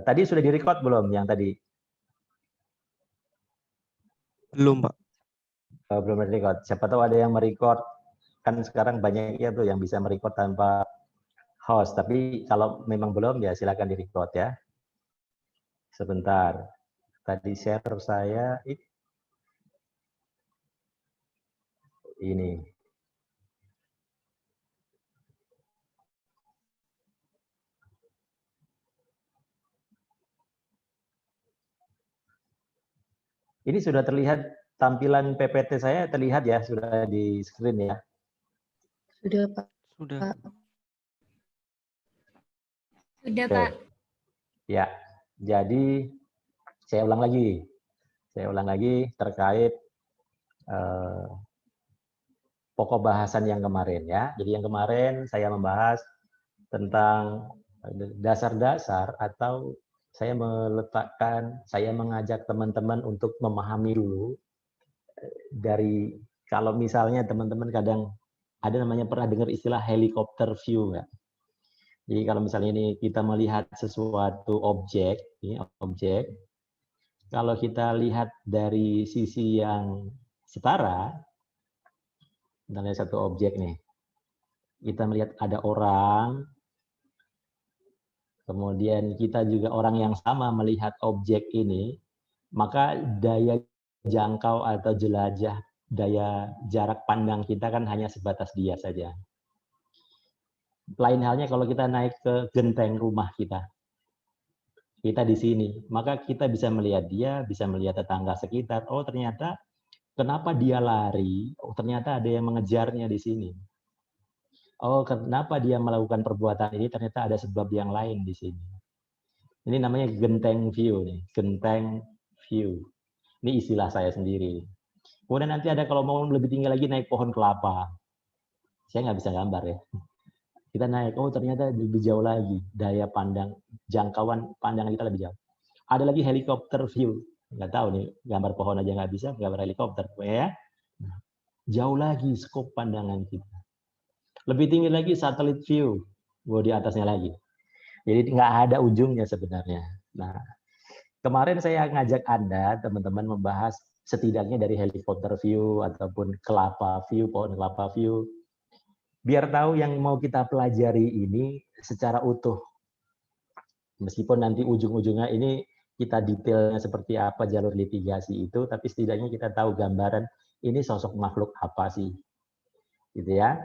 Tadi sudah direcord belum yang tadi? Belum, Pak. Belum direcord. Siapa tahu ada yang merecord. Kan sekarang banyak ya tuh yang bisa merecord tanpa host. Tapi kalau memang belum ya silakan direcord ya. Sebentar. Tadi share saya ini. Ini sudah terlihat tampilan PPT saya terlihat ya, sudah di screen ya. Sudah, Pak. Sudah. Sudah, Oke. Pak. Ya, jadi saya ulang lagi. Saya ulang lagi terkait pokok bahasan yang kemarin ya. Jadi yang kemarin saya membahas tentang dasar-dasar atau saya mengajak teman-teman untuk memahami dulu dari kalau misalnya teman-teman kadang ada namanya pernah dengar istilah helikopter view nggak? Jadi kalau misalnya ini kita melihat sesuatu objek, ini objek, kalau kita lihat dari sisi yang setara, misalnya satu objek nih, kita melihat ada orang, kemudian kita juga orang yang sama melihat objek ini, maka daya jangkau atau jelajah daya jarak pandang kita kan hanya sebatas dia saja. Lain halnya kalau kita naik ke genteng rumah kita. Kita di sini, maka kita bisa melihat dia, bisa melihat tetangga sekitar. Oh, ternyata kenapa dia lari? Oh, ternyata ada yang mengejarnya di sini. Oh, kenapa dia melakukan perbuatan ini? Ternyata ada sebab yang lain di sini. Ini namanya genteng view nih, genteng view. Ini istilah saya sendiri. Kemudian nanti ada kalau mau lebih tinggi lagi naik pohon kelapa. Saya nggak bisa gambar ya. Kita naik, oh ternyata lebih jauh lagi. Daya pandang, jangkauan pandangan kita lebih jauh. Ada lagi helikopter view. Nggak tahu nih, gambar pohon aja nggak bisa, gambar helikopter. Ya. Jauh lagi skop pandangan kita. Lebih tinggi lagi satelit view. Di atasnya lagi. Jadi nggak ada ujungnya sebenarnya. Nah, kemarin saya ngajak Anda, teman-teman, membahas setidaknya dari helikopter view ataupun kelapa view, pohon kelapa view. Biar tahu yang mau kita pelajari ini secara utuh. Meskipun nanti ujung-ujungnya ini kita detailnya seperti apa jalur litigasi itu, tapi setidaknya kita tahu gambaran ini sosok makhluk apa sih. Gitu ya.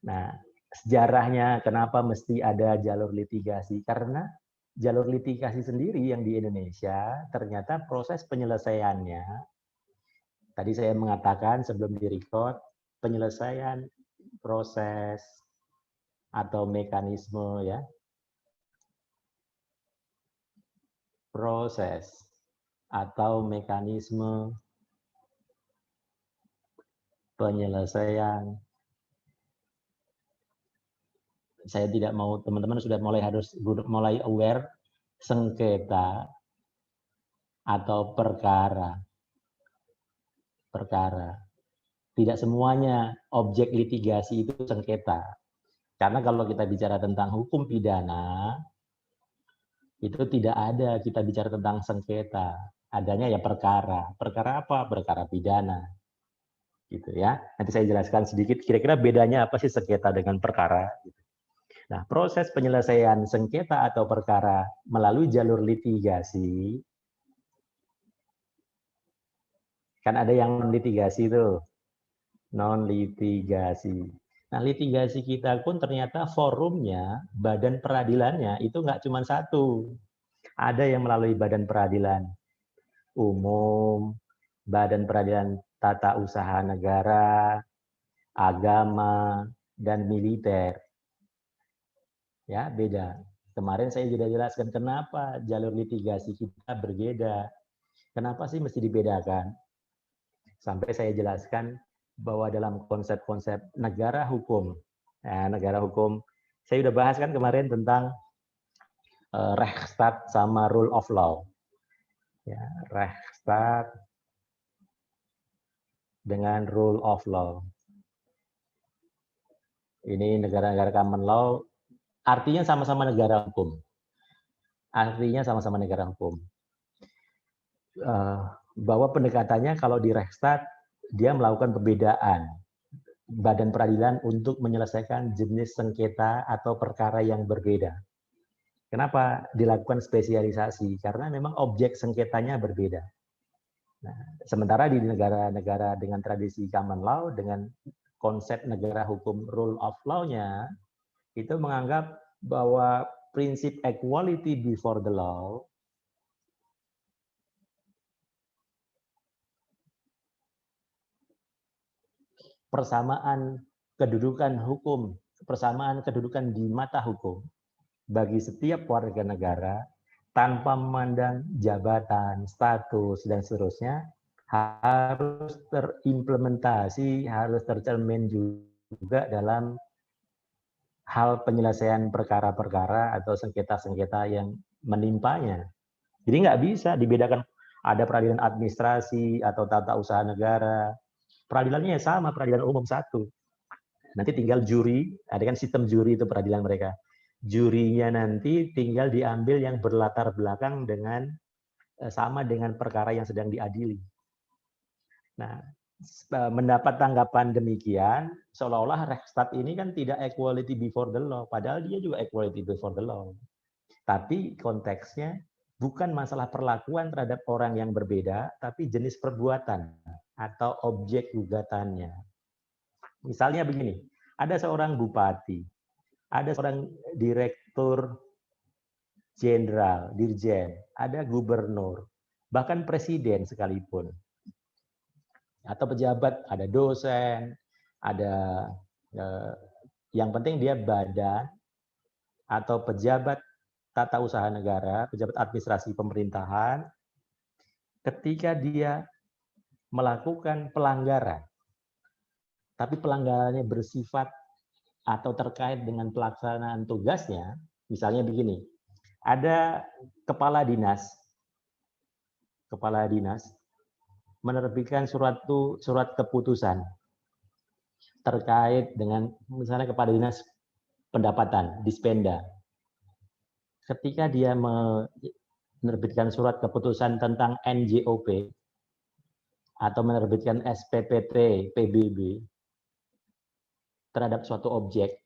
Nah, sejarahnya kenapa mesti ada jalur litigasi? Karena jalur litigasi sendiri yang di Indonesia ternyata proses penyelesaiannya, tadi saya mengatakan sebelum direcord, penyelesaian proses atau mekanisme ya, proses atau mekanisme penyelesaian. Saya tidak mau, teman-teman sudah harus mulai aware sengketa atau perkara. Tidak semuanya objek litigasi itu sengketa. Karena kalau kita bicara tentang hukum pidana, itu tidak ada kita bicara tentang sengketa. Adanya ya perkara. Perkara apa? Perkara pidana. Gitu ya. Nanti saya jelaskan sedikit kira-kira bedanya apa sih sengketa dengan perkara. Nah, proses penyelesaian sengketa atau perkara melalui jalur litigasi, kan ada yang non-litigasi itu, non-litigasi. Nah, litigasi kita pun ternyata forumnya, badan peradilannya itu nggak cuma satu. Ada yang melalui badan peradilan umum, badan peradilan tata usaha negara, agama, dan militer. Ya, beda. Kemarin saya sudah jelaskan kenapa jalur litigasi kita berbeda. Kenapa sih mesti dibedakan? Sampai saya jelaskan bahwa dalam konsep-konsep negara hukum, negara hukum, saya sudah bahas kan kemarin tentang Rechtsstaat sama rule of law. Ya, Rechtsstaat dengan rule of law. Ini negara-negara common law, artinya sama-sama negara hukum. artinya sama-sama negara hukum. Bahwa pendekatannya kalau di Rechtsstaat dia melakukan pembedaan badan peradilan untuk menyelesaikan jenis sengketa atau perkara yang berbeda. Kenapa dilakukan spesialisasi? Karena memang objek sengketanya berbeda. Nah, sementara di negara-negara dengan tradisi common law, dengan konsep negara hukum rule of law-nya, itu menganggap bahwa prinsip equality before the law persamaan kedudukan hukum, persamaan kedudukan di mata hukum bagi setiap warga negara tanpa memandang jabatan, status, dan seterusnya harus terimplementasi, harus tercermin juga dalam hal penyelesaian perkara-perkara atau sengketa-sengketa yang menimpanya. Jadi nggak bisa dibedakan ada peradilan administrasi atau tata usaha negara. Peradilannya sama, peradilan umum satu. Nanti tinggal juri, ada kan sistem juri itu peradilan mereka. Jurinya nanti tinggal diambil yang berlatar belakang dengan sama dengan perkara yang sedang diadili. Nah, mendapat tanggapan demikian, seolah-olah Rechtsstaat ini kan tidak equality before the law, padahal dia juga equality before the law. Tapi konteksnya bukan masalah perlakuan terhadap orang yang berbeda, tapi jenis perbuatan atau objek gugatannya. Misalnya begini, ada seorang bupati, ada seorang direktur jenderal, dirjen, ada gubernur, bahkan presiden sekalipun. Atau pejabat, ada dosen, ada yang penting dia badan atau pejabat tata usaha negara, pejabat administrasi pemerintahan, ketika dia melakukan pelanggaran, tapi pelanggarannya bersifat atau terkait dengan pelaksanaan tugasnya, misalnya begini, ada kepala dinas menerbitkan surat keputusan terkait dengan misalnya kepala dinas pendapatan, Dispenda. Ketika dia menerbitkan surat keputusan tentang NJOP atau menerbitkan SPPT PBB terhadap suatu objek,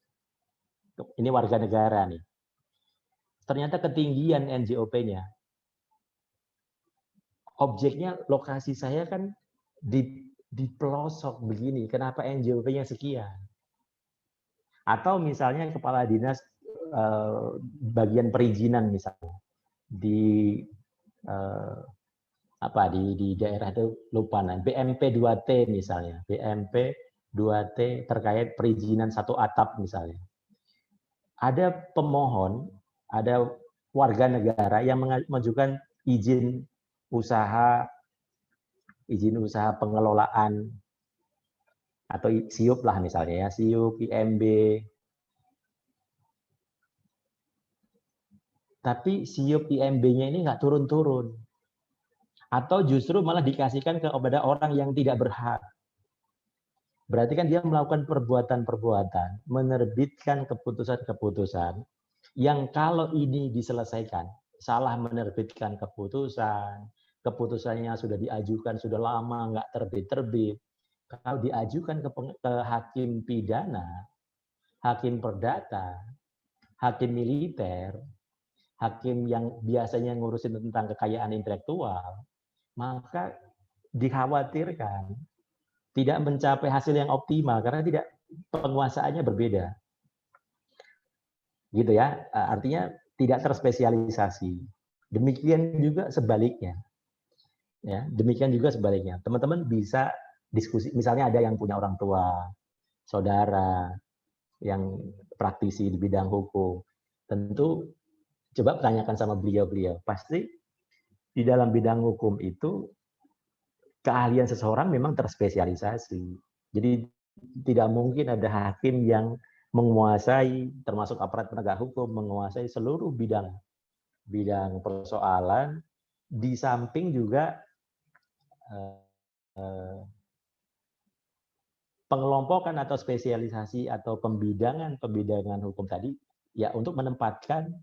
ini warga negara nih, ternyata ketinggian NJOP-nya, objeknya lokasi saya kan di pelosok begini, kenapa NJOP-nya sekian? Atau misalnya kepala dinas bagian perizinan misalnya di di daerah itu lupa, BMP 2T misalnya, BMP 2T terkait perizinan satu atap misalnya. Ada pemohon, ada warga negara yang mengajukan izin usaha pengelolaan atau SIUP lah misalnya ya, SIUP, IMB. Tapi SIUP IMB-nya ini nggak turun-turun. Atau justru malah dikasihkan kepada orang yang tidak berhak. Berarti kan dia melakukan perbuatan-perbuatan, menerbitkan keputusan-keputusan yang kalau ini diselesaikan, salah menerbitkan keputusan, keputusannya sudah diajukan, sudah lama nggak terbit-terbit. Kalau diajukan ke hakim pidana, hakim perdata, hakim militer, hakim yang biasanya ngurusin tentang kekayaan intelektual, maka dikhawatirkan tidak mencapai hasil yang optimal karena tidak penguasaannya berbeda. Gitu ya. Artinya tidak terspesialisasi. Demikian juga sebaliknya. Ya, demikian juga sebaliknya. Teman-teman bisa diskusi, misalnya ada yang punya orang tua, saudara yang praktisi di bidang hukum. Tentu coba tanyakan sama beliau-beliau. Pasti di dalam bidang hukum itu keahlian seseorang memang terspesialisasi. Jadi tidak mungkin ada hakim yang menguasai, termasuk aparat penegak hukum, menguasai seluruh bidang persoalan, di samping juga pengelompokan atau spesialisasi atau pembidangan hukum tadi, ya untuk menempatkan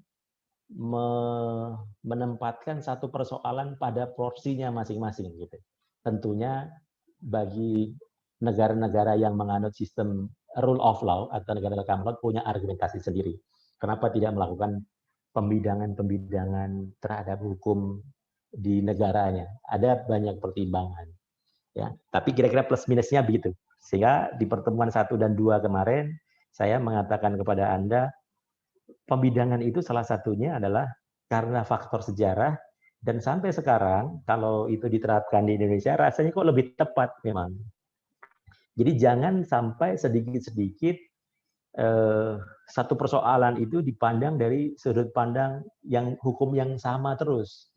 menempatkan satu persoalan pada porsinya masing-masing gitu. Tentunya bagi negara-negara yang menganut sistem rule of law atau negara common law punya argumentasi sendiri. Kenapa tidak melakukan pembidangan terhadap hukum di negaranya? Ada banyak pertimbangan. Ya, tapi kira-kira plus minusnya begitu. Sehingga di pertemuan 1 dan 2 kemarin saya mengatakan kepada Anda pembidangan itu salah satunya adalah karena faktor sejarah dan sampai sekarang kalau itu diterapkan di Indonesia rasanya kok lebih tepat memang. Jadi jangan sampai sedikit-sedikit satu persoalan itu dipandang dari sudut pandang yang hukum yang sama terus.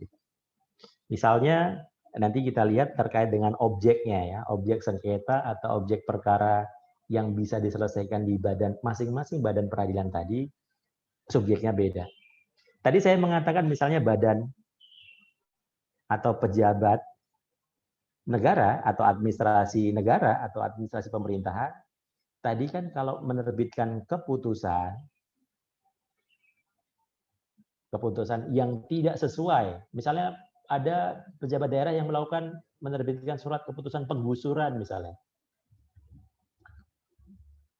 Misalnya nanti kita lihat terkait dengan objeknya ya, objek sengketa atau objek perkara yang bisa diselesaikan di badan masing-masing badan peradilan tadi, subjeknya beda. Tadi saya mengatakan misalnya badan atau pejabat negara atau administrasi negara atau administrasi pemerintahan, tadi kan kalau menerbitkan keputusan yang tidak sesuai, misalnya ada pejabat daerah yang menerbitkan surat keputusan penggusuran misalnya.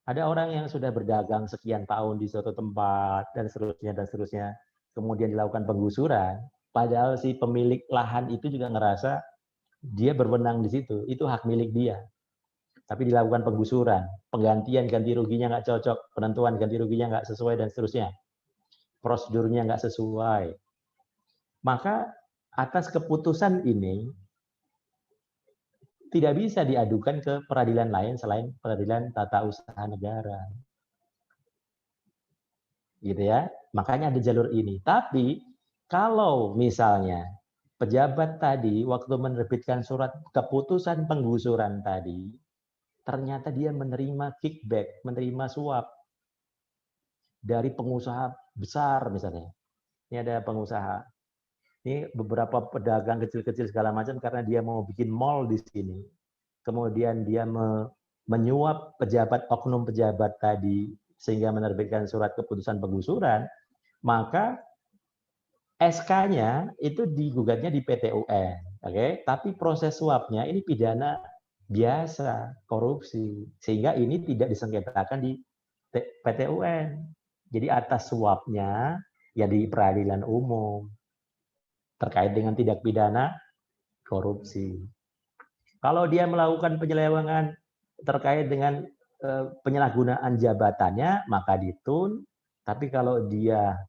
Ada orang yang sudah berdagang sekian tahun di suatu tempat dan seterusnya, kemudian dilakukan penggusuran, padahal si pemilik lahan itu juga ngerasa dia berwenang di situ, itu hak milik dia. Tapi dilakukan penggusuran, penggantian ganti ruginya nggak cocok, penentuan ganti ruginya nggak sesuai dan seterusnya, prosedurnya nggak sesuai. Maka atas keputusan ini tidak bisa diadukan ke peradilan lain selain peradilan tata usaha negara. Gitu ya. Makanya ada jalur ini. Tapi kalau misalnya pejabat tadi waktu menerbitkan surat keputusan penggusuran tadi, ternyata dia menerima kickback, menerima suap dari pengusaha besar misalnya. Ini ada pengusaha. Ini beberapa pedagang kecil-kecil segala macam karena dia mau bikin mall di sini. Kemudian dia menyuap pejabat, oknum pejabat tadi sehingga menerbitkan surat keputusan penggusuran, maka SK-nya itu digugatnya di PT UN. Oke, tapi proses suapnya ini pidana biasa, korupsi. Sehingga ini tidak disengketakan di PT UN. Jadi atas suapnya ya di peradilan umum terkait dengan tindak pidana korupsi. Kalau dia melakukan penyelewengan terkait dengan penyalahgunaan jabatannya, maka ditun. Tapi kalau dia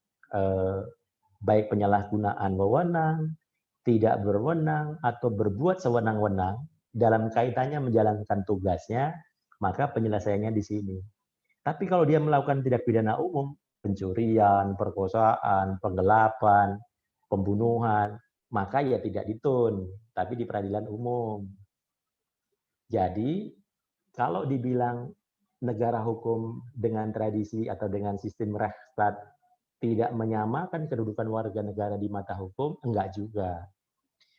baik penyalahgunaan wewenang, tidak berwenang, atau berbuat sewenang-wenang dalam kaitannya menjalankan tugasnya, maka penyelesaiannya di sini. Tapi kalau dia melakukan tindak pidana umum, pencurian, perkosaan, penggelapan, pembunuhan, maka ya tidak ditun, tapi di peradilan umum. Jadi, kalau dibilang negara hukum dengan tradisi atau dengan sistem Rechtsstaat tidak menyamakan kedudukan warga negara di mata hukum, enggak juga.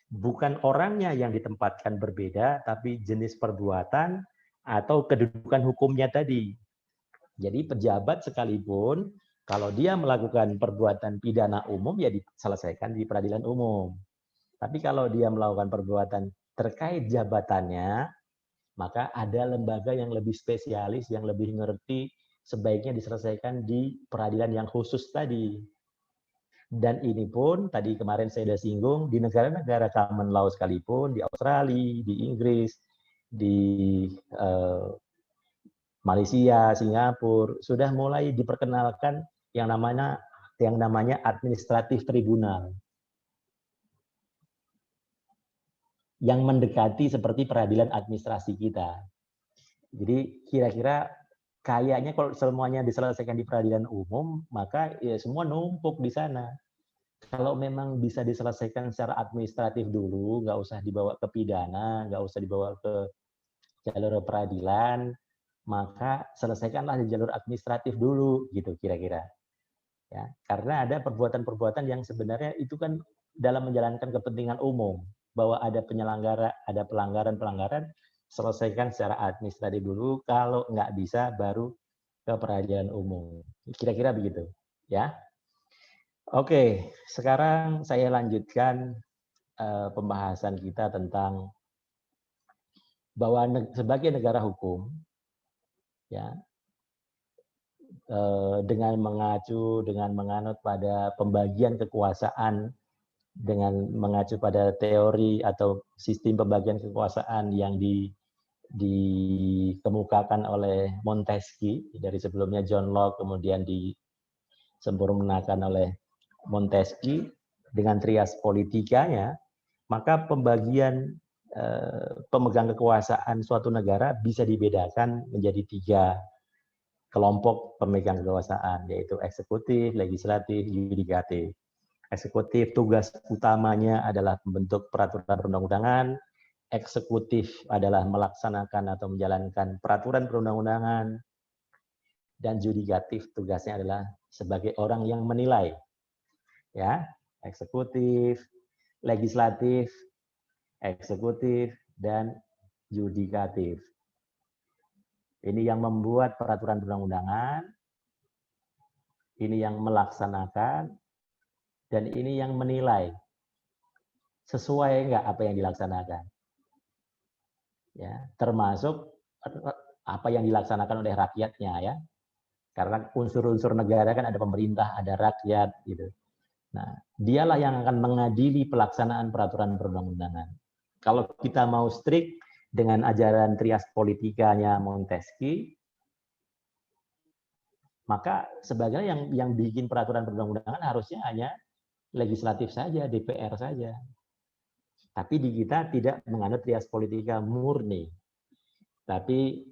Bukan orangnya yang ditempatkan berbeda, tapi jenis perbuatan atau kedudukan hukumnya tadi. Jadi pejabat sekalipun, kalau dia melakukan perbuatan pidana umum, ya diselesaikan di peradilan umum. Tapi kalau dia melakukan perbuatan terkait jabatannya, maka ada lembaga yang lebih spesialis, yang lebih ngerti, sebaiknya diselesaikan di peradilan yang khusus tadi. Dan ini pun, tadi kemarin saya sudah singgung, di negara-negara common law sekalipun, di Australia, di Inggris, di Malaysia, Singapura, sudah mulai diperkenalkan yang namanya administratif tribunal. Yang mendekati seperti peradilan administrasi kita. Jadi kira-kira kayaknya kalau semuanya diselesaikan di peradilan umum, maka ya semua numpuk di sana. Kalau memang bisa diselesaikan secara administratif dulu, nggak usah dibawa ke pidana, nggak usah dibawa ke jalur peradilan, maka selesaikanlah di jalur administratif dulu, gitu kira-kira. Ya, karena ada perbuatan-perbuatan yang sebenarnya itu kan dalam menjalankan kepentingan umum, bahwa ada penyelenggara, ada pelanggaran-pelanggaran, selesaikan secara administratif dulu, kalau nggak bisa baru ke peradilan umum. Kira-kira begitu, ya. Oke, sekarang saya lanjutkan pembahasan kita tentang bahwa sebagai negara hukum, ya, dengan menganut pada pembagian kekuasaan, dengan mengacu pada teori atau sistem pembagian kekuasaan yang dikemukakan oleh Montesquieu, dari sebelumnya John Locke, kemudian disempurnakan oleh Montesquieu dengan trias politikanya, maka pembagian pemegang kekuasaan suatu negara bisa dibedakan menjadi 3 kelompok pemegang kekuasaan, yaitu eksekutif, legislatif, yudikatif. Eksekutif tugas utamanya adalah membentuk peraturan perundang-undangan, eksekutif adalah melaksanakan atau menjalankan peraturan perundang-undangan, dan yudikatif tugasnya adalah sebagai orang yang menilai. Ya, eksekutif, legislatif, eksekutif, dan yudikatif. Ini yang membuat peraturan perundang-undangan, ini yang melaksanakan, dan ini yang menilai sesuai nggak apa yang dilaksanakan. Ya, termasuk apa yang dilaksanakan oleh rakyatnya, ya. Karena unsur-unsur negara kan ada pemerintah, ada rakyat, gitu. Nah, dialah yang akan mengadili pelaksanaan peraturan perundang-undangan. Kalau kita mau strict dengan ajaran trias politikanya Montesquieu, maka sebenarnya yang bikin peraturan perundang-undangan harusnya hanya legislatif saja, DPR saja. Tapi di kita tidak menganut trias politika murni, tapi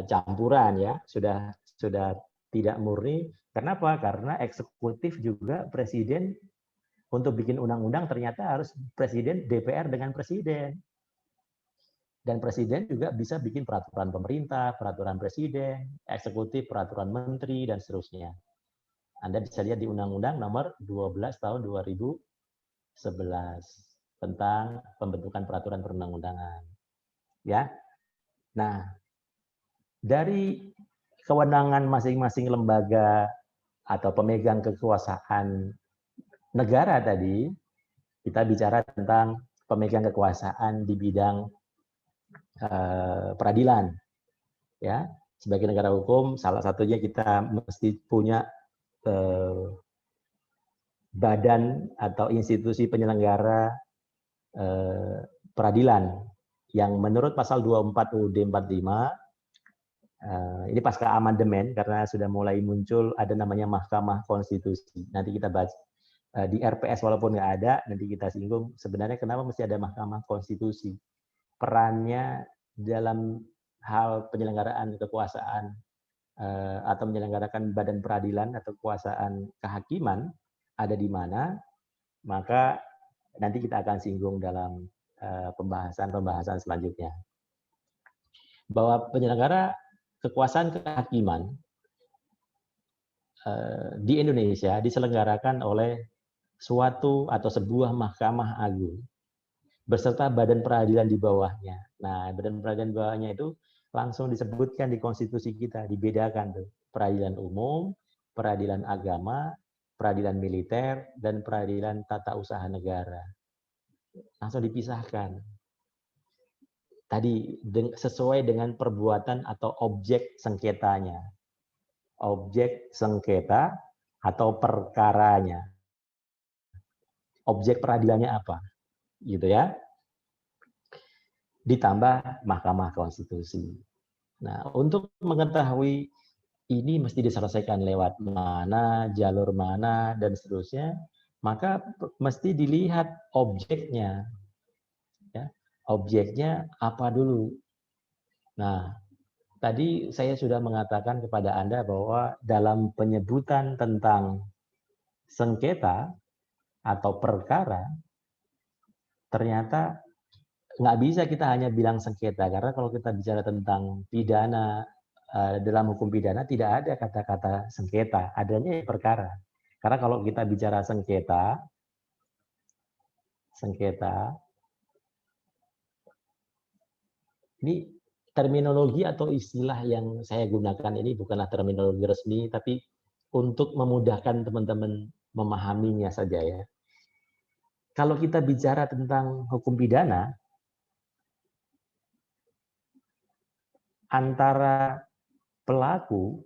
campuran, ya, sudah tidak murni. Kenapa? Karena eksekutif juga presiden untuk bikin undang-undang ternyata harus presiden, DPR dengan presiden. Dan presiden juga bisa bikin peraturan pemerintah, peraturan presiden, eksekutif, peraturan menteri, dan seterusnya. Anda bisa lihat di Undang-Undang nomor 12 tahun 2011 tentang pembentukan peraturan perundang-undangan. Ya. Nah, dari kewenangan masing-masing lembaga atau pemegang kekuasaan negara tadi, kita bicara tentang pemegang kekuasaan di bidang peradilan. Ya, sebagai negara hukum, salah satunya kita mesti punya badan atau institusi penyelenggara peradilan yang menurut pasal 24 UUD 45 ini pasca amandemen karena sudah mulai muncul ada namanya Mahkamah Konstitusi. Nanti kita bahas di RPS walaupun nggak ada, nanti kita singgung sebenarnya kenapa mesti ada Mahkamah Konstitusi. Perannya dalam hal penyelenggaraan kekuasaan atau menyelenggarakan badan peradilan atau kekuasaan kehakiman ada di mana, maka nanti kita akan singgung dalam pembahasan selanjutnya. Bahwa penyelenggara kekuasaan kehakiman di Indonesia diselenggarakan oleh suatu atau sebuah mahkamah agung beserta badan peradilan di bawahnya. Nah, badan peradilan di bawahnya itu langsung disebutkan di konstitusi kita, dibedakan tuh. Peradilan umum, peradilan agama, peradilan militer, dan peradilan tata usaha negara. Langsung dipisahkan. Tadi sesuai dengan perbuatan atau objek sengketanya. Objek sengketa atau perkaranya. Objek peradilannya apa? Gitu ya. Ditambah Mahkamah Konstitusi. Nah, untuk mengetahui ini mesti diselesaikan lewat mana, jalur mana, dan seterusnya, maka mesti dilihat objeknya. Ya, objeknya apa dulu. Nah, tadi saya sudah mengatakan kepada Anda bahwa dalam penyebutan tentang sengketa atau perkara, ternyata nggak bisa kita hanya bilang sengketa, karena kalau kita bicara tentang pidana, dalam hukum pidana tidak ada kata-kata sengketa, adanya perkara. Karena kalau kita bicara sengketa ini terminologi atau istilah yang saya gunakan ini bukanlah terminologi resmi, tapi untuk memudahkan teman-teman memahaminya saja ya. Kalau kita bicara tentang hukum pidana, antara pelaku,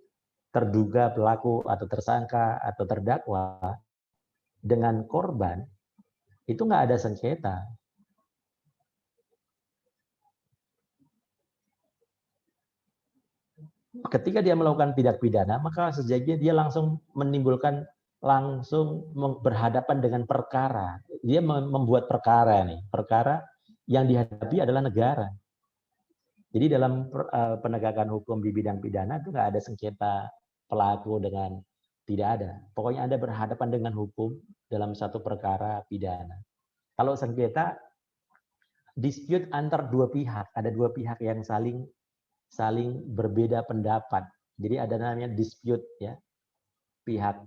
terduga pelaku atau tersangka atau terdakwa dengan korban, itu nggak ada sengketa. Ketika dia melakukan tindak pidana, maka sejatinya dia langsung berhadapan dengan perkara. Dia membuat perkara nih. Perkara yang dihadapi adalah negara. Jadi dalam penegakan hukum di bidang pidana itu nggak ada sengketa pelaku dengan tidak ada. Pokoknya Anda berhadapan dengan hukum dalam satu perkara pidana. Kalau sengketa, dispute antar dua pihak. Ada dua pihak yang saling berbeda pendapat. Jadi ada namanya dispute ya. Pihak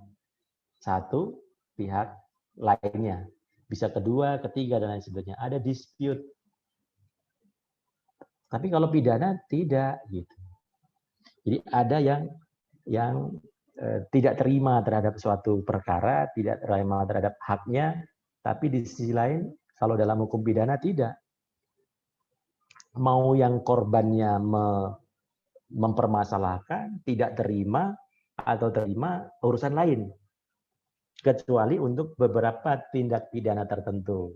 satu, pihak lainnya. Bisa kedua, ketiga dan lain sebagainya. Ada dispute. Tapi kalau pidana tidak gitu. Jadi ada yang tidak terima terhadap suatu perkara, tidak terima terhadap haknya, tapi di sisi lain kalau dalam hukum pidana tidak. Mau yang korbannya mempermasalahkan, tidak terima, atau terima urusan lain. Kecuali untuk beberapa tindak pidana tertentu.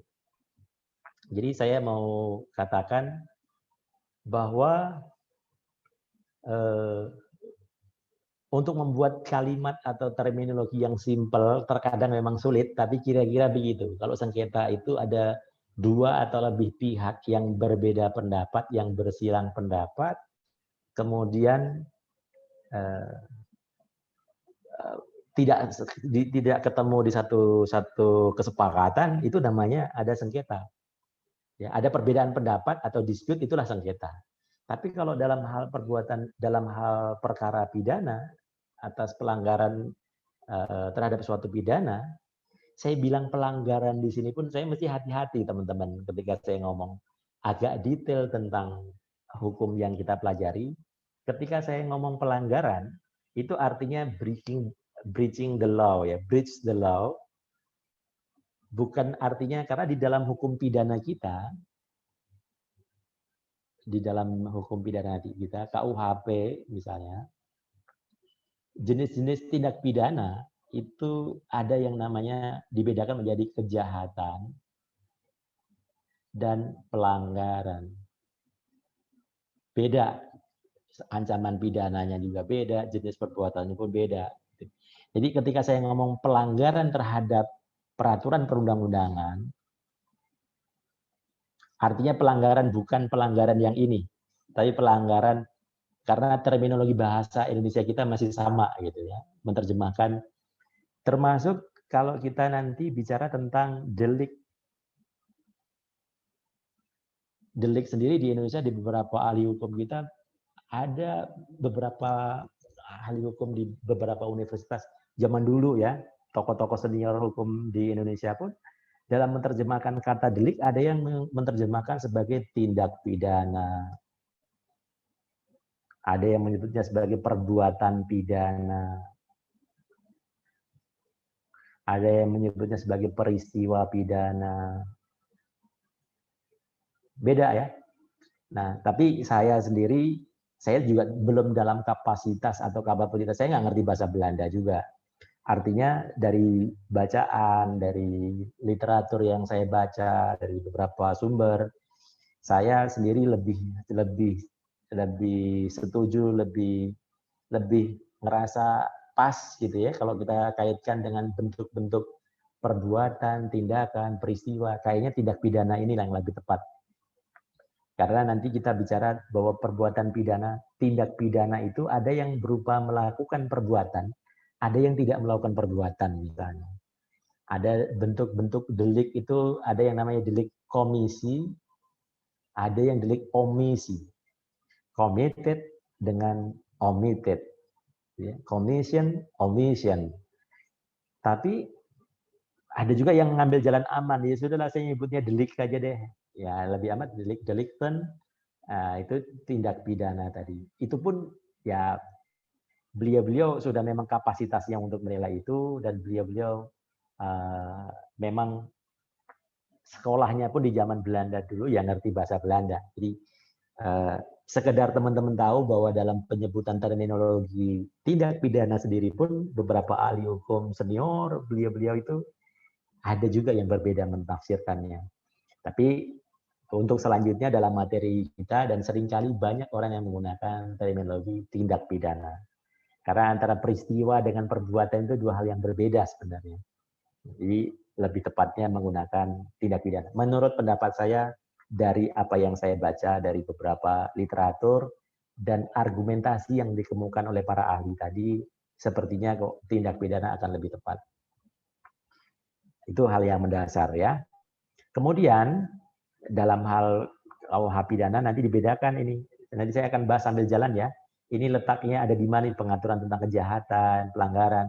Jadi saya mau katakan bahwa untuk membuat kalimat atau terminologi yang simpel terkadang memang sulit, tapi kira-kira begitu. Kalau sengketa itu ada dua atau lebih pihak yang berbeda pendapat, yang bersilang pendapat, kemudian tidak ketemu di satu kesepakatan, itu namanya ada sengketa. Ya, ada perbedaan pendapat atau dispute, itulah sengketa. Tapi kalau dalam hal perkara pidana atas pelanggaran terhadap suatu pidana, saya bilang pelanggaran di sini pun saya mesti hati-hati teman-teman ketika saya ngomong agak detail tentang hukum yang kita pelajari. Ketika saya ngomong pelanggaran, itu artinya breaching the law ya, breach the law. Bukan artinya karena di dalam hukum pidana kita, KUHP misalnya, jenis-jenis tindak pidana itu ada yang namanya dibedakan menjadi kejahatan dan pelanggaran. Beda, ancaman pidananya juga beda, jenis perbuatannya pun beda. Jadi ketika saya ngomong pelanggaran terhadap peraturan perundang-undangan, artinya pelanggaran bukan pelanggaran yang ini, tapi pelanggaran karena terminologi bahasa Indonesia kita masih sama gitu ya, menerjemahkan. Termasuk kalau kita nanti bicara tentang delik sendiri di Indonesia, di beberapa ahli hukum kita ada beberapa ahli hukum di beberapa universitas zaman dulu ya, tokoh-tokoh senior hukum di Indonesia pun dalam menerjemahkan kata delik ada yang menerjemahkan sebagai tindak pidana. Ada yang menyebutnya sebagai perbuatan pidana. Ada yang menyebutnya sebagai peristiwa pidana. Beda ya. Nah, tapi saya sendiri, saya juga belum dalam kapasitas atau kapabilitas, saya nggak ngerti bahasa Belanda juga. Artinya dari bacaan, dari literatur yang saya baca, dari beberapa sumber, saya sendiri lebih setuju, lebih ngerasa pas gitu ya kalau kita kaitkan dengan bentuk-bentuk perbuatan, tindakan, peristiwa, kayaknya tindak pidana inilah yang lebih tepat. Karena nanti kita bicara bahwa perbuatan pidana, tindak pidana itu ada yang berupa melakukan perbuatan, ada yang tidak melakukan perbuatan misalnya. Ada bentuk-bentuk delik itu, ada yang namanya delik komisi, ada yang delik omisi. Committed dengan omitted. Commission, omission. Tapi ada juga yang mengambil jalan aman. Ya sudahlah, saya nyebutnya delik aja deh. Ya lebih amat delikten. Itu tindak pidana tadi. Itu pun ya beliau-beliau sudah memang kapasitasnya untuk menilai itu, dan beliau-beliau memang sekolahnya pun di zaman Belanda dulu ya ngerti bahasa Belanda. Jadi sekedar teman-teman tahu bahwa dalam penyebutan terminologi tindak pidana sendiri pun beberapa ahli hukum senior, beliau-beliau itu ada juga yang berbeda mentafsirkannya. Tapi untuk selanjutnya dalam materi kita, dan seringkali banyak orang yang menggunakan terminologi tindak pidana. Karena antara peristiwa dengan perbuatan itu dua hal yang berbeda sebenarnya. Jadi lebih tepatnya menggunakan tindak pidana. Menurut pendapat saya, dari apa yang saya baca dari beberapa literatur dan argumentasi yang dikemukakan oleh para ahli tadi, sepertinya kok tindak pidana akan lebih tepat. Itu hal yang mendasar ya. Kemudian dalam hal KUH pidana nanti dibedakan ini. Nanti saya akan bahas sambil jalan ya. Ini letaknya ada di mana pengaturan tentang kejahatan, pelanggaran.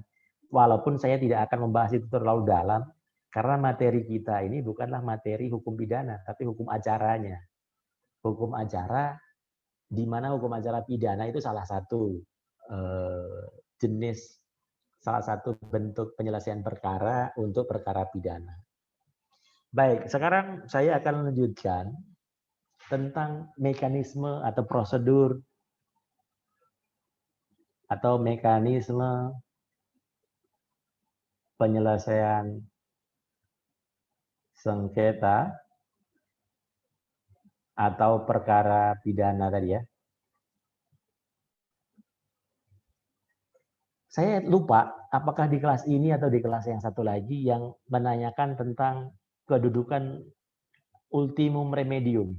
Walaupun saya tidak akan membahas itu terlalu dalam, karena materi kita ini bukanlah materi hukum pidana, tapi hukum acaranya. Hukum acara, di mana hukum acara pidana itu salah satu jenis, salah satu bentuk penyelesaian perkara untuk perkara pidana. Baik, sekarang saya akan melanjutkan tentang mekanisme atau prosedur atau mekanisme penyelesaian sengketa atau perkara pidana tadi ya. Saya lupa apakah di kelas ini atau di kelas yang satu lagi yang menanyakan tentang kedudukan ultimum remedium.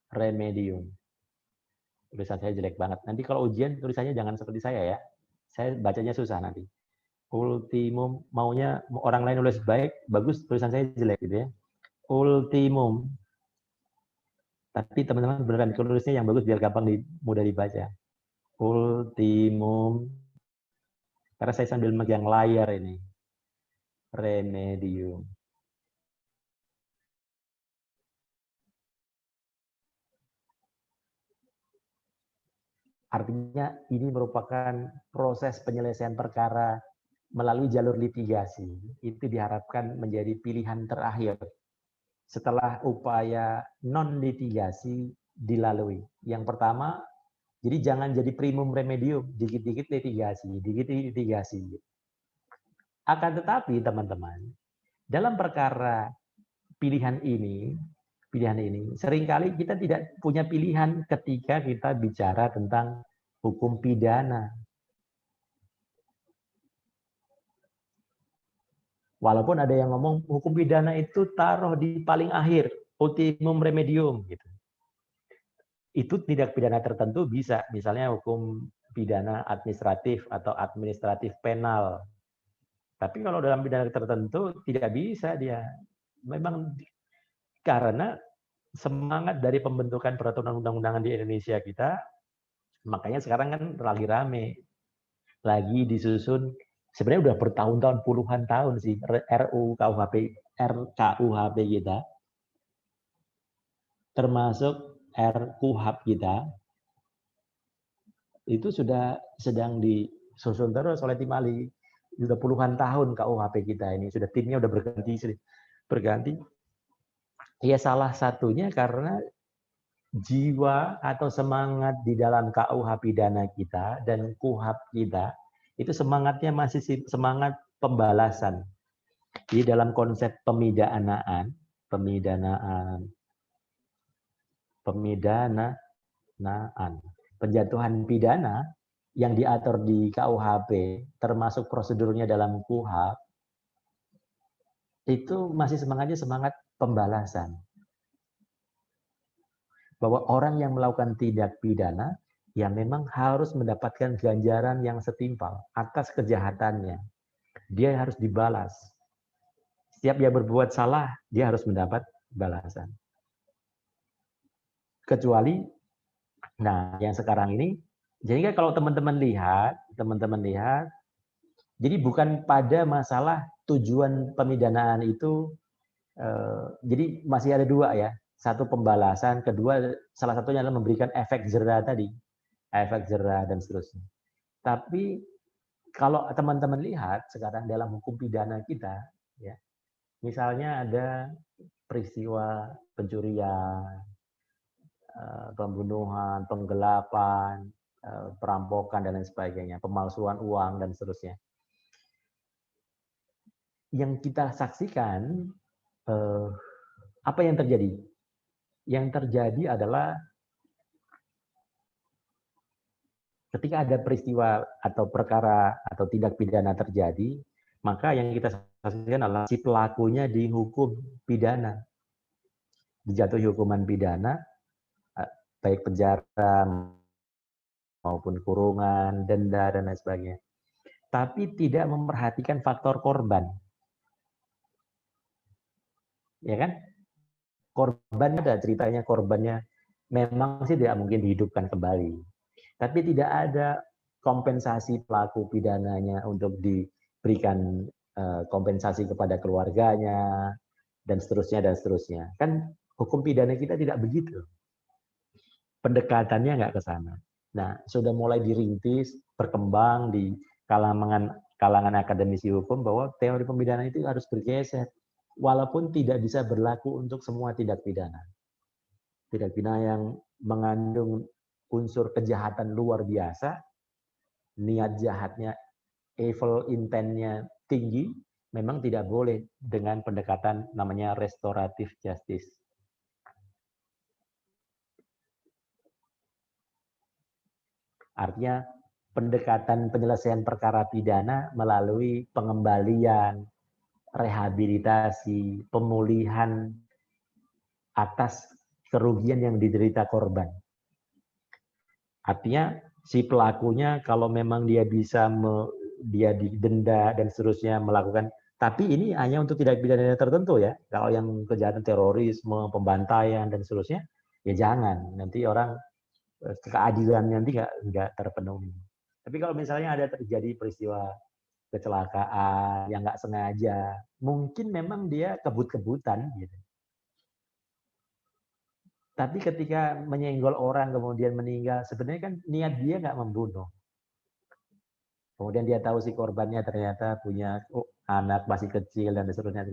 Remedium. Tulisan saya jelek banget. Nanti kalau ujian tulisannya jangan seperti saya ya. Saya bacanya susah nanti. Ultimum, maunya orang lain nulis baik, bagus, tulisan saya jelek gitu ya. Ultimum. Tapi teman-teman beneran tulisnya yang bagus biar gampang mudah dibaca. Ultimum. Karena saya sambil megang layar ini. Remedium. Artinya ini merupakan proses penyelesaian perkara melalui jalur litigasi. Itu diharapkan menjadi pilihan terakhir setelah upaya non-litigasi dilalui. Yang pertama, jadi jangan jadi primum remedium, dikit-dikit litigasi, dikit-dikit litigasi. Akan tetapi teman-teman, dalam perkara pilihan ini, seringkali kita tidak punya pilihan ketika kita bicara tentang hukum pidana. Walaupun ada yang ngomong hukum pidana itu taruh di paling akhir, ultimum remedium gitu. Itu tindak pidana tertentu bisa, misalnya hukum pidana administratif atau administratif penal. Tapi kalau dalam pidana tertentu tidak bisa dia. Memang karena semangat dari pembentukan peraturan undang-undangan di Indonesia kita, makanya sekarang kan lagi rame, lagi disusun, sebenarnya udah bertahun-tahun, puluhan tahun sih, RKUHP kita, termasuk RKUHP kita, itu sudah sedang disusun terus oleh tim ahli. Sudah puluhan tahun KUHP kita ini, sudah timnya udah berganti. Ya salah satunya karena jiwa atau semangat di dalam KUH pidana kita dan KUHP kita itu semangatnya masih semangat pembalasan. Di dalam konsep pemidanaan, penjatuhan pidana yang diatur di KUHP termasuk prosedurnya dalam KUHP itu masih semangatnya semangat pembalasan. Bahwa orang yang melakukan tindak pidana ya memang harus mendapatkan ganjaran yang setimpal atas kejahatannya. Dia harus dibalas. Setiap dia berbuat salah, dia harus mendapat balasan. Kecuali, nah yang sekarang ini, jadi kalau teman-teman lihat, jadi bukan pada masalah tujuan pemidanaan itu, jadi masih ada dua ya. Satu pembalasan, kedua salah satunya adalah memberikan efek jera tadi, efek jera dan seterusnya. Tapi kalau teman-teman lihat sekarang dalam hukum pidana kita, ya, misalnya ada peristiwa pencurian, pembunuhan, penggelapan, perampokan dan lain sebagainya, pemalsuan uang dan seterusnya. Yang kita saksikan, apa yang terjadi? Yang terjadi adalah ketika ada peristiwa atau perkara atau tindak pidana terjadi, maka yang kita saksikan adalah si pelakunya dihukum pidana, dijatuhi hukuman pidana, baik penjara maupun kurungan, denda dan lain sebagainya. Tapi tidak memperhatikan faktor korban. Ya kan? Korban ada ceritanya, korbannya memang sih tidak mungkin dihidupkan kembali. Tapi tidak ada kompensasi pelaku pidananya untuk diberikan kompensasi kepada keluarganya dan seterusnya dan seterusnya. Kan hukum pidana kita tidak begitu. Pendekatannya nggak ke sana. Nah, sudah mulai dirintis, berkembang di kalangan akademisi hukum bahwa teori pemidanaan itu harus bergeser, walaupun tidak bisa berlaku untuk semua tindak pidana. Tindak pidana yang mengandung unsur kejahatan luar biasa, niat jahatnya, evil intent-nya tinggi, memang tidak boleh dengan pendekatan namanya restoratif justice. Artinya pendekatan penyelesaian perkara pidana melalui pengembalian, rehabilitasi, pemulihan atas kerugian yang diderita korban. Artinya si pelakunya kalau memang dia bisa dia didenda dan seterusnya melakukan, tapi ini hanya untuk tindak pidana tertentu ya. Kalau yang kejahatan terorisme, pembantaian dan seterusnya, ya jangan. Nanti orang keadilan nanti nggak terpenuhi. Tapi kalau misalnya ada terjadi peristiwa kecelakaan yang nggak sengaja, mungkin memang dia kebut-kebutan gitu. Tapi ketika menyenggol orang kemudian meninggal, sebenarnya kan niat dia nggak membunuh. Kemudian dia tahu si korbannya ternyata punya anak masih kecil dan seterusnya.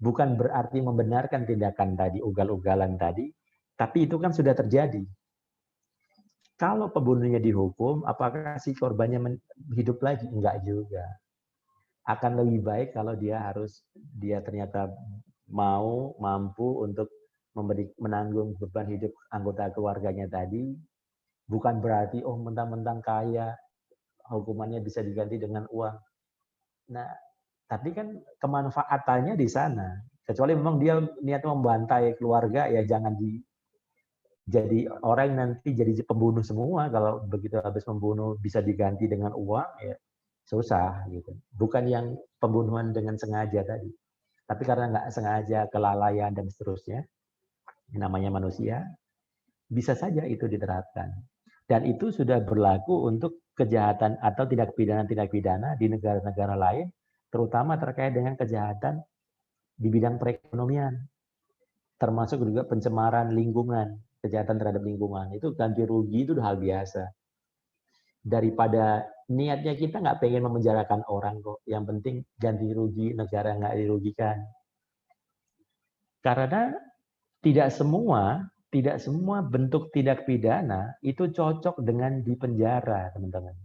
Bukan berarti membenarkan tindakan tadi, ugal-ugalan tadi, tapi itu kan sudah terjadi. Kalau pembunuhnya dihukum, apakah si korbannya hidup lagi? Enggak juga. Akan lebih baik kalau dia ternyata mampu untuk menanggung beban hidup anggota keluarganya tadi. Bukan berarti mentang-mentang kaya hukumannya bisa diganti dengan uang. Nah, tapi kan kemanfaatannya di sana. Kecuali memang dia niat membantai keluarga, ya jangan jadi orang yang nanti jadi pembunuh semua. Kalau begitu habis membunuh bisa diganti dengan uang, ya susah gitu. Bukan yang pembunuhan dengan sengaja tadi, tapi karena nggak sengaja, kelalaian dan seterusnya, namanya manusia, bisa saja itu diterapkan. Dan itu sudah berlaku untuk kejahatan atau tindak pidana di negara-negara lain, terutama terkait dengan kejahatan di bidang perekonomian, termasuk juga pencemaran lingkungan. Kejahatan terhadap lingkungan itu ganti rugi itu hal biasa. Daripada niatnya kita nggak pengen memenjarakan orang kok, yang penting ganti rugi, negara nggak dirugikan. Karena tidak semua bentuk tindak pidana itu cocok dengan di penjara, teman-teman.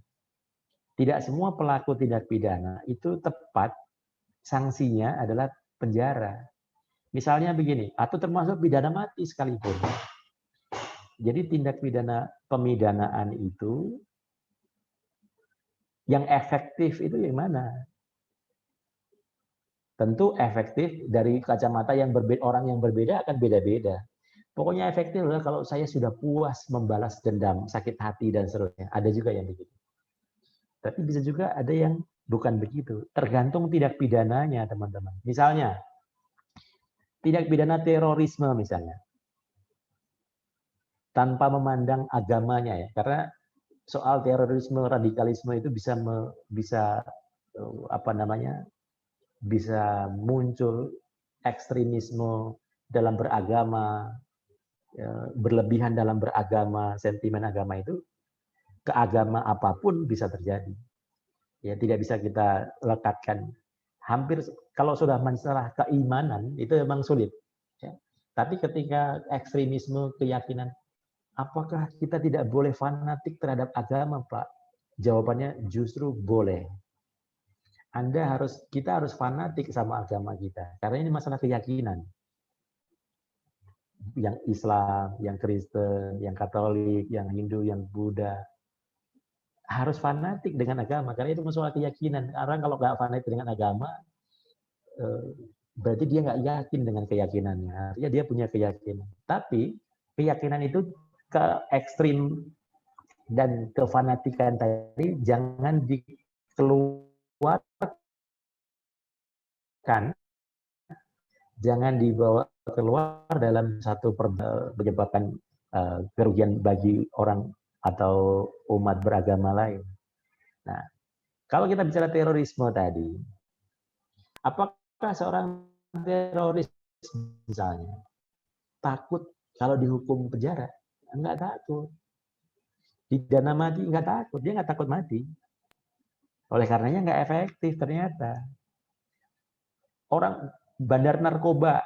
Tidak semua pelaku tindak pidana itu tepat sanksinya adalah penjara. Misalnya begini, atau termasuk pidana mati sekalipun. Jadi tindak pidana pemidanaan itu yang efektif itu yang mana? Tentu efektif dari kacamata yang berbeda, orang yang berbeda akan beda-beda. Pokoknya efektif adalah kalau saya sudah puas membalas dendam, sakit hati dan seterusnya. Ada juga yang begitu. Tapi bisa juga ada yang bukan begitu. Tergantung tindak pidananya, teman-teman. Misalnya, tindak pidana terorisme misalnya. Tanpa memandang agamanya ya. Karena soal terorisme, radikalisme itu bisa muncul ekstremisme dalam beragama, berlebihan dalam beragama, sentimen agama itu ke agama apapun bisa terjadi. Ya, tidak bisa kita lekatkan. Hampir kalau sudah masalah keimanan itu memang sulit. Ya. Tapi ketika ekstremisme keyakinan, apakah kita tidak boleh fanatik terhadap agama, Pak? Jawabannya justru boleh. Kita harus fanatik sama agama kita. Karena ini masalah keyakinan. Yang Islam, yang Kristen, yang Katolik, yang Hindu, yang Buddha. Harus fanatik dengan agama. Karena itu masalah keyakinan. Orang kalau nggak fanatik dengan agama, berarti dia nggak yakin dengan keyakinannya. Artinya dia punya keyakinan. Tapi keyakinan itu ke ekstrim dan kefanatikan tadi jangan dikeluarkan, jangan dibawa keluar dalam satu menyebabkan kerugian bagi orang atau umat beragama lain. Nah, kalau kita bicara terorisme tadi, apakah seorang teroris misalnya takut kalau dihukum penjara? Enggak takut. Didana mati enggak takut, dia enggak takut mati. Oleh karenanya enggak efektif ternyata. Orang bandar narkoba,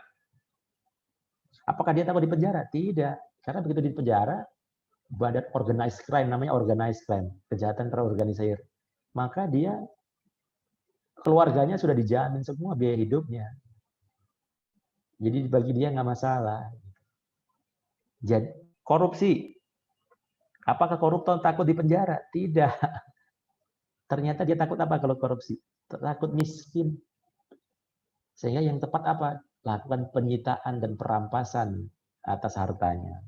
apakah dia takut di penjara? Tidak. Karena begitu di penjara, bandar organized crime, namanya organized crime, kejahatan terorganisir. Maka dia, keluarganya sudah dijamin semua biaya hidupnya. Jadi bagi dia nggak masalah. Jadi korupsi, apakah koruptor takut di penjara? Tidak. Ternyata dia takut apa kalau korupsi? Takut miskin. Sehingga yang tepat apa? Lakukan penyitaan dan perampasan atas hartanya.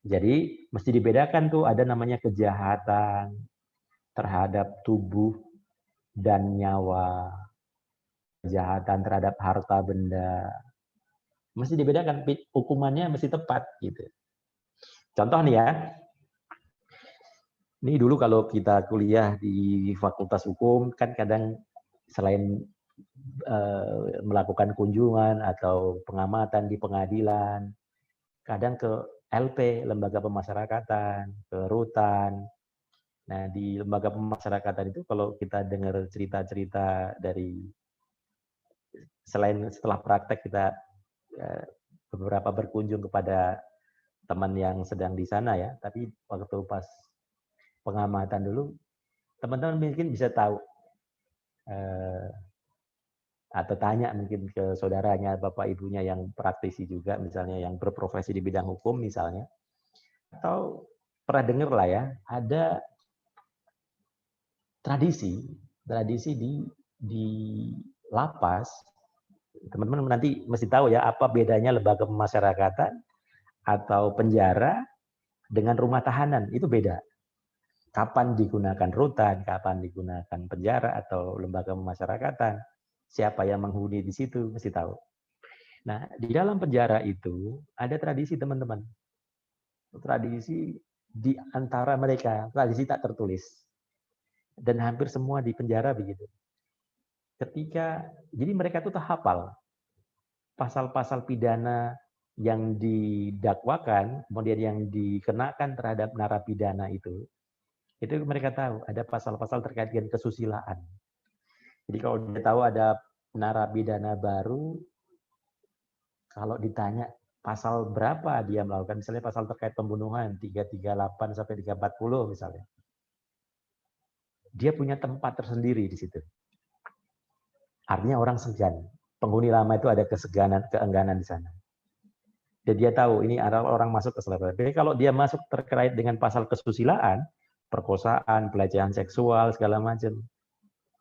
Jadi mesti dibedakan tuh, ada namanya kejahatan terhadap tubuh dan nyawa, kejahatan terhadap harta benda. Mesti dibedakan, hukumannya mesti tepat gitu. Contoh nih ya, ini dulu kalau kita kuliah di Fakultas Hukum kan kadang selain melakukan kunjungan atau pengamatan di pengadilan, kadang ke LP, lembaga pemasyarakatan, ke rutan. Nah, di lembaga pemasyarakatan itu kalau kita dengar cerita-cerita dari, selain setelah praktek kita beberapa berkunjung kepada teman yang sedang di sana ya, tapi waktu pas pengamatan dulu, teman-teman mungkin bisa tahu atau tanya mungkin ke saudaranya, bapak ibunya yang praktisi juga, misalnya yang berprofesi di bidang hukum misalnya, atau pernah dengar lah ya, ada tradisi di lapas. Teman-teman nanti mesti tahu ya apa bedanya lembaga pemasyarakatan atau penjara dengan rumah tahanan, itu beda. Kapan digunakan rutan, kapan digunakan penjara atau lembaga pemasyarakatan, siapa yang menghuni di situ mesti tahu. Nah, di dalam penjara itu ada tradisi teman-teman. Tradisi di antara mereka, tradisi tak tertulis. Dan hampir semua di penjara begitu. Jadi mereka itu hafal pasal-pasal pidana yang didakwakan, kemudian yang dikenakan terhadap narapidana itu mereka tahu, ada pasal-pasal terkait dengan kesusilaan. Jadi kalau dia tahu ada narapidana baru, kalau ditanya pasal berapa dia melakukan, misalnya pasal terkait pembunuhan, 338 sampai 340 misalnya. Dia punya tempat tersendiri di situ. Artinya orang segan. Penghuni lama itu ada keengganan di sana. Dan dia tahu ini adalah orang masuk ke selera. Jadi kalau dia masuk terkait dengan pasal kesusilaan, perkosaan, pelecehan seksual, segala macam,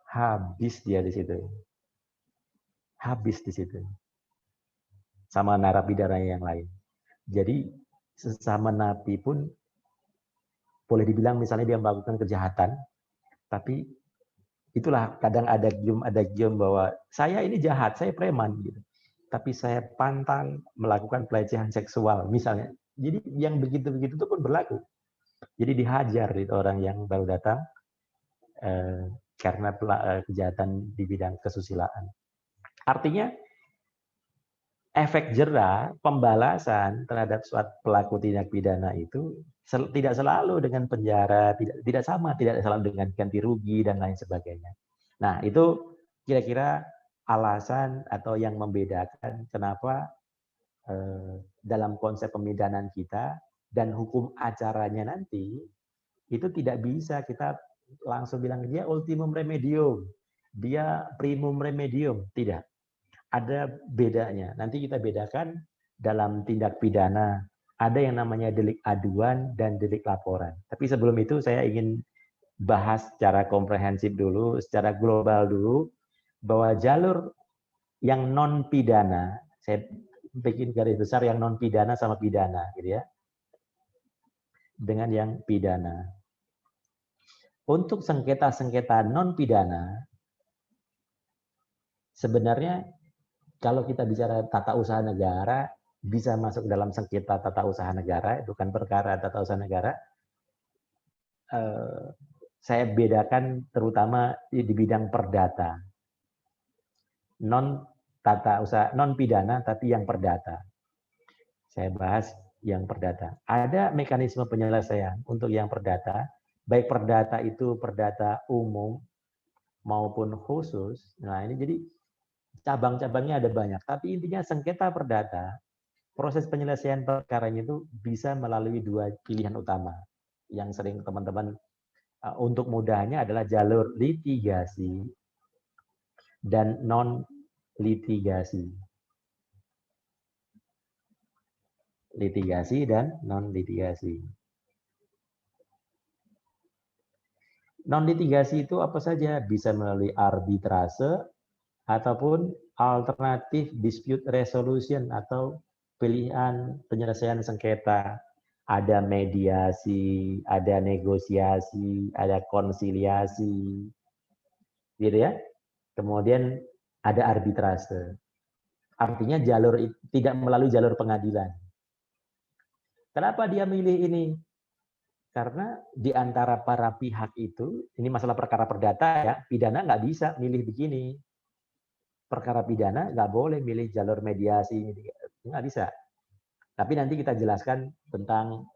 habis dia di situ. Habis di situ. Sama narapidana yang lain. Jadi sesama napi pun boleh dibilang misalnya dia melakukan kejahatan, tapi itulah kadang ada gium bahwa saya ini jahat, saya preman gitu. Tapi saya pantang melakukan pelecehan seksual misalnya. Jadi yang begitu-begitu itu pun berlaku. Jadi dihajar itu orang yang baru datang karena kejahatan di bidang kesusilaan. Artinya efek jera pembalasan terhadap suatu pelaku tindak pidana itu tidak selalu dengan penjara, tidak selalu dengan ganti rugi dan lain sebagainya. Nah, itu kira-kira alasan atau yang membedakan kenapa dalam konsep pemidanaan kita dan hukum acaranya nanti itu tidak bisa kita langsung bilang dia ultimum remedium, dia primum remedium, tidak. Ada bedanya. Nanti kita bedakan dalam tindak pidana. Ada yang namanya delik aduan dan delik laporan. Tapi sebelum itu saya ingin bahas secara komprehensif dulu, secara global dulu, bahwa jalur yang non pidana, saya bikin garis besar yang non pidana sama pidana, gitu ya. Dengan yang pidana. Untuk sengketa-sengketa non pidana, sebenarnya kalau kita bicara tata usaha negara, bisa masuk dalam sengketa tata usaha negara, bukan perkara tata usaha negara. Saya bedakan terutama di bidang perdata. Non tata usaha, non pidana, tapi yang perdata. Saya bahas yang perdata. Ada mekanisme penyelesaian untuk yang perdata, baik perdata itu perdata umum maupun khusus. Nah ini jadi cabang-cabangnya ada banyak, tapi intinya sengketa perdata, proses penyelesaian perkaranya itu bisa melalui dua pilihan utama. Yang sering teman-teman untuk mudahnya adalah jalur litigasi dan non-litigasi. Litigasi dan non-litigasi. Non-litigasi itu apa saja? Bisa melalui arbitrase, ataupun alternatif dispute resolution atau pilihan penyelesaian sengketa. Ada mediasi, ada negosiasi, ada konsiliasi, gitu ya. Kemudian ada arbitrase. Artinya jalur tidak melalui jalur pengadilan. Kenapa dia milih ini? Karena di antara para pihak itu, ini masalah perkara perdata ya, pidana nggak bisa milih begini. Perkara pidana nggak boleh milih jalur mediasi, nggak bisa. Tapi nanti kita jelaskan tentang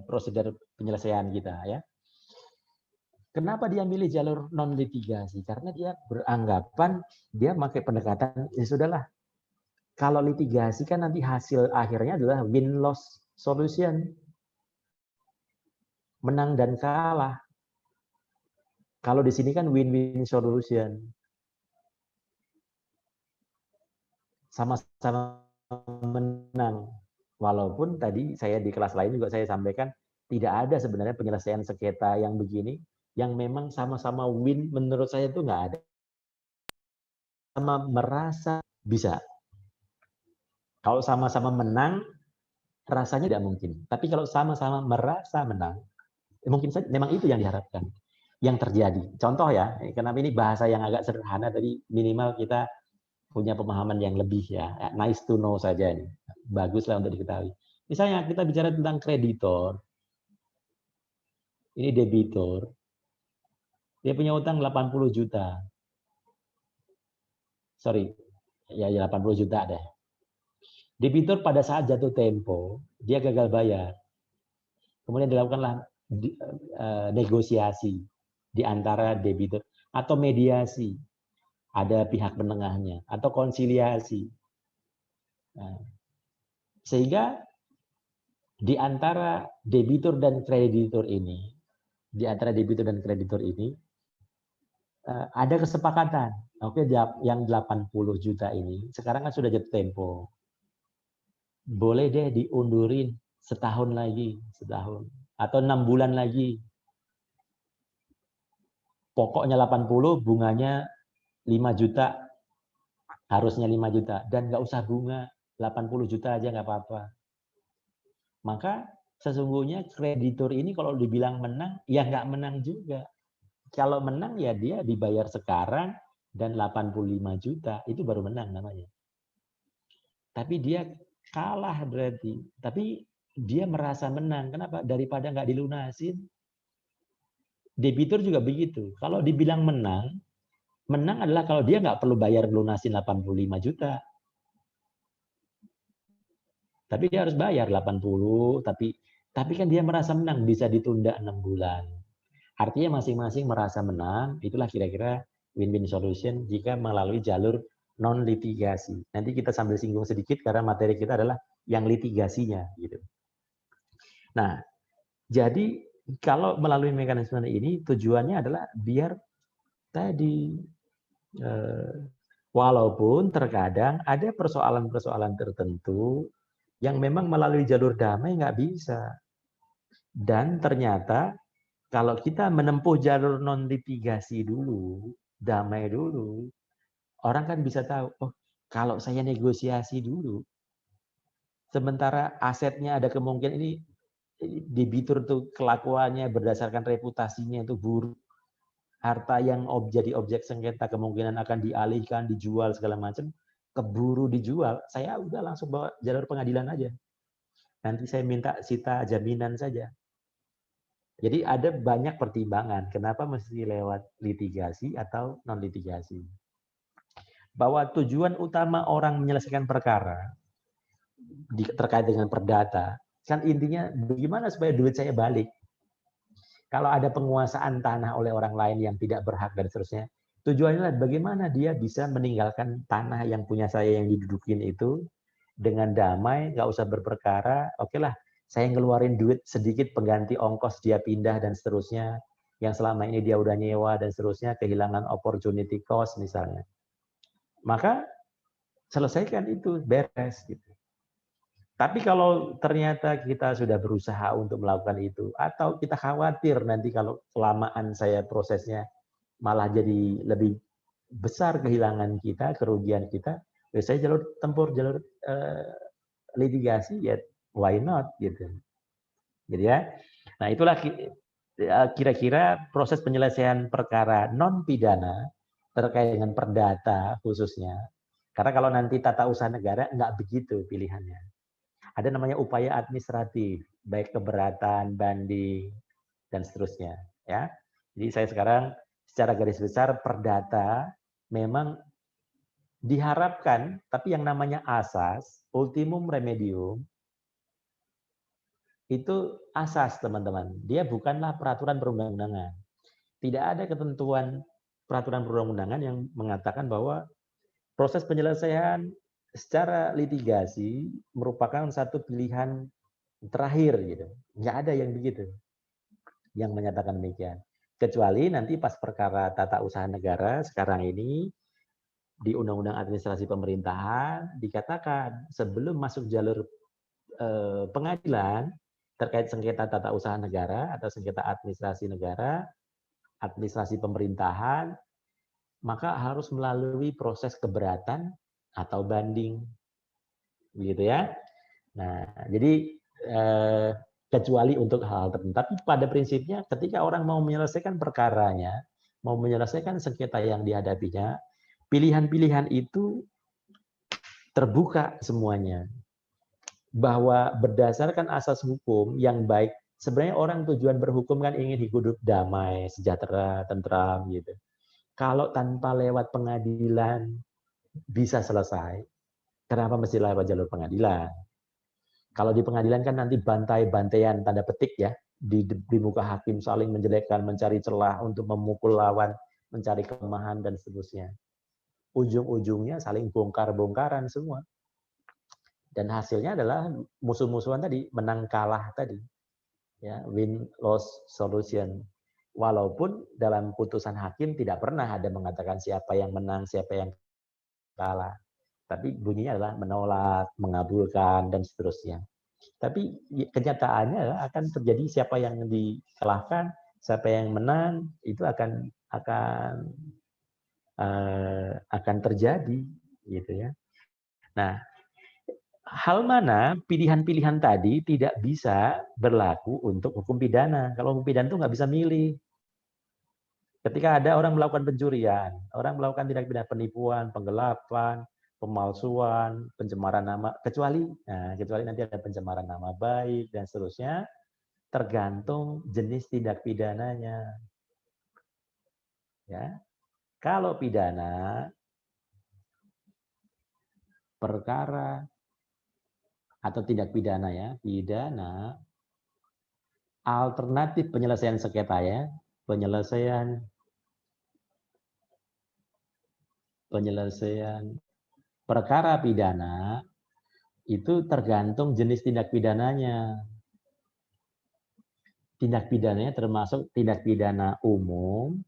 prosedur penyelesaian kita ya. Kenapa dia milih jalur non litigasi? Karena dia beranggapan dia pakai pendekatan ya sudahlah. Kalau litigasi kan nanti hasil akhirnya adalah win-loss solution, menang dan kalah. Kalau di sini kan win-win solution. Sama-sama menang. Walaupun tadi saya di kelas lain juga saya sampaikan, tidak ada sebenarnya penyelesaian sengketa yang begini, yang memang sama-sama win menurut saya itu nggak ada. Sama merasa bisa. Kalau sama-sama menang, rasanya tidak mungkin. Tapi kalau sama-sama merasa menang, mungkin saja memang itu yang diharapkan. Yang terjadi. Contoh ya, kenapa ini bahasa yang agak sederhana, tadi minimal kita punya pemahaman yang lebih ya, nice to know saja ini, baguslah untuk diketahui. Misalnya kita bicara tentang kreditor, ini debitor, dia punya utang 80 juta, sorry, ya 80 juta deh. Debitor pada saat jatuh tempo, dia gagal bayar, kemudian dilakukanlah negosiasi di antara debitor atau mediasi. Ada pihak penengahnya atau konsiliasi. Nah, sehingga di antara debitur dan kreditur ini, ada kesepakatan. Oke, yang 80 juta ini sekarang kan sudah jatuh tempo. Boleh deh diundurin setahun lagi, atau 6 bulan lagi. Pokoknya 80, bunganya 5 juta, harusnya 5 juta, dan nggak usah bunga, 80 juta aja nggak apa-apa. Maka sesungguhnya kreditur ini kalau dibilang menang, ya nggak menang juga. Kalau menang ya dia dibayar sekarang dan 85 juta, itu baru menang namanya. Tapi dia kalah berarti. Tapi dia merasa menang. Kenapa? Daripada nggak dilunasin. Debitur juga begitu. Kalau dibilang menang, menang adalah kalau dia nggak perlu bayar lunasin 85 juta. Tapi dia harus bayar 80, tapi kan dia merasa menang, bisa ditunda 6 bulan. Artinya masing-masing merasa menang, itulah kira-kira win-win solution jika melalui jalur non-litigasi. Nanti kita sambil singgung sedikit karena materi kita adalah yang litigasinya. Gitu. Nah, jadi kalau melalui mekanisme ini tujuannya adalah biar tadi walaupun terkadang ada persoalan-persoalan tertentu yang memang melalui jalur damai nggak bisa. Dan ternyata kalau kita menempuh jalur non-litigasi dulu, damai dulu, orang kan bisa tahu, oh kalau saya negosiasi dulu, sementara asetnya ada kemungkinan ini debitur tuh kelakuannya berdasarkan reputasinya itu buruk, harta yang jadi objek sengketa kemungkinan akan dialihkan, dijual segala macam, keburu dijual, saya udah langsung bawa jalur pengadilan aja. Nanti saya minta sita jaminan saja. Jadi ada banyak pertimbangan kenapa mesti lewat litigasi atau non litigasi. Bahwa tujuan utama orang menyelesaikan perkara terkait dengan perdata, kan intinya bagaimana supaya duit saya balik. Kalau ada penguasaan tanah oleh orang lain yang tidak berhak dan seterusnya, tujuannya adalah bagaimana dia bisa meninggalkan tanah yang punya saya yang didudukin itu dengan damai, nggak usah berperkara, oke lah, saya ngeluarin duit sedikit pengganti ongkos dia pindah dan seterusnya, yang selama ini dia udah nyewa dan seterusnya, kehilangan opportunity cost misalnya. Maka selesaikan itu, beres gitu. Tapi kalau ternyata kita sudah berusaha untuk melakukan itu, atau kita khawatir nanti kalau kelamaan saya prosesnya malah jadi lebih besar kehilangan kita, kerugian kita, ya saya tempur jalur litigasi, ya why not gitu. Jadi ya, nah itulah kira-kira proses penyelesaian perkara non pidana terkait dengan perdata khususnya. Karena kalau nanti tata usaha negara nggak begitu pilihannya. Ada namanya upaya administratif, baik keberatan, banding, dan seterusnya. Ya, jadi saya sekarang secara garis besar perdata memang diharapkan, tapi yang namanya asas, ultimum remedium, itu asas teman-teman. Dia bukanlah peraturan perundang-undangan. Tidak ada ketentuan peraturan perundang-undangan yang mengatakan bahwa proses penyelesaian secara litigasi merupakan satu pilihan terakhir gitu. Nggak ada yang begitu yang menyatakan demikian. Kecuali nanti pas perkara tata usaha negara sekarang ini di Undang-Undang Administrasi Pemerintahan dikatakan sebelum masuk jalur pengadilan terkait sengketa tata usaha negara atau sengketa administrasi negara, administrasi pemerintahan, maka harus melalui proses keberatan atau banding, begitu ya. Nah, jadi kecuali untuk hal-hal tertentu. Tapi pada prinsipnya ketika orang mau menyelesaikan perkaranya, mau menyelesaikan sengketa yang dihadapinya, pilihan-pilihan itu terbuka semuanya. Bahwa berdasarkan asas hukum yang baik, sebenarnya orang tujuan berhukum kan ingin hidup damai, sejahtera, tentram gitu. Kalau tanpa lewat pengadilan bisa selesai, kenapa mesti lewat jalur pengadilan? Kalau di pengadilan kan nanti bantai-bantaian tanda petik ya, di muka hakim saling menjelekkan, mencari celah untuk memukul lawan, mencari kelemahan dan seterusnya. Ujung-ujungnya saling bongkar-bongkaran semua. Dan hasilnya adalah musuh-musuhan tadi, menang kalah tadi. Ya, win-loss solution. Walaupun dalam putusan hakim tidak pernah ada mengatakan siapa yang menang, siapa yang kalah. Tapi bunyinya adalah menolak, mengabulkan, dan seterusnya. Tapi kenyataannya akan terjadi siapa yang dikalahkan, siapa yang menang, itu akan terjadi, gitu ya. Nah, hal mana pilihan-pilihan tadi tidak bisa berlaku untuk hukum pidana. Kalau hukum pidana itu nggak bisa milih. Ketika ada orang melakukan pencurian, orang melakukan tindak pidana penipuan, penggelapan, pemalsuan, pencemaran nama, kecuali nanti ada pencemaran nama baik dan seterusnya, tergantung jenis tindak pidananya. Ya, kalau pidana perkara atau tindak pidana ya, pidana alternatif penyelesaian sengketa ya, penyelesaian perkara pidana itu tergantung jenis tindak pidananya. Tindak pidananya termasuk tindak pidana umum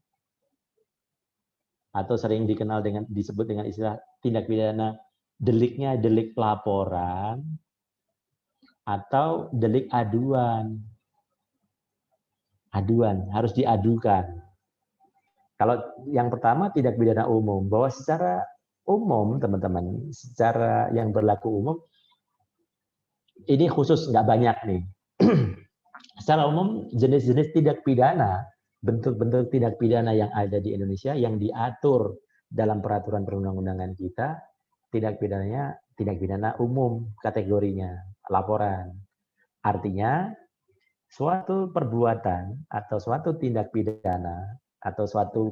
atau sering disebut dengan istilah tindak pidana deliknya delik laporan atau delik aduan. Aduan harus diadukan. Kalau yang pertama tindak pidana umum, bahwa secara umum teman-teman, secara yang berlaku umum ini khusus nggak banyak nih. Secara umum jenis-jenis tindak pidana, bentuk-bentuk tindak pidana yang ada di Indonesia yang diatur dalam peraturan perundang-undangan kita, tindak pidananya tindak pidana umum kategorinya, laporan. Artinya suatu perbuatan atau suatu tindak pidana atau suatu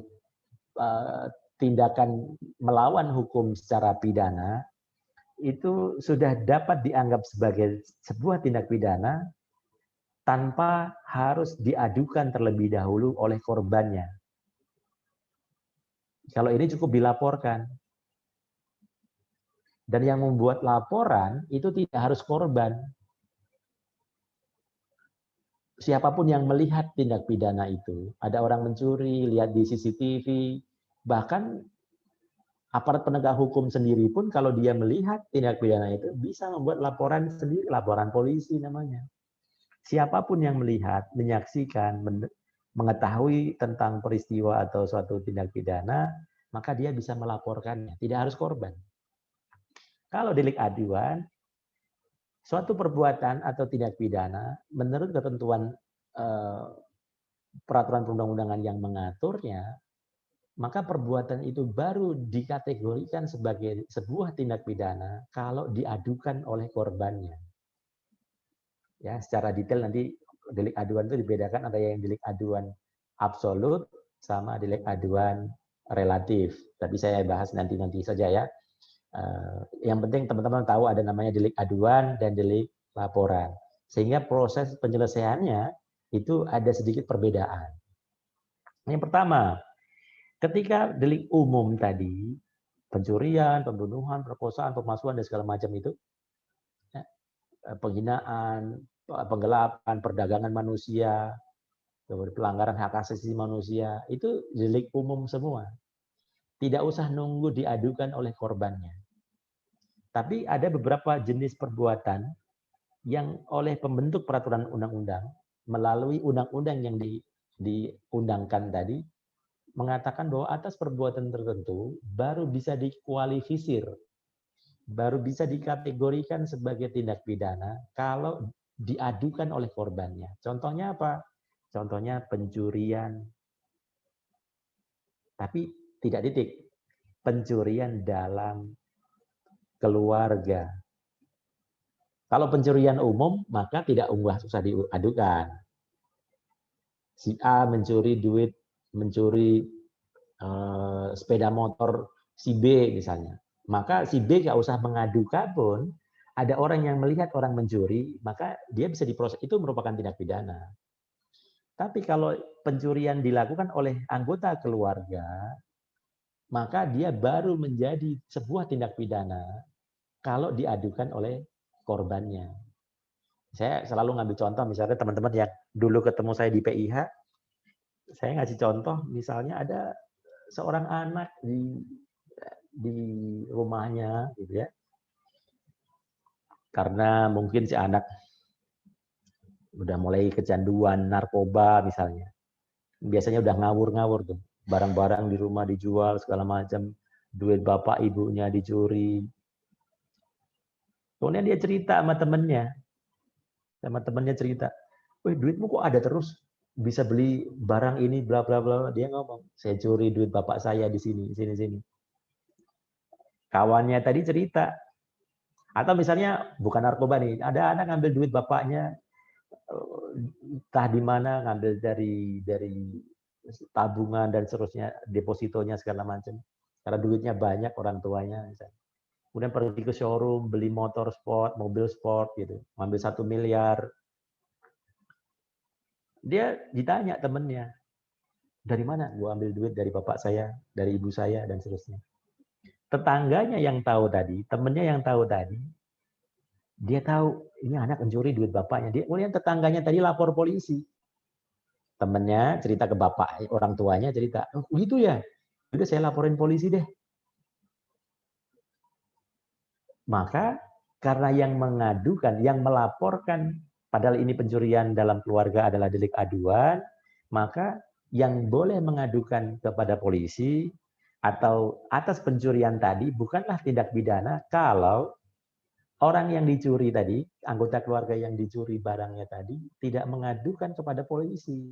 tindakan melawan hukum secara pidana itu sudah dapat dianggap sebagai sebuah tindak pidana tanpa harus diadukan terlebih dahulu oleh korbannya. Kalau ini cukup dilaporkan. Dan yang membuat laporan itu tidak harus korban. Siapapun yang melihat tindak pidana itu, ada orang mencuri, lihat di CCTV, bahkan aparat penegak hukum sendiri pun kalau dia melihat tindak pidana itu bisa membuat laporan sendiri, laporan polisi namanya. Siapapun yang melihat, menyaksikan, mengetahui tentang peristiwa atau suatu tindak pidana, maka dia bisa melaporkannya, tidak harus korban. Kalau delik aduan, suatu perbuatan atau tindak pidana menurut ketentuan peraturan perundang-undangan yang mengaturnya, maka perbuatan itu baru dikategorikan sebagai sebuah tindak pidana kalau diadukan oleh korbannya. Ya, secara detail nanti delik aduan itu dibedakan antara yang delik aduan absolut sama delik aduan relatif. Tapi saya bahas nanti saja ya. Yang penting teman-teman tahu ada namanya delik aduan dan delik laporan. Sehingga proses penyelesaiannya itu ada sedikit perbedaan. Yang pertama, ketika delik umum tadi, pencurian, pembunuhan, perkosaan, pemalsuan dan segala macam itu, penghinaan, penggelapan, perdagangan manusia, pelanggaran hak asasi manusia, itu delik umum semua. Tidak usah nunggu diadukan oleh korbannya. Tapi ada beberapa jenis perbuatan yang oleh pembentuk peraturan undang-undang, melalui undang-undang yang diundangkan tadi, mengatakan bahwa atas perbuatan tertentu baru bisa dikualifisir, baru bisa dikategorikan sebagai tindak pidana kalau diadukan oleh korbannya. Contohnya apa? Contohnya pencurian. Tapi tidak titik. Pencurian dalam keluarga. Kalau pencurian umum, maka tidak usah diadukan. Si A mencuri duit, mencuri sepeda motor si B misalnya. Maka si B nggak usah mengadukan pun, ada orang yang melihat orang mencuri, maka dia bisa diproses. Itu merupakan tindak pidana. Tapi kalau pencurian dilakukan oleh anggota keluarga, maka dia baru menjadi sebuah tindak pidana kalau diadukan oleh korbannya. Saya selalu ngambil contoh, misalnya teman-teman yang dulu ketemu saya di PIH, saya ngasih contoh, misalnya ada seorang anak di rumahnya, gitu ya, karena mungkin si anak udah mulai kecanduan narkoba misalnya, biasanya udah ngawur-ngawur tuh, barang-barang di rumah dijual segala macam, duit bapak ibunya dicuri. Kemudian dia cerita sama temennya cerita, wih duitmu kok ada terus, bisa beli barang ini bla bla bla. Dia ngomong, saya curi duit bapak saya di sini. Kawannya tadi cerita, atau misalnya bukan narkoba nih, ada anak ngambil duit bapaknya, entah di mana, ngambil dari tabungan dan seterusnya, depositonya segala macam. Karena duitnya banyak orang tuanya misalnya. kemudian pergi ke showroom, beli motor sport, mobil sport gitu, ngambil 1 miliar. Dia ditanya temennya, dari mana? Gua ambil duit dari bapak saya, dari ibu saya, dan seterusnya. Tetangganya yang tahu tadi, temennya yang tahu tadi, dia tahu ini anak mencuri duit bapaknya. Kemudian tetangganya tadi lapor polisi. Temennya cerita ke bapak, orang tuanya cerita, oh gitu ya, udah saya laporin polisi deh. Maka karena yang mengadukan, yang melaporkan, padahal ini pencurian dalam keluarga adalah delik aduan, maka yang boleh mengadukan kepada polisi atau atas pencurian tadi bukanlah tindak pidana kalau orang yang dicuri tadi, anggota keluarga yang dicuri barangnya tadi, tidak mengadukan kepada polisi.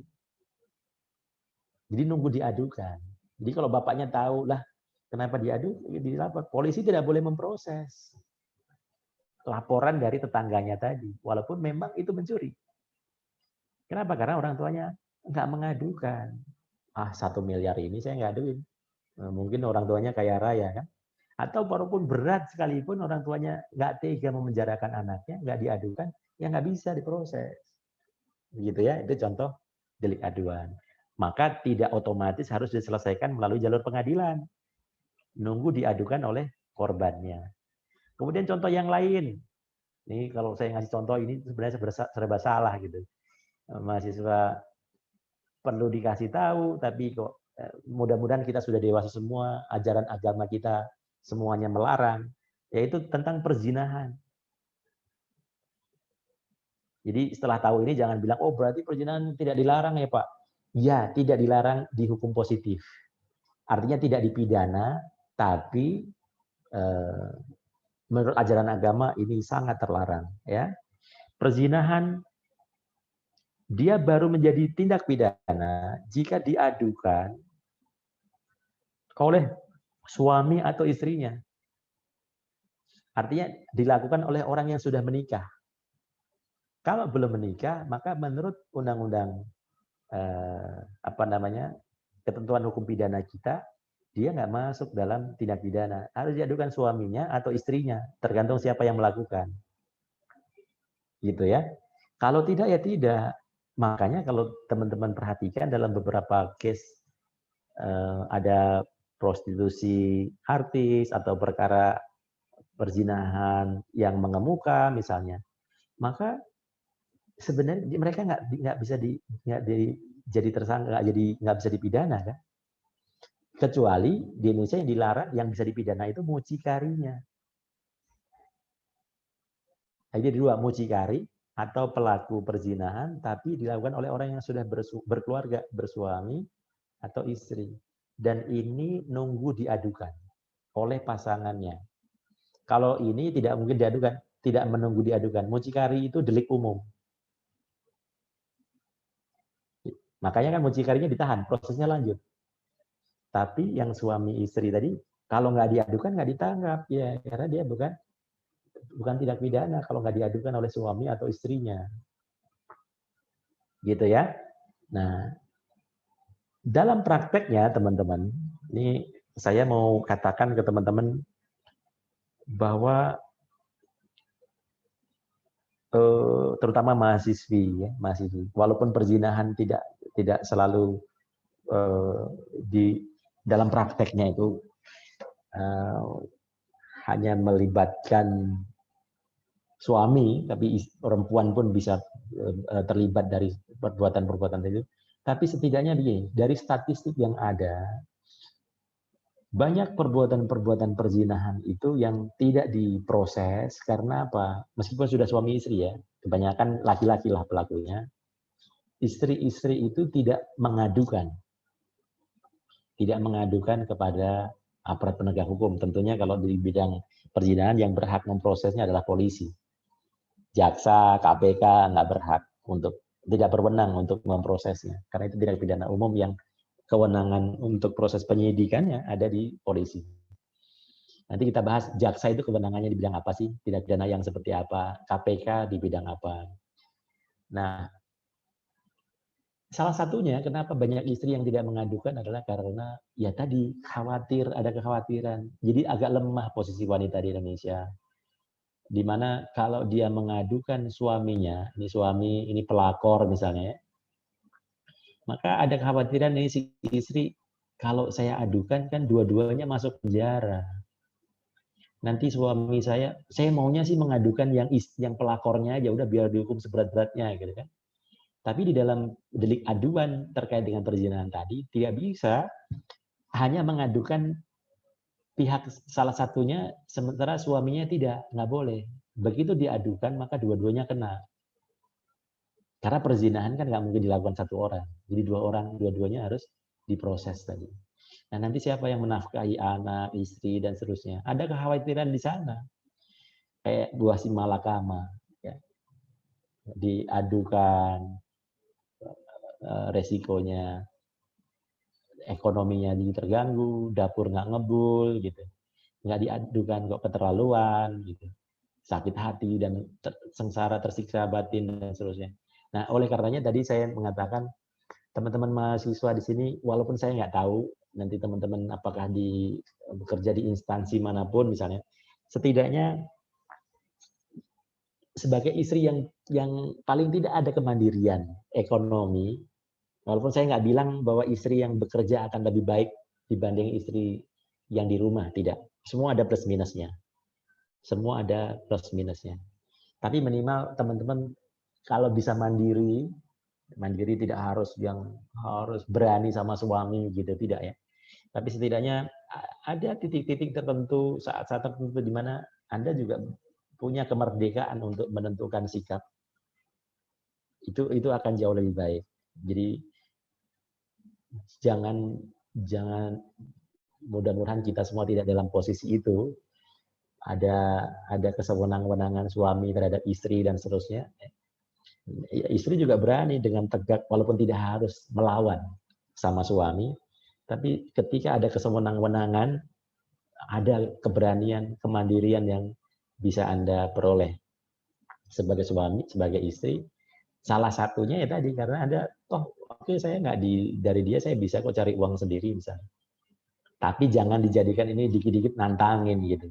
Jadi nunggu diadukan. Jadi kalau bapaknya tahu lah kenapa diadu, dilapor. Polisi tidak boleh memproses laporan dari tetangganya tadi, walaupun memang itu mencuri. Kenapa? Karena orang tuanya nggak mengadukan. 1 miliar ini saya nggak aduin. Mungkin orang tuanya kaya raya kan. Atau walaupun berat sekalipun orang tuanya nggak tega memenjarakan anaknya, nggak diadukan, ya nggak bisa diproses. Begitu ya, itu contoh delik aduan. Maka tidak otomatis harus diselesaikan melalui jalur pengadilan. Nunggu diadukan oleh korbannya. Kemudian contoh yang lain. Ini kalau saya ngasih contoh ini sebenarnya serba salah gitu. Mahasiswa perlu dikasih tahu, tapi kok mudah-mudahan kita sudah dewasa semua, ajaran agama kita semuanya melarang, yaitu tentang perzinahan. Jadi setelah tahu ini jangan bilang, oh berarti perzinahan tidak dilarang ya Pak. Ya, tidak dilarang di hukum positif. Artinya tidak dipidana, tapi menurut ajaran agama ini sangat terlarang. Ya, perzinahan dia baru menjadi tindak pidana jika diadukan oleh suami atau istrinya. Artinya dilakukan oleh orang yang sudah menikah. Kalau belum menikah, maka menurut undang-undang ketentuan hukum pidana kita, dia nggak masuk dalam tindak pidana. Harus diadukan suaminya atau istrinya, tergantung siapa yang melakukan. Gitu ya. Kalau tidak ya tidak. Makanya kalau teman-teman perhatikan dalam beberapa case ada prostitusi artis atau perkara perzinahan yang mengemuka misalnya, maka sebenarnya mereka nggak bisa jadi tersangka, nggak bisa dipidana kan? Kecuali di Indonesia yang dilarang, yang bisa dipidana itu mucikarinya. Jadi dua, mucikari atau pelaku perzinahan tapi dilakukan oleh orang yang sudah berkeluarga, bersuami atau istri. Dan ini nunggu diadukan oleh pasangannya. Kalau ini tidak mungkin diadukan, tidak menunggu diadukan. Mucikari itu delik umum. Makanya kan mucikarinya ditahan, prosesnya lanjut. Tapi yang suami istri tadi, kalau nggak diadukan nggak ditangkap ya, karena dia bukan tindak pidana kalau nggak diadukan oleh suami atau istrinya, gitu ya. Nah, dalam prakteknya teman-teman, ini saya mau katakan ke teman-teman bahwa terutama mahasiswi, walaupun perzinahan tidak selalu di dalam prakteknya itu hanya melibatkan suami, tapi perempuan pun bisa terlibat dari perbuatan-perbuatan itu. Tapi setidaknya dari statistik yang ada, banyak perbuatan-perbuatan perzinahan itu yang tidak diproses karena apa? Meskipun sudah suami istri ya, kebanyakan laki-laki lah pelakunya. Istri-istri itu tidak mengadukan kepada aparat penegak hukum. Tentunya kalau di bidang perzinahan yang berhak memprosesnya adalah polisi. Jaksa, KPK nggak berhak tidak berwenang untuk memprosesnya. Karena itu tindak pidana umum yang kewenangan untuk proses penyidikannya ada di polisi. Nanti kita bahas jaksa itu kewenangannya di bidang apa sih? Tindak pidana yang seperti apa? KPK di bidang apa? Nah, salah satunya kenapa banyak istri yang tidak mengadukan adalah karena ya tadi khawatir, ada kekhawatiran. Jadi agak lemah posisi wanita di Indonesia. Di mana kalau dia mengadukan suaminya, ini suami, ini pelakor misalnya, maka ada kekhawatiran ini si istri, kalau saya adukan kan dua-duanya masuk penjara. Nanti suami saya maunya sih mengadukan yang pelakornya aja, udah biar dihukum seberat-beratnya gitu kan. Tapi di dalam delik aduan terkait dengan perzinahan tadi tidak bisa hanya mengadukan pihak salah satunya sementara suaminya tidak, nggak boleh. Begitu diadukan maka dua-duanya kena. Karena perzinahan kan nggak mungkin dilakukan satu orang. Jadi dua orang, dua-duanya harus diproses tadi. Nah nanti siapa yang menafkahi anak, istri, dan seterusnya. Ada kekhawatiran di sana. Kayak buah si malakama. Ya. Diadukan resikonya, ekonominya terganggu, dapur nggak ngebul, gitu. Nggak diadukan kok keterlaluan, gitu. Sakit hati dan sengsara, tersiksa batin, dan seterusnya. Nah oleh karenanya tadi saya mengatakan, teman-teman mahasiswa di sini, walaupun saya nggak tahu nanti teman-teman apakah bekerja di instansi manapun misalnya, setidaknya sebagai istri yang paling tidak ada kemandirian ekonomi, walaupun saya nggak bilang bahwa istri yang bekerja akan lebih baik dibanding istri yang di rumah, tidak. Semua ada plus minusnya. Semua ada plus minusnya. Tapi minimal teman-teman kalau bisa mandiri tidak harus berani sama suami gitu, tidak ya. Tapi setidaknya ada titik-titik tertentu, saat-saat tertentu di mana Anda juga punya kemerdekaan untuk menentukan sikap. Itu akan jauh lebih baik. Jadi jangan mudah-mudahan kita semua tidak dalam posisi itu. Ada kesewenang-wenangan suami terhadap istri dan seterusnya. Istri juga berani dengan tegak walaupun tidak harus melawan sama suami, tapi ketika ada kesewenang-wenangan, ada keberanian, kemandirian yang bisa Anda peroleh sebagai suami, sebagai istri. Salah satunya ya tadi karena ada oke, saya nggak dari dia saya bisa kok cari uang sendiri misalnya. Tapi jangan dijadikan ini dikit-dikit nantangin gitu.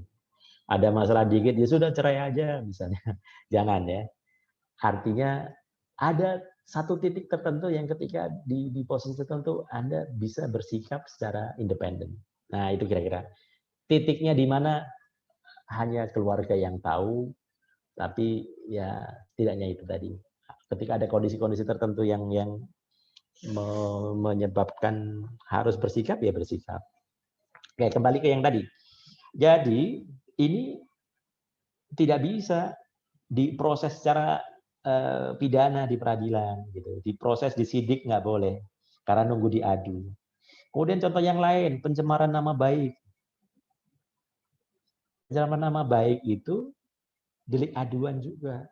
Ada masalah dikit ya sudah cerai aja misalnya. Jangan ya. Artinya ada satu titik tertentu yang ketika di posisi tertentu Anda bisa bersikap secara independen. Nah, itu kira-kira titiknya di mana hanya keluarga yang tahu, tapi ya tidaknya itu tadi. Ketika ada kondisi-kondisi tertentu yang menyebabkan harus bersikap, ya bersikap. Oke, kembali ke yang tadi. Jadi, ini tidak bisa diproses secara pidana di peradilan gitu. Diproses di sidik nggak boleh karena nunggu diadu. Kemudian contoh yang lain, pencemaran nama baik. Pencemaran nama baik itu delik aduan juga.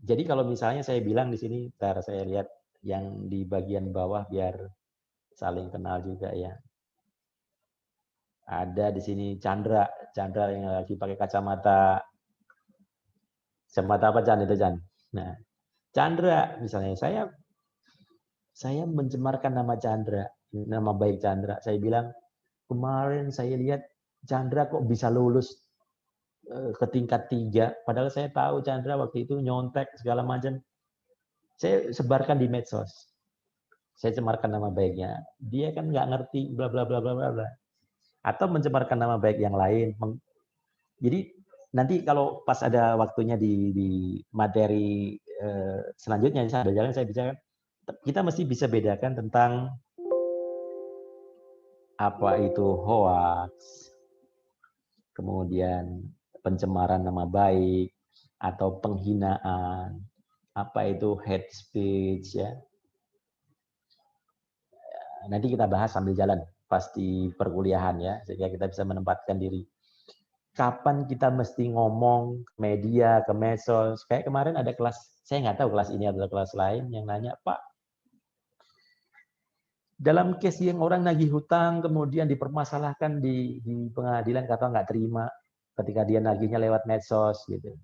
Jadi kalau misalnya saya bilang di sini, ntar saya lihat yang di bagian bawah biar saling kenal juga ya. Ada di sini Chandra yang lagi pakai kacamata. Kacamata apa Chan itu Chan? Nah, Chandra misalnya saya mencemarkan nama Chandra, nama baik Chandra. Saya bilang kemarin saya lihat Chandra kok bisa lulus ke tingkat 3, padahal saya tahu Chandra waktu itu nyontek segala macam. Saya sebarkan di medsos. Saya cemarkan nama baiknya. Dia kan nggak ngerti bla bla bla bla bla. Atau mencemarkan nama baik yang lain. Jadi nanti kalau pas ada waktunya di materi selanjutnya saya ada jalan saya bicara, kita mesti bisa bedakan tentang apa itu hoax, kemudian pencemaran nama baik atau penghinaan, apa itu hate speech ya. Nanti kita bahas sambil jalan pas di perkuliahan ya, sehingga kita bisa menempatkan diri. Kapan kita mesti ngomong ke media, ke medsos. Kayak kemarin ada kelas, saya nggak tahu kelas ini adalah kelas lain yang nanya, Pak, dalam case yang orang nagih hutang kemudian dipermasalahkan di pengadilan kata nggak terima ketika dia nagihnya lewat medsos gitu.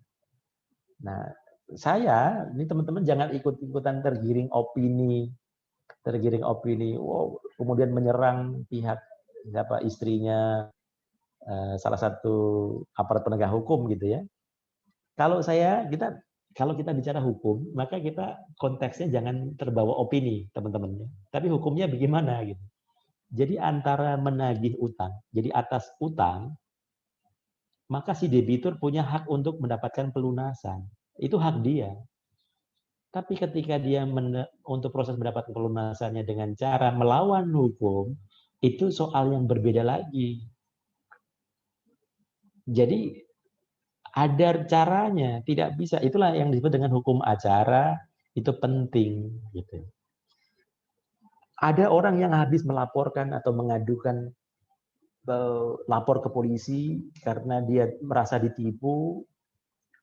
Nah, ini teman-teman jangan ikut-ikutan tergiring opini, wow, kemudian menyerang pihak istrinya salah satu aparat penegak hukum gitu ya. Kalau kita bicara hukum, maka kita konteksnya jangan terbawa opini teman-teman, tapi hukumnya bagaimana gitu. Jadi antara menagih utang, jadi atas utang, maka si debitur punya hak untuk mendapatkan pelunasan. Itu hak dia. Tapi ketika dia untuk proses mendapatkan pelunasannya dengan cara melawan hukum, itu soal yang berbeda lagi. Jadi ada caranya, tidak bisa. Itulah yang disebut dengan hukum acara, itu penting gitu. Ada orang yang habis melaporkan atau mengadukan lapor ke polisi karena dia merasa ditipu,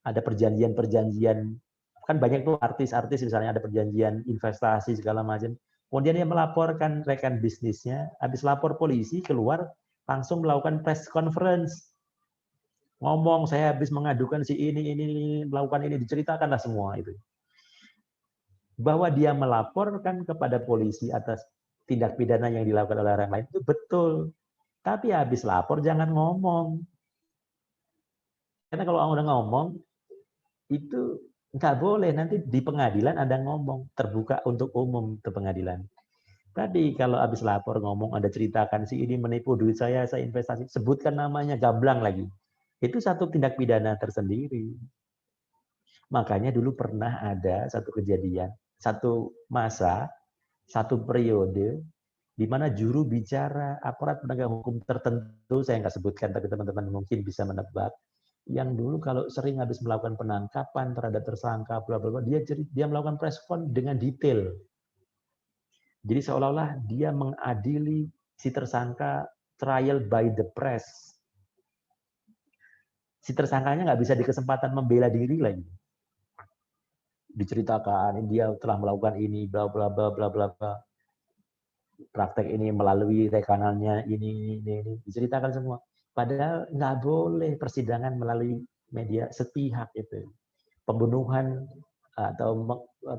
ada perjanjian-perjanjian, kan banyak tuh artis-artis misalnya ada perjanjian investasi segala macam. Kemudian dia melaporkan rekan bisnisnya, habis lapor polisi keluar langsung melakukan press conference. Ngomong saya habis mengadukan si ini melakukan ini, diceritakanlah semua itu. Bahwa dia melaporkan kepada polisi atas tindak pidana yang dilakukan oleh orang lain itu betul. Tapi habis lapor jangan ngomong. Karena kalau udah ngomong itu nggak boleh, nanti di pengadilan Anda ngomong, terbuka untuk umum ke pengadilan. Tadi kalau habis lapor ngomong, Anda ceritakan si ini menipu duit saya investasi, sebutkan namanya, gamblang lagi. Itu satu tindak pidana tersendiri. Makanya dulu pernah ada satu kejadian, satu masa, satu periode, di mana juru bicara aparat penegak hukum tertentu, saya nggak sebutkan, tapi teman-teman mungkin bisa menebak, yang dulu kalau sering habis melakukan penangkapan terhadap tersangka, bla bla bla, dia melakukan press con dengan detail. Jadi seolah-olah dia mengadili si tersangka trial by the press. Si tersangkanya nggak bisa dikesempatan membela diri lagi. Diceritakan dia telah melakukan ini, bla bla bla bla bla bla. Praktek ini melalui rekanannya ini, diceritakan semua. Padahal nggak boleh persidangan melalui media sepihak itu. Pembunuhan atau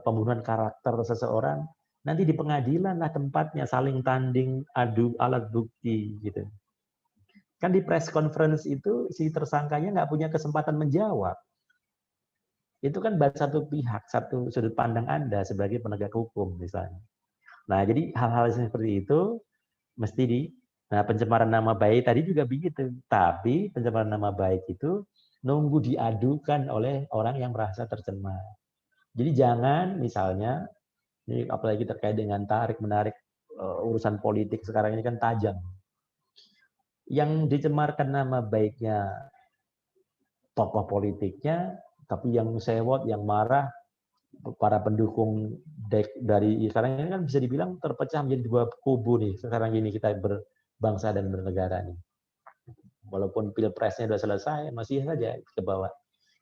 pembunuhan karakter seseorang, nanti di pengadilan lah tempatnya, saling tanding, adu alat bukti gitu. Kan di press conference itu si tersangkanya nggak punya kesempatan menjawab. Itu kan baru satu pihak, satu sudut pandang Anda sebagai penegak hukum misalnya. Nah, jadi hal-hal seperti itu mesti pencemaran nama baik tadi juga begitu. Tapi pencemaran nama baik itu nunggu diadukan oleh orang yang merasa tercemar. Jadi jangan misalnya, ini apalagi terkait dengan tarik-menarik urusan politik sekarang ini kan tajam. Yang dicemarkan nama baiknya tokoh politiknya, tapi yang sewot, yang marah, para pendukung dari sekarang ini kan bisa dibilang terpecah menjadi dua kubu nih. Sekarang ini kita berbangsa dan bernegara nih. Walaupun pilpresnya sudah selesai, masih saja ke bawah.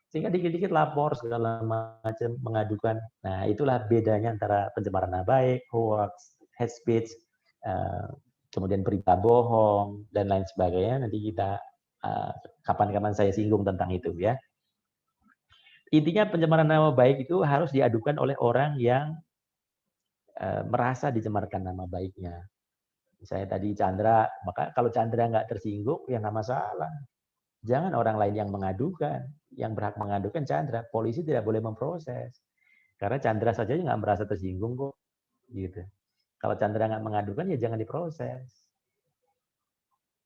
Sehingga dikit-dikit lapor segala macam, mengadukan. Nah, itulah bedanya antara pencemaran nama baik, hoax, hate speech, kemudian berita bohong, dan lain sebagainya. Nanti kita kapan-kapan saya singgung tentang itu ya. Intinya pencemaran nama baik itu harus diadukan oleh orang yang merasa dicemarkan nama baiknya. Misalnya tadi Chandra, maka kalau Chandra nggak tersinggung, ya nggak masalah. Jangan orang lain yang mengadukan. Yang berhak mengadukan Chandra. Polisi tidak boleh memproses. Karena Chandra saja nggak merasa tersinggung kok. Gitu. Kalau Chandra nggak mengadukan, ya jangan diproses.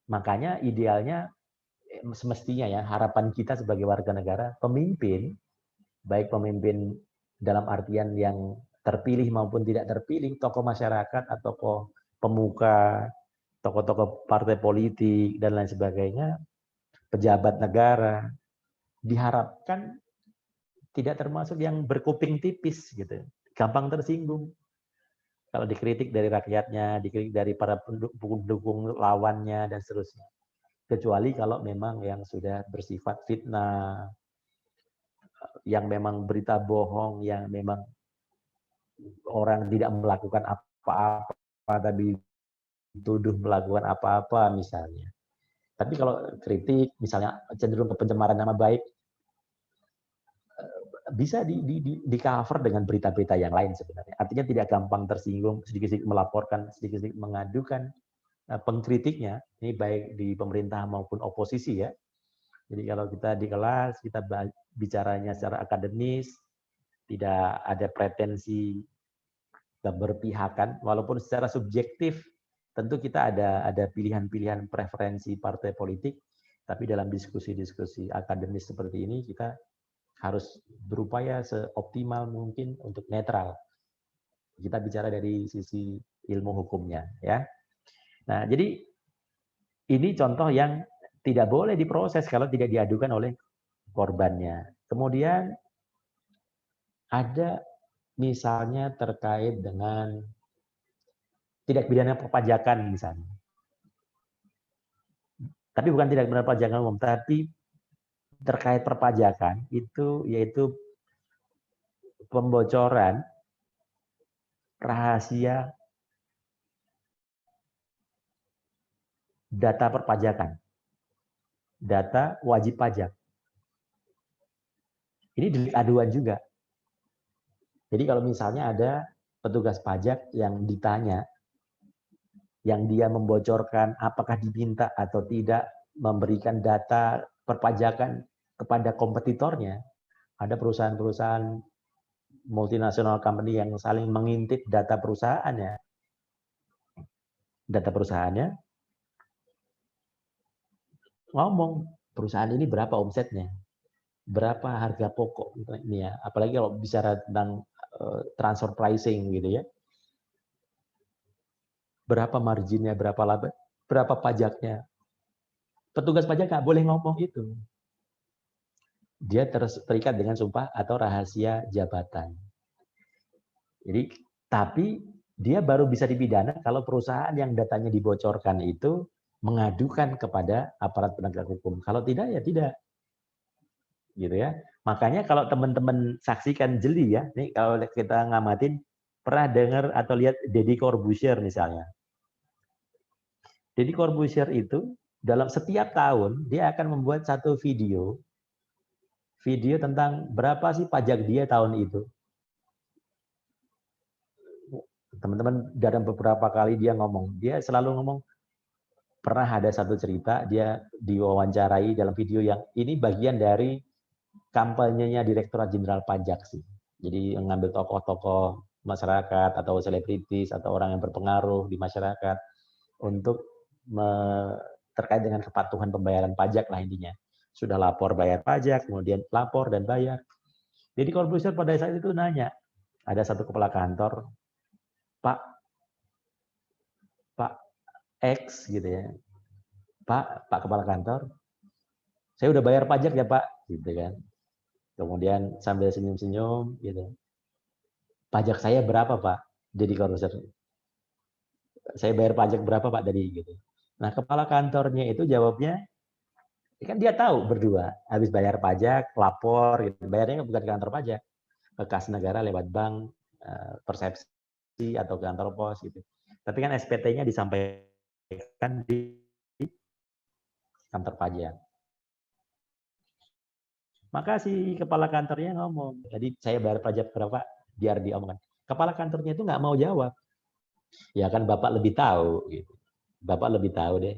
Makanya idealnya, semestinya ya, harapan kita sebagai warga negara, pemimpin, baik pemimpin dalam artian yang terpilih maupun tidak terpilih, tokoh masyarakat atau tokoh pemuka, tokoh-tokoh partai politik, dan lain sebagainya, pejabat negara, diharapkan tidak termasuk yang berkuping tipis, gitu, gampang tersinggung. Kalau dikritik dari rakyatnya, dikritik dari para pendukung lawannya, dan seterusnya. Kecuali kalau memang yang sudah bersifat fitnah, yang memang berita bohong, yang memang orang tidak melakukan apa-apa, tapi dituduh melakukan apa-apa misalnya. Tapi kalau kritik, misalnya cenderung ke pencemaran nama baik, bisa di cover dengan berita-berita yang lain sebenarnya. Artinya tidak gampang tersinggung, sedikit-sedikit melaporkan, sedikit-sedikit mengadukan pengkritiknya, ini baik di pemerintah maupun oposisi ya. Jadi kalau kita di kelas, kita bicaranya secara akademis, tidak ada pretensi keberpihakan, walaupun secara subjektif tentu kita ada pilihan-pilihan preferensi partai politik, tapi dalam diskusi-diskusi akademis seperti ini kita harus berupaya seoptimal mungkin untuk netral. Kita bicara dari sisi ilmu hukumnya, ya. Nah, jadi ini contoh yang tidak boleh diproses kalau tidak diadukan oleh korbannya. Kemudian ada misalnya terkait dengan tindak pidana perpajakan misalnya. Tapi bukan tindak pidana perpajakan umum, tapi terkait perpajakan itu yaitu pembocoran rahasia data perpajakan, data wajib pajak. Ini delik aduan juga. Jadi kalau misalnya ada petugas pajak yang ditanya, yang dia membocorkan apakah diminta atau tidak memberikan data perpajakan kepada kompetitornya, ada perusahaan-perusahaan multinasional company yang saling mengintip data perusahaannya. Data perusahaannya ngomong perusahaan ini berapa omsetnya, berapa harga pokok ini ya. Apalagi kalau bicara tentang transfer pricing gitu ya. Berapa marginnya, berapa laba, berapa pajaknya. Petugas pajak nggak boleh ngomong itu. Dia terikat dengan sumpah atau rahasia jabatan. Jadi, tapi dia baru bisa dipidana kalau perusahaan yang datanya dibocorkan itu mengadukan kepada aparat penegak hukum. Kalau tidak, ya tidak. Gitu ya. Makanya kalau teman-teman saksikan jeli ya, nih kalau kita ngamatin, pernah dengar atau lihat Deddy Corbuzier misalnya. Deddy Corbuzier itu dalam setiap tahun dia akan membuat satu video tentang berapa sih pajak dia tahun itu. Teman-teman dalam beberapa kali dia selalu ngomong, pernah ada satu cerita dia diwawancarai dalam video yang ini bagian dari kampanyenya Direktorat Jenderal Pajak sih. Jadi mengambil tokoh-tokoh masyarakat atau selebritis atau orang yang berpengaruh di masyarakat untuk terkait dengan kepatuhan pembayaran pajak lah intinya. Sudah lapor bayar pajak, kemudian lapor dan bayar. Jadi Corbuzier pada saat itu nanya, ada satu kepala kantor, Pak X gitu ya, Pak kepala kantor, saya udah bayar pajak ya Pak, gitu kan. Kemudian sambil senyum-senyum gitu, pajak saya berapa Pak? Jadi Corbuzier, saya bayar pajak berapa Pak tadi gitu. Nah kepala kantornya itu jawabnya, kan dia tahu berdua habis bayar pajak, lapor, gitu. Bayarnya bukan ke kantor pajak, ke kas negara lewat bank, persepsi atau ke kantor pos gitu. Tapi kan SPT-nya disampaikan di kantor pajak. Maka si kepala kantornya ngomong, jadi saya bayar pajak berapa? Biar diomongkan. Kepala kantornya itu nggak mau jawab. Ya kan Bapak lebih tahu, gitu. Bapak lebih tahu deh.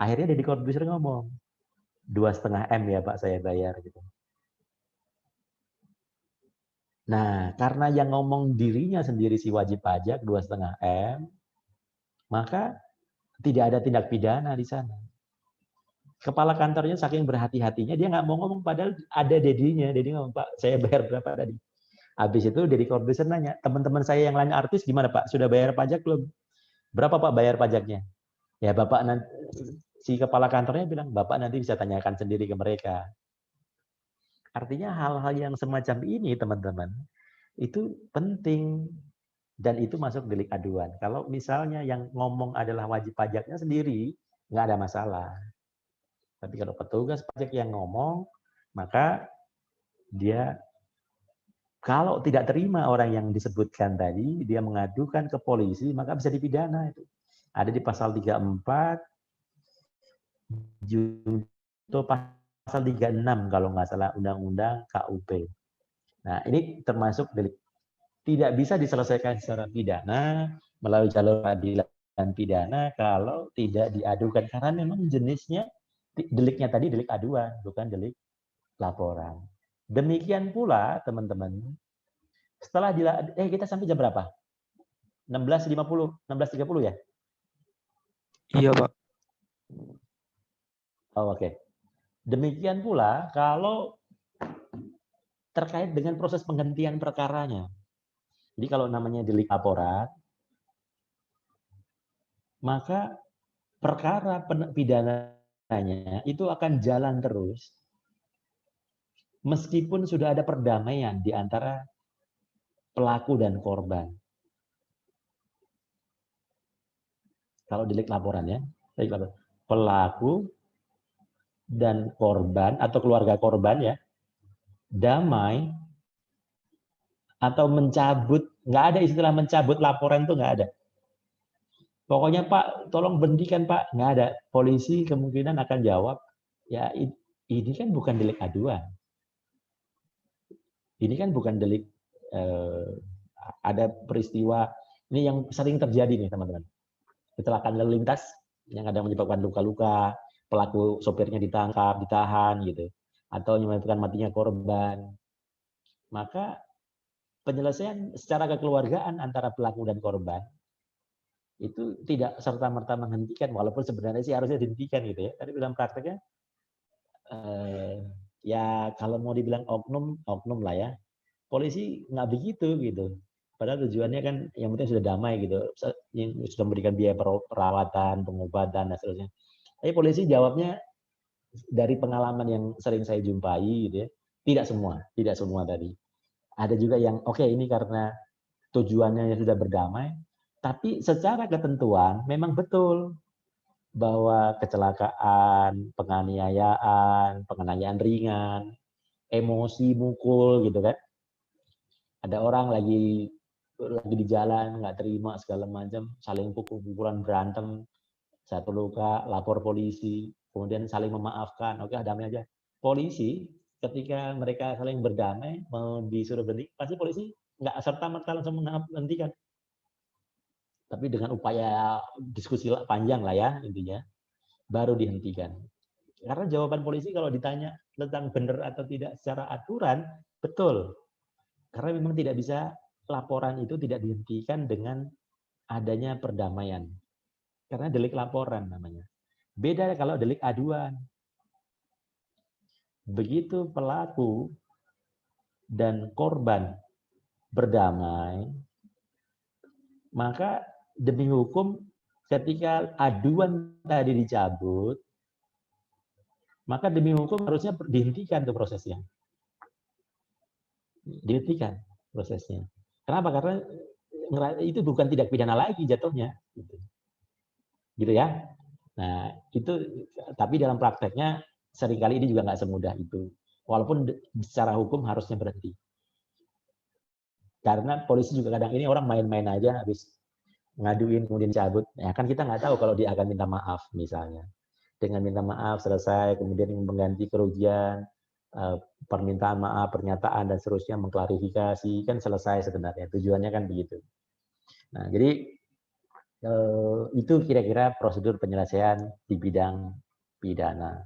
Akhirnya Deddy Corbuzier ngomong, 2,5 M ya Pak saya bayar gitu. Nah, karena yang ngomong dirinya sendiri si wajib pajak 2,5 M, maka tidak ada tindak pidana di sana. Kepala kantornya saking berhati-hatinya dia nggak mau ngomong padahal ada dedinya. Dedi ngomong, Pak saya bayar berapa tadi? Habis itu Deddy Corbuzier nanya, teman-teman saya yang lain artis gimana Pak? Sudah bayar pajak belum? Berapa Pak bayar pajaknya? Ya Bapak nanti, si kepala kantornya bilang, Bapak nanti bisa tanyakan sendiri ke mereka. Artinya hal-hal yang semacam ini teman-teman, itu penting. Dan itu masuk delik aduan. Kalau misalnya yang ngomong adalah wajib pajaknya sendiri, nggak ada masalah. Tapi kalau petugas pajak yang ngomong, maka dia kalau tidak terima orang yang disebutkan tadi, dia mengadukan ke polisi, maka bisa dipidana itu. Ada di pasal 34, junto pasal 36 kalau nggak salah Undang-Undang KUP. Nah, ini termasuk delik. Tidak bisa diselesaikan secara pidana melalui jalur peradilan pidana kalau tidak diadukan. Karena memang jenisnya, deliknya tadi delik aduan, bukan delik laporan. Demikian pula, teman-teman, setelah kita sampai jam berapa? 16.50, 16.30 ya? Iya, Pak. Oh, oke. Demikian pula kalau terkait dengan proses penghentian perkaranya. Jadi kalau namanya delik laporan, maka perkara pidananya itu akan jalan terus meskipun sudah ada perdamaian di antara pelaku dan korban. Kalau delik laporan ya, pelaku dan korban atau keluarga korban ya, damai atau mencabut, nggak ada istilah mencabut laporan itu nggak ada. Pokoknya Pak, tolong berhentikan Pak, nggak ada. Polisi kemungkinan akan jawab, ya ini kan bukan delik aduan. Ini kan bukan delik, ada peristiwa, ini yang sering terjadi nih teman-teman. Kecelakaan lalu lintas yang ada menyebabkan luka-luka, pelaku sopirnya ditangkap, ditahan gitu, atau menyebabkan matinya korban. Maka penyelesaian secara kekeluargaan antara pelaku dan korban itu tidak serta-merta menghentikan, walaupun sebenarnya sih harusnya dihentikan gitu ya. Tapi dalam prakteknya ya kalau mau dibilang oknum, oknum lah ya. Polisi nggak begitu gitu. Padahal tujuannya kan yang penting sudah damai gitu, sudah memberikan biaya perawatan, pengobatan dan seterusnya. Tapi polisi jawabnya dari pengalaman yang sering saya jumpai gitu ya, tidak semua tadi. Ada juga yang oke, ini karena tujuannya sudah berdamai, tapi secara ketentuan memang betul bahwa kecelakaan, penganiayaan ringan, emosi mukul gitu kan. Ada orang lagi di jalan nggak terima segala macam, saling pukul-pukulan, berantem, satu luka, lapor polisi, kemudian saling memaafkan, oke damai aja. Polisi ketika mereka saling berdamai mau disuruh berhenti, pasti polisi nggak serta-merta langsung menghentikan. Tapi dengan upaya diskusi panjang lah ya intinya, baru dihentikan. Karena jawaban polisi kalau ditanya tentang benar atau tidak secara aturan, betul. Karena memang tidak bisa, laporan itu tidak dihentikan dengan adanya perdamaian. Karena delik laporan namanya. Beda kalau delik aduan. Begitu pelaku dan korban berdamai, maka demi hukum ketika aduan tadi dicabut, maka demi hukum harusnya dihentikan tuh prosesnya. Dihentikan prosesnya. Kenapa? Karena itu bukan tindak pidana lagi jatuhnya. Gitu ya. Nah, itu tapi dalam prakteknya seringkali ini juga nggak semudah itu. Walaupun secara hukum harusnya berhenti. Karena polisi juga kadang ini orang main-main aja habis ngaduin kemudian cabut. Ya kan kita nggak tahu kalau dia akan minta maaf misalnya. Dengan minta maaf selesai, kemudian mengganti kerugian, permintaan maaf, pernyataan dan seterusnya, mengklarifikasi, kan selesai sebenarnya. Tujuannya kan begitu. Nah, jadi itu kira-kira prosedur penyelesaian di bidang pidana.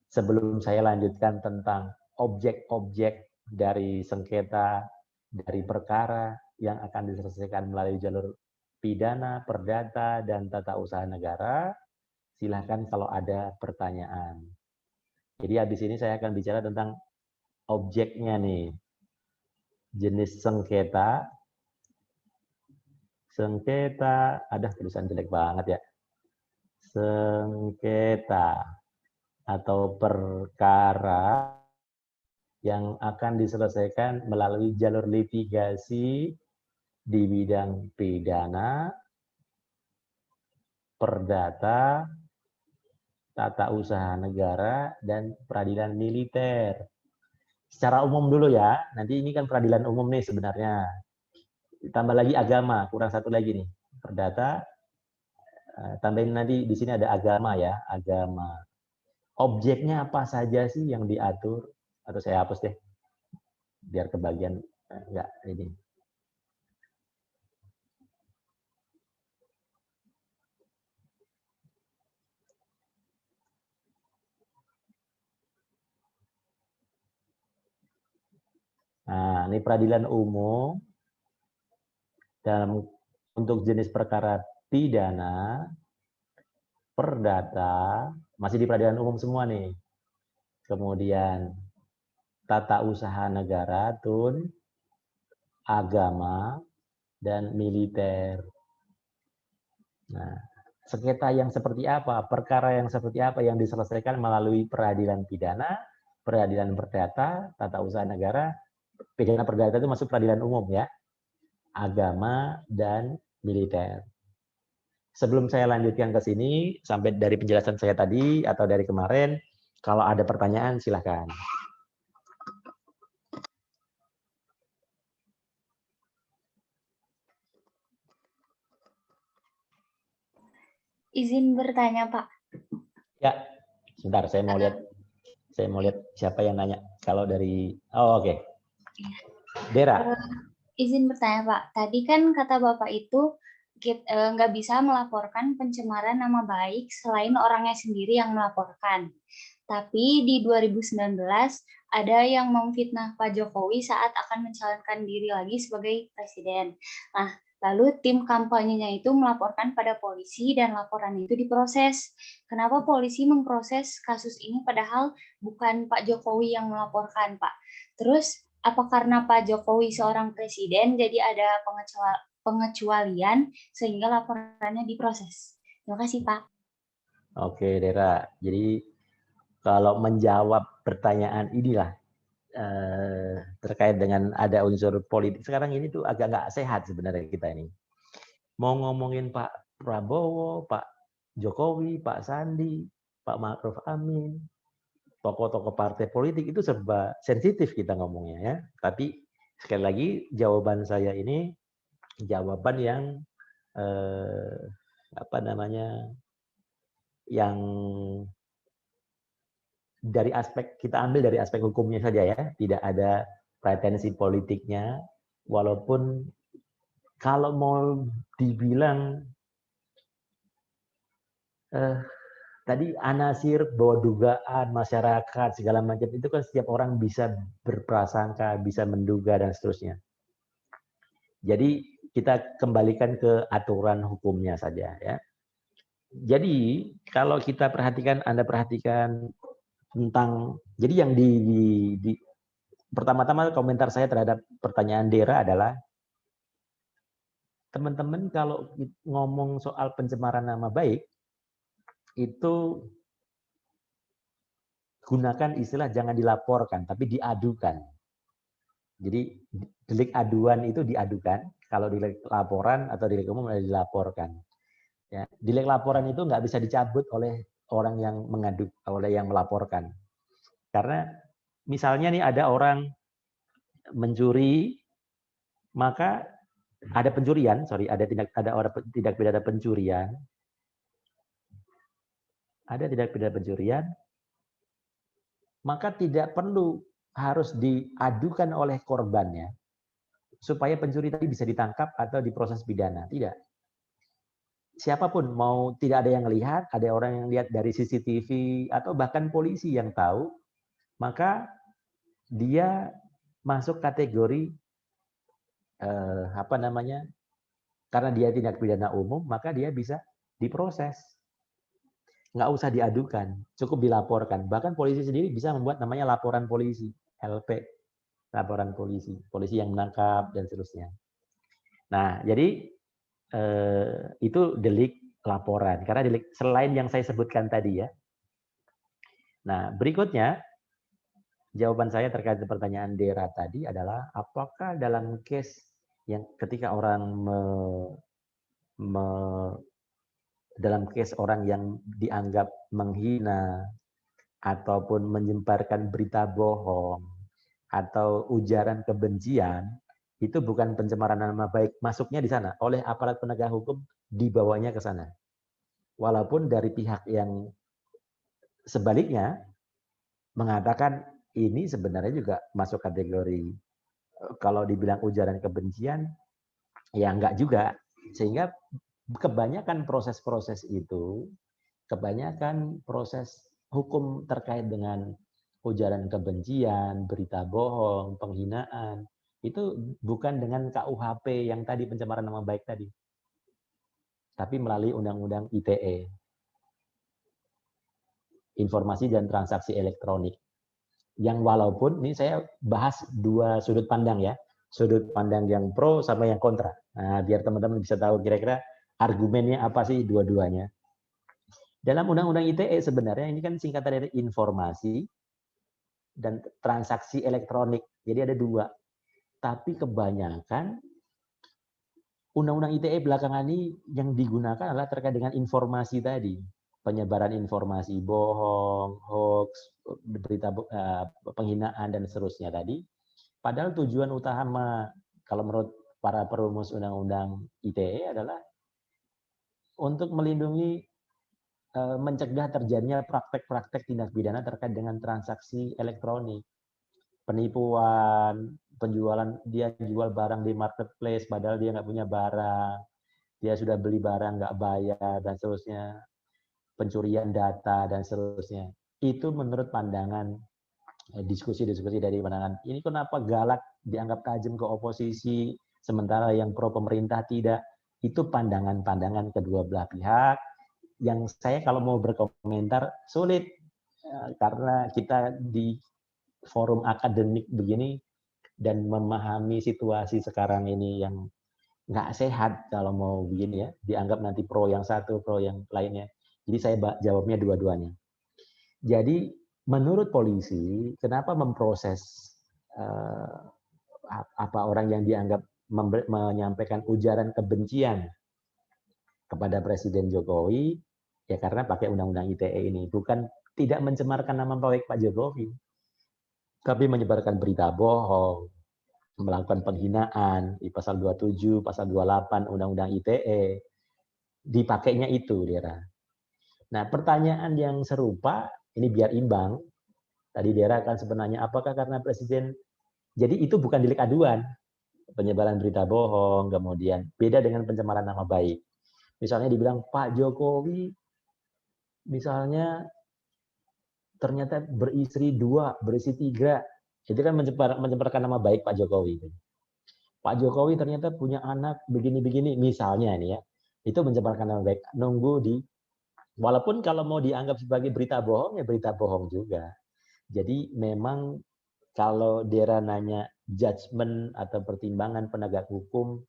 Sebelum saya lanjutkan tentang objek-objek dari sengketa, dari perkara yang akan diselesaikan melalui jalur pidana, perdata, dan tata usaha negara, silahkan kalau ada pertanyaan. Jadi habis ini saya akan bicara tentang objeknya nih. Jenis sengketa. Sengketa, ada tulisan jelek banget ya. Sengketa atau perkara yang akan diselesaikan melalui jalur litigasi di bidang pidana, perdata, tata usaha negara, dan peradilan militer. Secara umum dulu ya, nanti ini kan peradilan umum nih sebenarnya. Tambah lagi agama, kurang satu lagi nih. Perdata, tambahin nanti di sini ada agama ya, agama. Objeknya apa saja sih yang diatur? Atau saya hapus deh. biar kebagian enggak ini. Nah, ini peradilan umum dalam untuk jenis perkara pidana, perdata, masih di peradilan umum semua nih. Kemudian tata usaha negara, tun, agama, dan militer. Nah, sengketa yang seperti apa, perkara yang seperti apa yang diselesaikan melalui peradilan pidana, peradilan perdata, tata usaha negara, pidana perdata itu masuk peradilan umum ya, agama, dan militer. Sebelum saya lanjutkan ke sini, sampai dari penjelasan saya tadi atau dari kemarin, kalau ada pertanyaan silahkan. Izin bertanya, Pak. Ya, sebentar saya mau lihat siapa yang nanya. Kalau dari oke. Dera. Izin bertanya, Pak. Tadi kan kata Bapak itu nggak bisa melaporkan pencemaran nama baik selain orangnya sendiri yang melaporkan. Tapi di 2019 ada yang memfitnah Pak Jokowi saat akan mencalonkan diri lagi sebagai presiden. Nah, lalu tim kampanyenya itu melaporkan pada polisi dan laporan itu diproses. Kenapa polisi memproses kasus ini padahal bukan Pak Jokowi yang melaporkan, Pak? Terus, apa karena Pak Jokowi seorang presiden jadi ada pengecualian sehingga laporannya diproses? Terima kasih, Pak. Oke, Dera. Jadi kalau menjawab pertanyaan inilah terkait dengan ada unsur politik sekarang ini tuh agak nggak sehat sebenarnya kita ini. Mau ngomongin Pak Prabowo, Pak Jokowi, Pak Sandi, Pak Ma'ruf Amin, tokoh-tokoh partai politik itu serba sensitif kita ngomongnya ya. Tapi sekali lagi jawaban saya ini jawaban yang yang dari aspek kita ambil dari aspek hukumnya saja ya, tidak ada pretensi politiknya, walaupun kalau mau dibilang tadi anasir bahwa dugaan masyarakat segala macam itu kan setiap orang bisa berprasangka, bisa menduga dan seterusnya. Jadi kita kembalikan ke aturan hukumnya saja ya. Jadi kalau kita perhatikan, Anda perhatikan tentang, jadi yang pertama-tama komentar saya terhadap pertanyaan Dera adalah, teman-teman kalau ngomong soal pencemaran nama baik, itu gunakan istilah jangan dilaporkan, tapi diadukan. Jadi delik aduan itu diadukan, kalau delik laporan atau delik umum dilaporkan. Ya, delik laporan itu nggak bisa dicabut oleh orang yang mengadu, oleh yang melaporkan. Karena misalnya nih ada orang mencuri, maka ada pencurian, ada tindak pidana pencurian, maka tidak perlu harus diadukan oleh korbannya supaya pencuri tadi bisa ditangkap atau diproses pidana. Tidak. Siapapun, mau tidak ada yang lihat, ada orang yang lihat dari CCTV atau bahkan polisi yang tahu, maka dia masuk kategori karena dia tindak pidana umum, maka dia bisa diproses. Nggak usah diadukan, cukup dilaporkan. Bahkan polisi sendiri bisa membuat namanya laporan polisi, LP, laporan polisi yang menangkap dan seterusnya. Nah, jadi itu delik laporan, karena delik selain yang saya sebutkan tadi ya. Nah, berikutnya jawaban saya terkait pertanyaan Dera tadi adalah, apakah dalam case yang ketika orang dalam case orang yang dianggap menghina ataupun menyebarkan berita bohong atau ujaran kebencian, itu bukan pencemaran nama baik, masuknya di sana oleh aparat penegak hukum, dibawanya ke sana. Walaupun dari pihak yang sebaliknya mengatakan ini sebenarnya juga masuk kategori Kalau dibilang ujaran kebencian, ya enggak juga. Sehingga kebanyakan proses-proses itu, kebanyakan proses hukum terkait dengan ujaran kebencian, berita bohong, penghinaan, itu bukan dengan KUHP yang tadi pencemaran nama baik tadi, tapi melalui Undang-Undang ITE, Informasi dan Transaksi Elektronik. Yang walaupun ini saya bahas dua sudut pandang ya, sudut pandang yang pro sama yang kontra. Nah, biar teman-teman bisa tahu kira-kira argumennya apa sih dua-duanya. Dalam Undang-Undang ITE sebenarnya ini kan singkatan dari informasi dan transaksi elektronik. Jadi ada dua. Tapi kebanyakan Undang-Undang ITE belakangan ini yang digunakan adalah terkait dengan informasi tadi. Penyebaran informasi bohong, hoax, berita penghinaan dan seterusnya tadi. Padahal tujuan utama kalau menurut para perumus Undang-Undang ITE adalah untuk melindungi, mencegah terjadinya praktek-praktek tindak pidana terkait dengan transaksi elektronik, penipuan, penjualan, dia jual barang di marketplace padahal dia nggak punya barang, dia sudah beli barang nggak bayar dan seterusnya, pencurian data dan seterusnya. Itu menurut pandangan diskusi-diskusi dari pandangan ini kenapa galak dianggap tajam ke oposisi sementara yang pro pemerintah tidak. Itu pandangan-pandangan kedua belah pihak yang saya kalau mau berkomentar sulit karena kita di forum akademik begini dan memahami situasi sekarang ini yang nggak sehat kalau mau begini ya, dianggap nanti pro yang satu, pro yang lainnya. Jadi saya jawabnya dua-duanya. Jadi menurut polisi, kenapa memproses apa orang yang dianggap menyampaikan ujaran kebencian kepada Presiden Jokowi, ya karena pakai Undang-Undang ITE ini. Bukan tidak mencemarkan nama baik Pak Jokowi, tapi menyebarkan berita bohong, melakukan penghinaan di pasal 27, pasal 28 Undang-Undang ITE, dipakainya itu, Dera. Nah, pertanyaan yang serupa, ini biar imbang, tadi Dera kan sebenarnya apakah karena Presiden, jadi itu bukan delik aduan, penyebaran berita bohong, kemudian beda dengan pencemaran nama baik. Misalnya dibilang Pak Jokowi, misalnya ternyata beristri 2, beristri 3, itu kan mencemarkan nama baik Pak Jokowi. Pak Jokowi ternyata punya anak begini-begini, misalnya ini ya, itu mencemarkan nama baik. Nunggu di, walaupun kalau mau dianggap sebagai berita bohong, ya berita bohong juga. Jadi memang kalau Dera nanya judgement atau pertimbangan penegak hukum,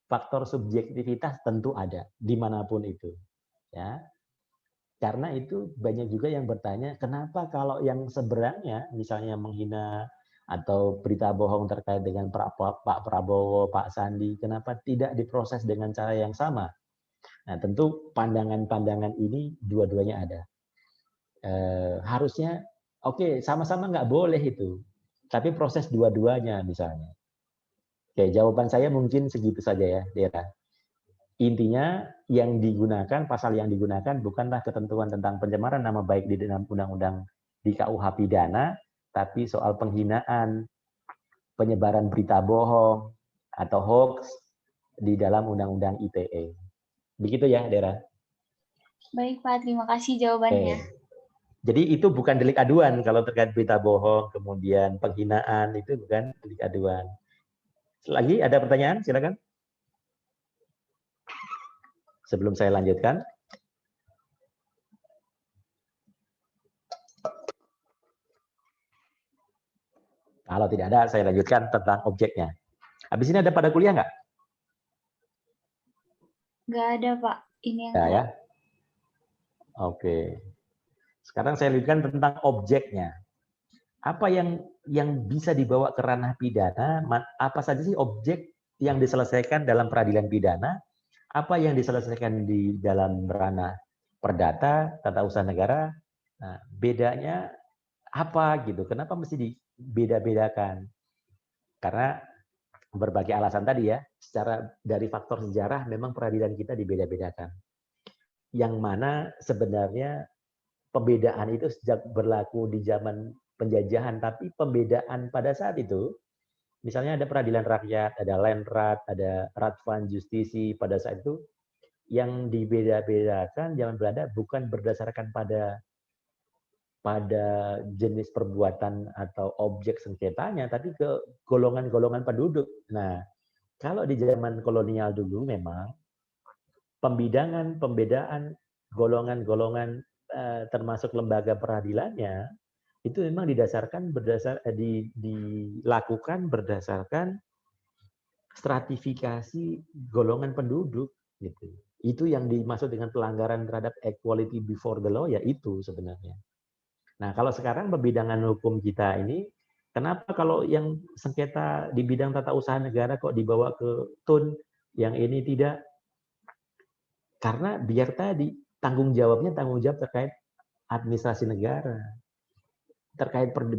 faktor subjektivitas tentu ada dimanapun itu, ya. Karena itu banyak juga yang bertanya, kenapa kalau yang seberangnya, misalnya menghina atau berita bohong terkait dengan Pak Prabowo, Pak Sandi, kenapa tidak diproses dengan cara yang sama? Nah, tentu pandangan-pandangan ini dua-duanya ada. Harusnya, oke, sama-sama nggak boleh itu, tapi proses dua-duanya misalnya. Oke, jawaban saya mungkin segitu saja ya, Dera. Intinya yang digunakan, pasal yang digunakan bukanlah ketentuan tentang pencemaran nama baik di dalam undang-undang di KUH pidana, tapi soal penghinaan, penyebaran berita bohong, atau hoax di dalam undang-undang ITE. Begitu ya, Dera? Baik, Pak. Terima kasih jawabannya. Jadi itu bukan delik aduan kalau terkait berita bohong, kemudian penghinaan, itu bukan delik aduan. Lagi ada pertanyaan? Silakan. Sebelum saya lanjutkan. Kalau tidak ada, saya lanjutkan tentang objeknya. Habis ini ada pada kuliah nggak? Nggak ada, Pak. Ini yang Ya. Oke. Sekarang saya lanjutkan tentang objeknya. Apa yang bisa dibawa ke ranah pidana? Apa saja sih objek yang diselesaikan dalam peradilan pidana? Apa yang diselesaikan di dalam ranah perdata, tata usaha negara? Nah, bedanya apa gitu? Kenapa mesti dibeda-bedakan? Karena berbagai alasan tadi ya, secara dari faktor sejarah memang peradilan kita dibeda-bedakan. Yang mana sebenarnya pembedaan itu sejak berlaku di zaman penjajahan, tapi pembedaan pada saat itu Misalnya ada peradilan rakyat, ada Landrat, ada Radvan Justisi pada saat itu yang dibeda-bedakan zaman Belanda bukan berdasarkan pada jenis perbuatan atau objek sengketanya, tapi ke golongan-golongan penduduk. Nah, kalau di zaman kolonial dulu memang pembidangan, pembedaan golongan-golongan termasuk lembaga peradilannya itu memang dilakukan berdasarkan stratifikasi golongan penduduk gitu. Itu yang dimaksud dengan pelanggaran terhadap equality before the law, ya itu sebenarnya. Nah, kalau sekarang pembidangan hukum kita ini, kenapa kalau yang sengketa di bidang tata usaha negara kok dibawa ke TUN, yang ini tidak? Karena biar tadi tanggung jawab terkait administrasi negara,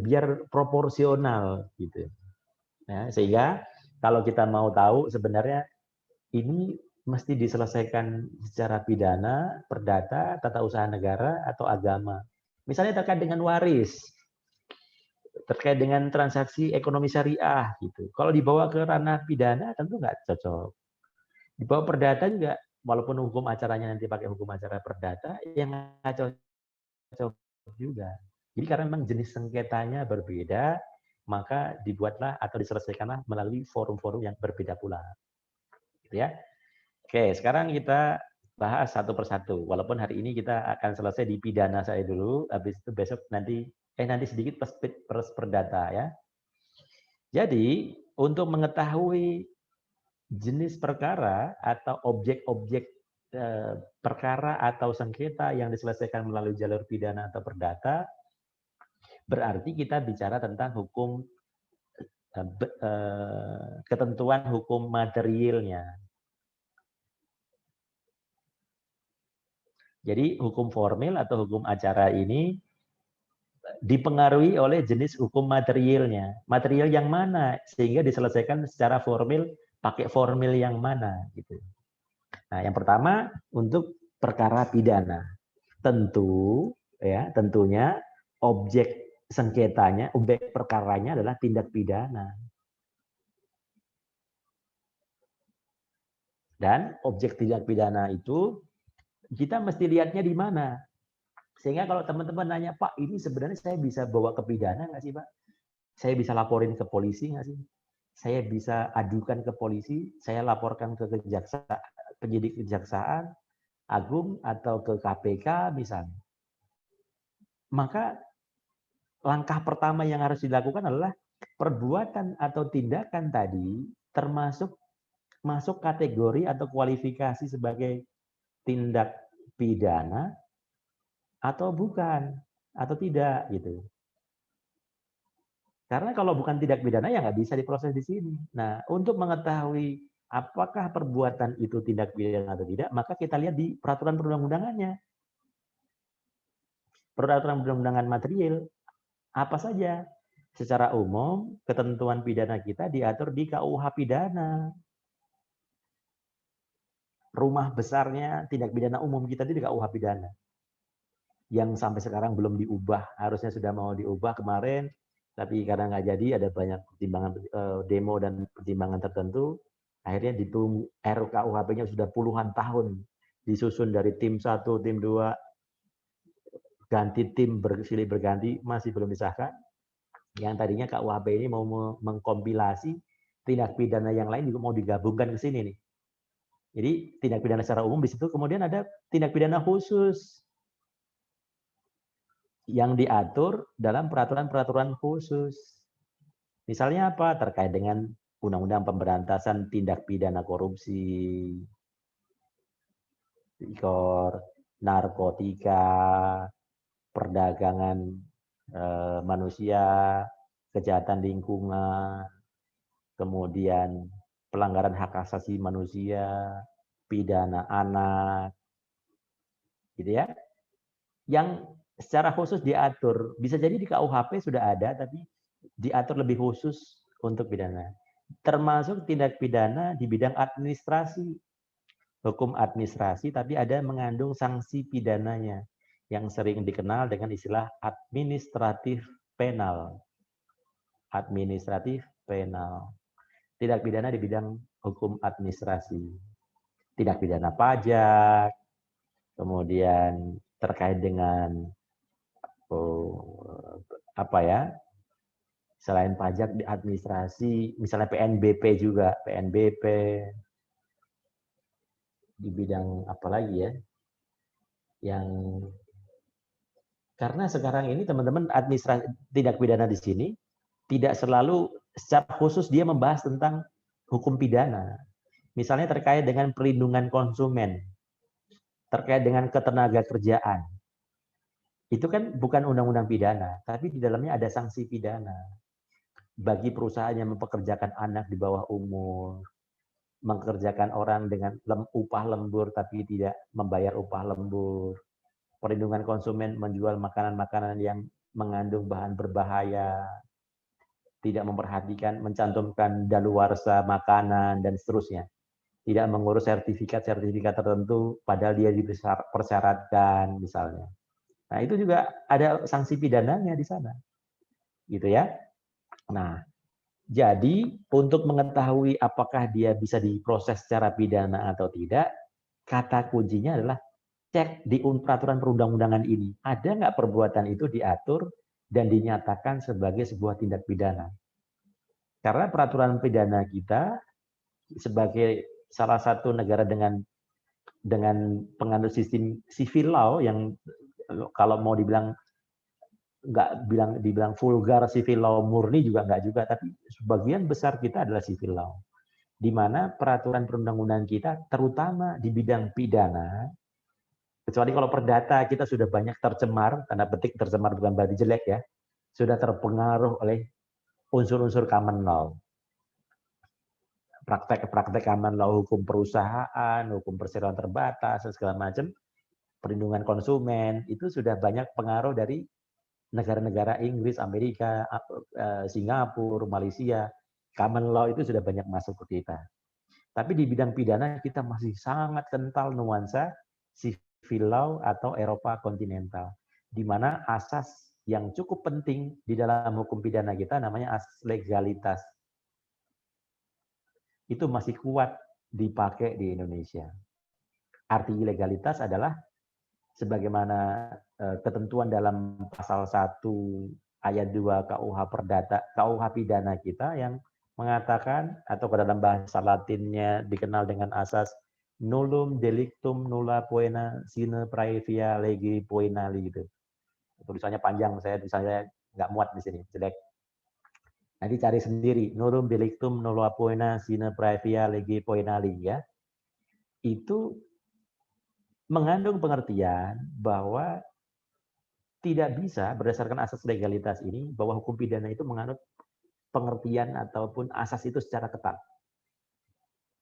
biar proporsional gitu. Ya, sehingga kalau kita mau tahu sebenarnya ini mesti diselesaikan secara pidana, perdata, tata usaha negara atau agama. Misalnya terkait dengan waris, terkait dengan transaksi ekonomi syariah gitu. Kalau dibawa ke ranah pidana tentu nggak cocok. Dibawa perdata juga, walaupun hukum acaranya nanti pakai hukum acara perdata, yang nggak cocok juga. Jadi karena memang jenis sengketanya berbeda, maka dibuatlah atau diselesaikanlah melalui forum-forum yang berbeda pula. Gitu ya. Oke, sekarang kita bahas satu persatu. Walaupun hari ini kita akan selesai di pidana saya dulu, habis itu besok nanti sedikit perdata ya. Jadi, untuk mengetahui jenis perkara atau objek-objek perkara atau sengketa yang diselesaikan melalui jalur pidana atau perdata, berarti kita bicara tentang hukum ketentuan hukum materialnya. Jadi hukum formil atau hukum acara ini dipengaruhi oleh jenis hukum materialnya. Material yang mana sehingga diselesaikan secara formil, pakai formil yang mana gitu. Nah, yang pertama untuk perkara pidana. Tentunya objek sengketanya, objek perkaranya adalah tindak pidana. Dan objek tindak pidana itu kita mesti lihatnya di mana. Sehingga kalau teman-teman nanya, Pak, ini sebenarnya saya bisa bawa ke pidana nggak sih, Pak? Saya bisa laporin ke polisi nggak sih? Saya bisa adukan ke polisi, saya laporkan ke penyidik kejaksaan agung atau ke KPK misalnya. Maka langkah pertama yang harus dilakukan adalah perbuatan atau tindakan tadi masuk kategori atau kualifikasi sebagai tindak pidana atau bukan, atau tidak gitu. Karena kalau bukan tindak pidana ya nggak bisa diproses di sini. Nah, untuk mengetahui apakah perbuatan itu tindak pidana atau tidak, maka kita lihat di peraturan perundang-undangannya. Peraturan perundang-undangan material apa saja? Secara umum, ketentuan pidana kita diatur di KUH pidana. Rumah besarnya tindak pidana umum kita di KUH pidana. Yang sampai sekarang belum diubah, harusnya sudah mau diubah kemarin, tapi karena nggak jadi, ada banyak pertimbangan demo dan pertimbangan tertentu, akhirnya ditunggu RKUHP-nya sudah puluhan tahun, disusun dari tim 1, tim 2, ganti tim silih berganti, masih belum disahkan. Yang tadinya KUHP ini mau mengkompilasi tindak pidana yang lain juga mau digabungkan ke sini nih. Jadi tindak pidana secara umum di situ, kemudian ada tindak pidana khusus yang diatur dalam peraturan-peraturan khusus. Misalnya apa? Terkait dengan Undang-Undang Pemberantasan Tindak Pidana Korupsi, narkotika, perdagangan manusia, kejahatan lingkungan, kemudian pelanggaran hak asasi manusia, pidana anak, gitu ya. Yang secara khusus diatur, bisa jadi di KUHP sudah ada, tapi diatur lebih khusus untuk pidana. Termasuk tindak pidana di bidang administrasi, hukum administrasi, tapi ada mengandung sanksi pidananya, yang sering dikenal dengan istilah administratif penal. Administratif penal. Tindak pidana di bidang hukum administrasi. Tindak pidana pajak, kemudian terkait dengan apa ya? Selain pajak di administrasi, misalnya PNBP juga, PNBP di bidang apa lagi ya? Yang karena sekarang ini teman-teman administrasi tindak pidana di sini tidak selalu secara khusus dia membahas tentang hukum pidana. Misalnya terkait dengan perlindungan konsumen, terkait dengan ketenaga kerjaan. Itu kan bukan undang-undang pidana, tapi di dalamnya ada sanksi pidana. Bagi perusahaan yang mempekerjakan anak di bawah umur, mengerjakan orang dengan upah lembur tapi tidak membayar upah lembur, perlindungan konsumen menjual makanan-makanan yang mengandung bahan berbahaya, tidak memperhatikan, mencantumkan daluarsa makanan, dan seterusnya. Tidak mengurus sertifikat-sertifikat tertentu, padahal dia dipersyaratkan, misalnya. Nah, itu juga ada sanksi pidananya di sana. Gitu ya. Nah, jadi untuk mengetahui apakah dia bisa diproses secara pidana atau tidak, kata kuncinya adalah cek di peraturan perundang-undangan ini. Ada nggak perbuatan itu diatur dan dinyatakan sebagai sebuah tindak pidana? Karena peraturan pidana kita sebagai salah satu negara dengan penganut sistem civil law yang kalau mau dibilang dibilang vulgar civil law murni juga nggak juga, tapi sebagian besar kita adalah civil law, di mana peraturan perundang-undangan kita terutama di bidang pidana, kecuali kalau perdata kita sudah banyak tercemar, tanda petik tercemar bukan berarti jelek ya, sudah terpengaruh oleh unsur-unsur common law. Praktek-praktek common law, hukum perusahaan, hukum perseroan terbatas, dan segala macam, perlindungan konsumen, itu sudah banyak pengaruh dari negara-negara Inggris, Amerika, Singapura, Malaysia. Common law itu sudah banyak masuk ke kita. Tapi di bidang pidana kita masih sangat kental nuansa civil law atau Eropa kontinental, di mana asas yang cukup penting di dalam hukum pidana kita namanya asas legalitas. Itu masih kuat dipakai di Indonesia. Arti legalitas adalah sebagaimana ketentuan dalam pasal 1 ayat 2 KUH Perdata, KUH pidana kita yang mengatakan, atau ke dalam bahasa Latinnya dikenal dengan asas nullum delictum nulla poena sine praevia lege poenali gitu. Tulisannya panjang, saya nggak muat di sini, jelek. Nanti cari sendiri, nullum delictum nulla poena sine praevia lege poenali ya. Itu mengandung pengertian bahwa tidak bisa berdasarkan asas legalitas ini bahwa hukum pidana itu menganut pengertian ataupun asas itu secara ketat.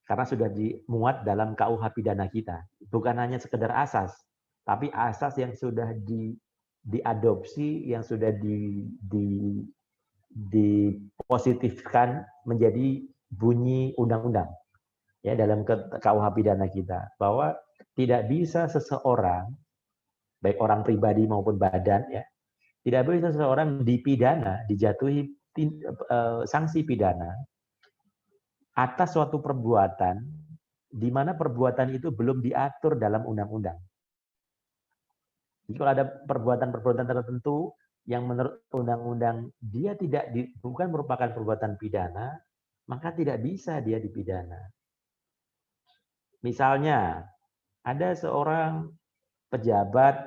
Karena sudah dimuat dalam KUH pidana kita. Bukan hanya sekedar asas, tapi asas yang sudah diadopsi, yang sudah dipositifkan menjadi bunyi undang-undang ya dalam KUH pidana kita, bahwa tidak bisa seseorang, baik orang pribadi maupun badan ya, tidak bisa seseorang dipidana, dijatuhi sanksi pidana atas suatu perbuatan di mana perbuatan itu belum diatur dalam undang-undang. Jadi kalau ada perbuatan-perbuatan tertentu yang menurut undang-undang dia bukan merupakan perbuatan pidana, maka tidak bisa dia dipidana. Misalnya, ada seorang pejabat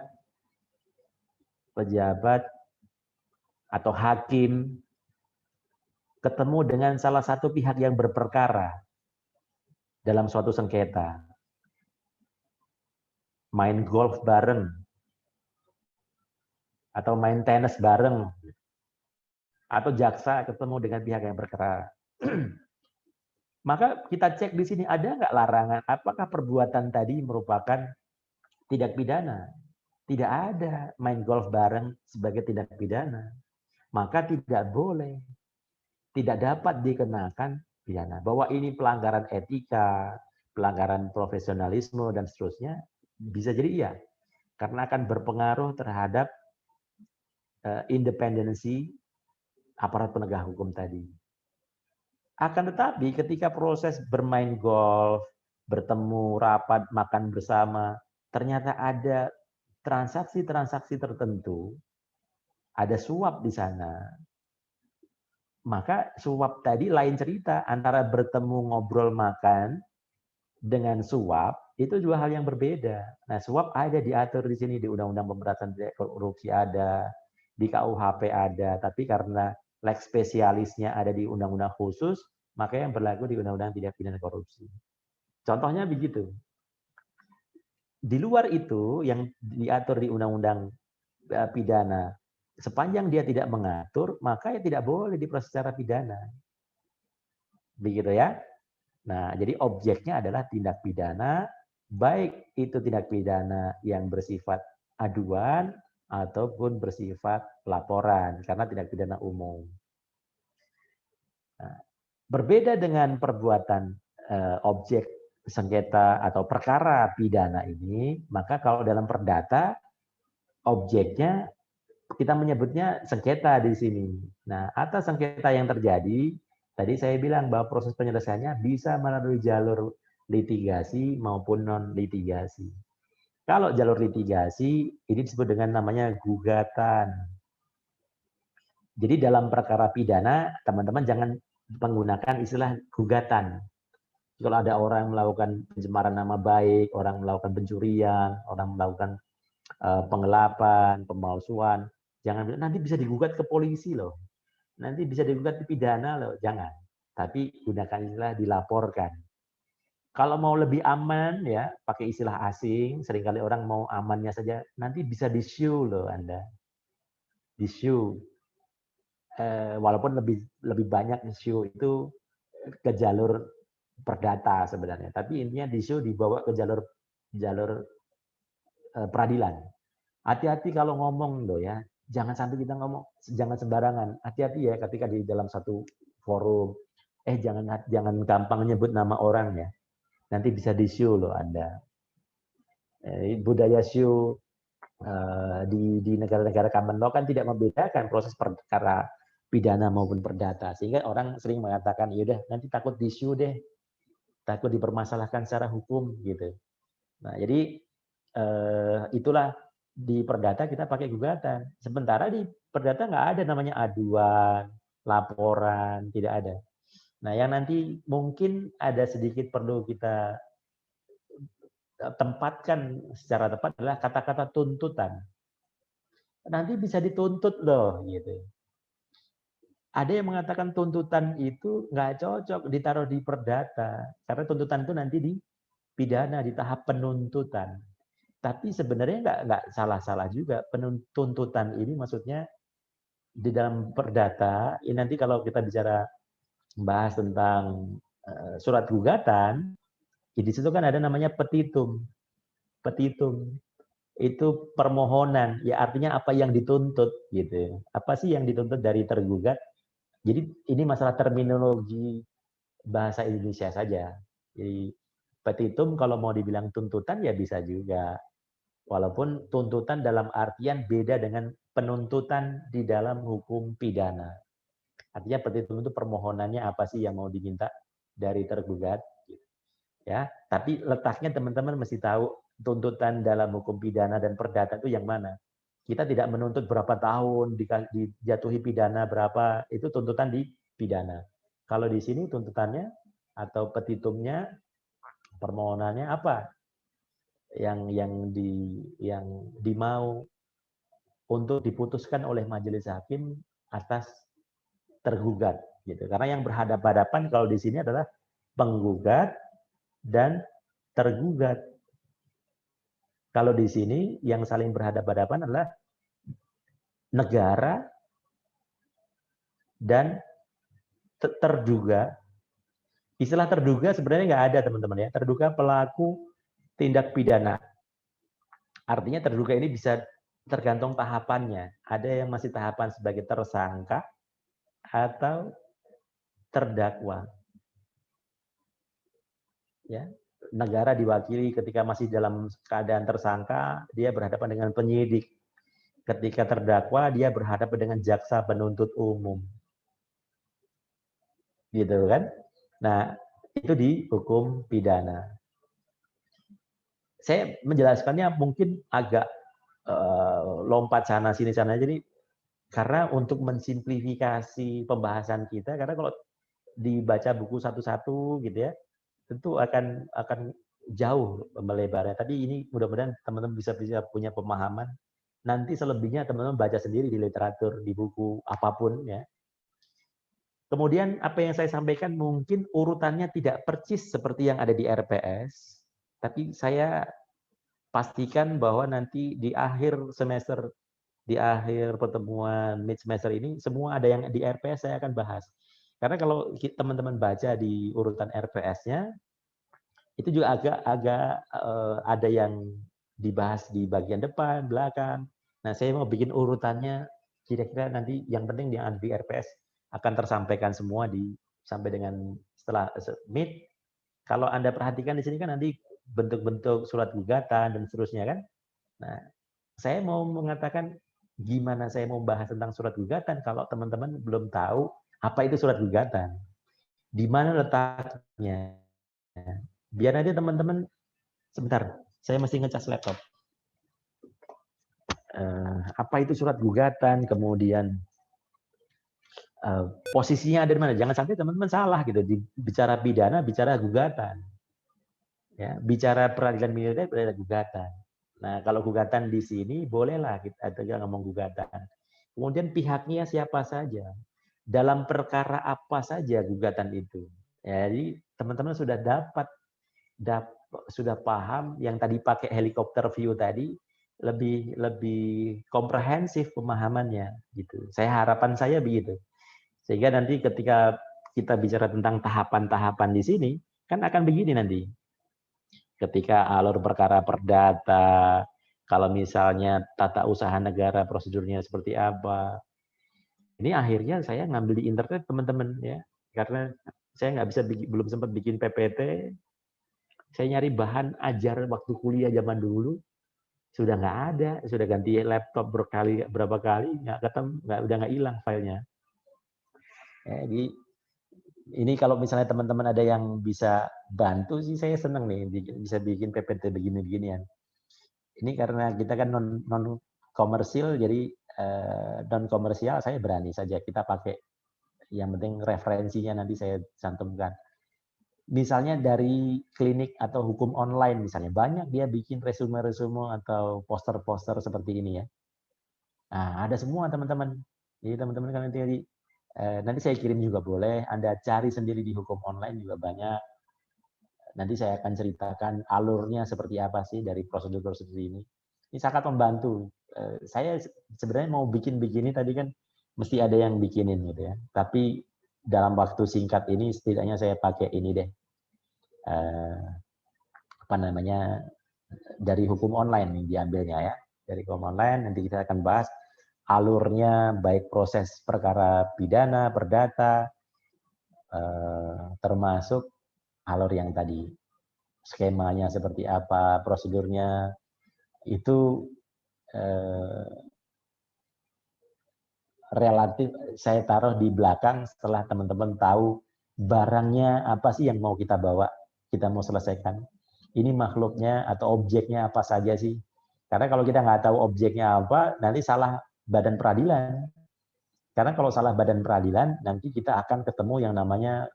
atau hakim ketemu dengan salah satu pihak yang berperkara dalam suatu sengketa. Main golf bareng, atau main tenis bareng, atau jaksa ketemu dengan pihak yang berperkara. Maka kita cek di sini, ada nggak larangan, apakah perbuatan tadi merupakan tindak pidana? Tidak ada main golf bareng sebagai tindak pidana. Maka tidak boleh, tidak dapat dikenakan pidana. Bahwa ini pelanggaran etika, pelanggaran profesionalisme, dan seterusnya, bisa jadi iya. Karena akan berpengaruh terhadap independensi aparat penegak hukum tadi. Akan tetapi ketika proses bermain golf, bertemu, rapat, makan bersama, ternyata ada transaksi-transaksi tertentu, ada suap di sana. Maka suap tadi lain cerita, antara bertemu, ngobrol, makan dengan suap itu dua hal yang berbeda. Nah, suap ada diatur di sini di Undang-Undang Pemberantasan Tindak Korupsi ada, di KUHP ada, tapi karena lex spesialisnya ada di undang-undang khusus, maka yang berlaku di Undang-Undang Tindak Pidana Korupsi. Contohnya begitu. Di luar itu yang diatur di Undang-Undang Pidana, sepanjang dia tidak mengatur, maka ya tidak boleh diproses secara pidana. Begitu ya. Nah, jadi objeknya adalah tindak pidana, baik itu tindak pidana yang bersifat aduan ataupun bersifat laporan, karena tindak pidana umum. Nah, berbeda dengan perbuatan objek sengketa atau perkara pidana ini, maka kalau dalam perdata, objeknya kita menyebutnya sengketa di sini. Nah, atas sengketa yang terjadi, tadi saya bilang bahwa proses penyelesaiannya bisa melalui jalur litigasi maupun non-litigasi. Kalau jalur litigasi, ini disebut dengan namanya gugatan. Jadi dalam perkara pidana, teman-teman jangan menggunakan istilah gugatan. Kalau ada orang melakukan pencemaran nama baik, orang melakukan pencurian, orang melakukan penggelapan, pemalsuan, jangan bilang nanti bisa digugat ke polisi loh. Nanti bisa digugat ke pidana loh, jangan. Tapi gunakan istilah dilaporkan. Kalau mau lebih aman ya, pakai istilah asing, seringkali orang mau amannya saja, nanti bisa di-sue loh Anda. Di-sue. Walaupun lebih banyak issue itu ke jalur perdata sebenarnya, tapi intinya di-sue dibawa ke jalur peradilan. Hati-hati kalau ngomong loh ya, jangan sampai kita ngomong, jangan sembarangan. Hati-hati ya ketika di dalam satu forum, jangan gampang nyebut nama orang ya, nanti bisa di-sue loh Anda. Budaya sue di negara-negara common law kan tidak membedakan proses perkara pidana maupun perdata, sehingga orang sering mengatakan yaudah nanti takut di-sue deh, takut dipermasalahkan secara hukum gitu. Nah jadi itulah di perdata kita pakai gugatan. Sementara di perdata nggak ada namanya aduan, laporan, tidak ada. Nah yang nanti mungkin ada sedikit perlu kita tempatkan secara tepat adalah kata-kata tuntutan. Nanti bisa dituntut loh gitu. Ada yang mengatakan tuntutan itu nggak cocok ditaruh di perdata, karena tuntutan itu nanti di pidana, di tahap penuntutan. Tapi sebenarnya nggak salah-salah juga. Tuntutan ini maksudnya di dalam perdata, ini nanti kalau kita bicara bahas tentang surat gugatan, di situ kan ada namanya petitum. Petitum itu permohonan, ya artinya apa yang dituntut gitu. Apa sih yang dituntut dari tergugat? Jadi ini masalah terminologi bahasa Indonesia saja. Jadi petitum kalau mau dibilang tuntutan ya bisa juga. Walaupun tuntutan dalam artian beda dengan penuntutan di dalam hukum pidana. Artinya petitum itu permohonannya apa sih yang mau diminta dari tergugat. Ya, tapi letaknya teman-teman mesti tahu tuntutan dalam hukum pidana dan perdata itu yang mana. Kita tidak menuntut berapa tahun, dijatuhi pidana berapa, itu tuntutan di pidana. Kalau di sini tuntutannya atau petitumnya, permohonannya apa? Yang dimau untuk diputuskan oleh majelis hakim atas tergugat gitu. Karena yang berhadapan-hadapan kalau di sini adalah penggugat dan tergugat. Kalau di sini yang saling berhadapan-hadapan adalah negara dan terduga. Istilah terduga sebenarnya nggak ada teman-teman ya. Terduga pelaku tindak pidana. Artinya terduga ini bisa tergantung tahapannya. Ada yang masih tahapan sebagai tersangka atau terdakwa. Ya, negara diwakili ketika masih dalam keadaan tersangka, dia berhadapan dengan penyidik. Ketika terdakwa, dia berhadapan dengan jaksa penuntut umum. gitu kan. Nah, itu di hukum pidana. Saya menjelaskannya mungkin agak lompat sana sini sana, jadi karena untuk mensimplifikasi pembahasan kita, karena kalau dibaca buku satu-satu gitu ya, tentu akan jauh melebarnya. Tadi ini mudah-mudahan teman-teman bisa punya pemahaman. Nanti selebihnya teman-teman baca sendiri di literatur, di buku apapun ya. Kemudian apa yang saya sampaikan mungkin urutannya tidak persis seperti yang ada di RPS, tapi saya pastikan bahwa nanti di akhir semester, di akhir pertemuan mid semester ini, semua ada yang di RPS saya akan bahas. Karena kalau teman-teman baca di urutan RPS-nya, itu juga agak ada yang dibahas di bagian depan, belakang. Nah, saya mau bikin urutannya, kira-kira nanti yang penting yang ada di RPS akan tersampaikan semua sampai dengan setelah mid. Kalau Anda perhatikan di sini kan nanti bentuk-bentuk surat gugatan dan seterusnya kan. Nah, saya mau mengatakan gimana saya mau bahas tentang surat gugatan kalau teman-teman belum tahu apa itu surat gugatan. Di mana letaknya? Biar nanti teman-teman, sebentar, saya mesti ngecas laptop. Apa itu surat gugatan, kemudian posisinya ada di mana? Jangan sampai teman-teman salah gitu. Bicara pidana, bicara gugatan. Ya, bicara peradilan militer, peradilan gugatan. Nah, kalau gugatan di sini bolehlah kita ngomong gugatan. Kemudian pihaknya siapa saja, dalam perkara apa saja gugatan itu. Ya, jadi teman-teman sudah sudah paham yang tadi pakai helikopter view tadi lebih komprehensif pemahamannya gitu. Harapan saya begitu. Sehingga nanti ketika kita bicara tentang tahapan-tahapan di sini kan akan begini nanti. Ketika alur perkara perdata, kalau misalnya tata usaha negara prosedurnya seperti apa. Ini akhirnya saya ngambil di internet teman-teman ya, karena saya nggak bisa belum sempat bikin PPT. Saya nyari bahan ajar waktu kuliah zaman dulu, sudah nggak ada, sudah ganti laptop berapa kali nggak ketemu, udah nggak hilang filenya. Jadi ini kalau misalnya teman-teman ada yang bisa bantu sih saya senang nih bisa bikin PPT begini-beginian. Ini karena kita kan non komersil, jadi non komersial saya berani saja kita pakai. Yang penting referensinya nanti saya cantumkan. Misalnya dari klinik atau hukum online misalnya, banyak dia bikin resume-resume atau poster-poster seperti ini ya. Nah, ada semua teman-teman. Jadi teman-teman kan nanti saya kirim juga boleh, Anda cari sendiri di hukum online juga banyak. Nanti saya akan ceritakan alurnya seperti apa sih dari prosedur-prosedur ini. Ini sangat membantu. Saya sebenarnya mau bikin begini tadi kan mesti ada yang bikinin gitu ya. Tapi dalam waktu singkat ini setidaknya saya pakai ini deh. Apa namanya, dari hukum online nih diambilnya ya. Dari hukum online nanti kita akan bahas alurnya, baik proses perkara pidana, perdata, termasuk alur yang tadi. Skemanya seperti apa, prosedurnya, itu relatif saya taruh di belakang setelah teman-teman tahu barangnya apa sih yang mau kita bawa, kita mau selesaikan. Ini makhluknya atau objeknya apa saja sih. Karena kalau kita nggak tahu objeknya apa, nanti salah badan peradilan. Karena kalau salah badan peradilan, nanti kita akan ketemu yang namanya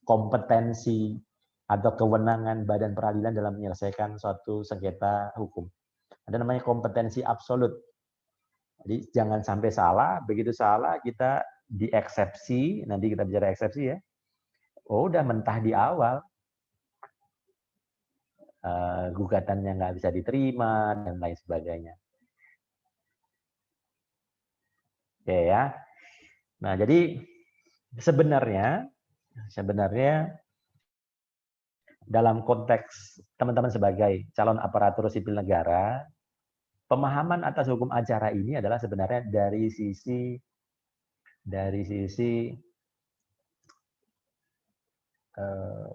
kompetensi atau kewenangan badan peradilan dalam menyelesaikan suatu sengketa hukum. Ada namanya kompetensi absolut. Jadi jangan sampai salah, begitu salah kita dieksepsi, nanti kita bicara eksepsi ya. Oh, udah mentah di awal. Gugatannya nggak bisa diterima dan lain sebagainya. Oke ya. Nah, jadi sebenarnya dalam konteks teman-teman sebagai calon aparatur sipil negara, pemahaman atas hukum acara ini adalah sebenarnya dari sisi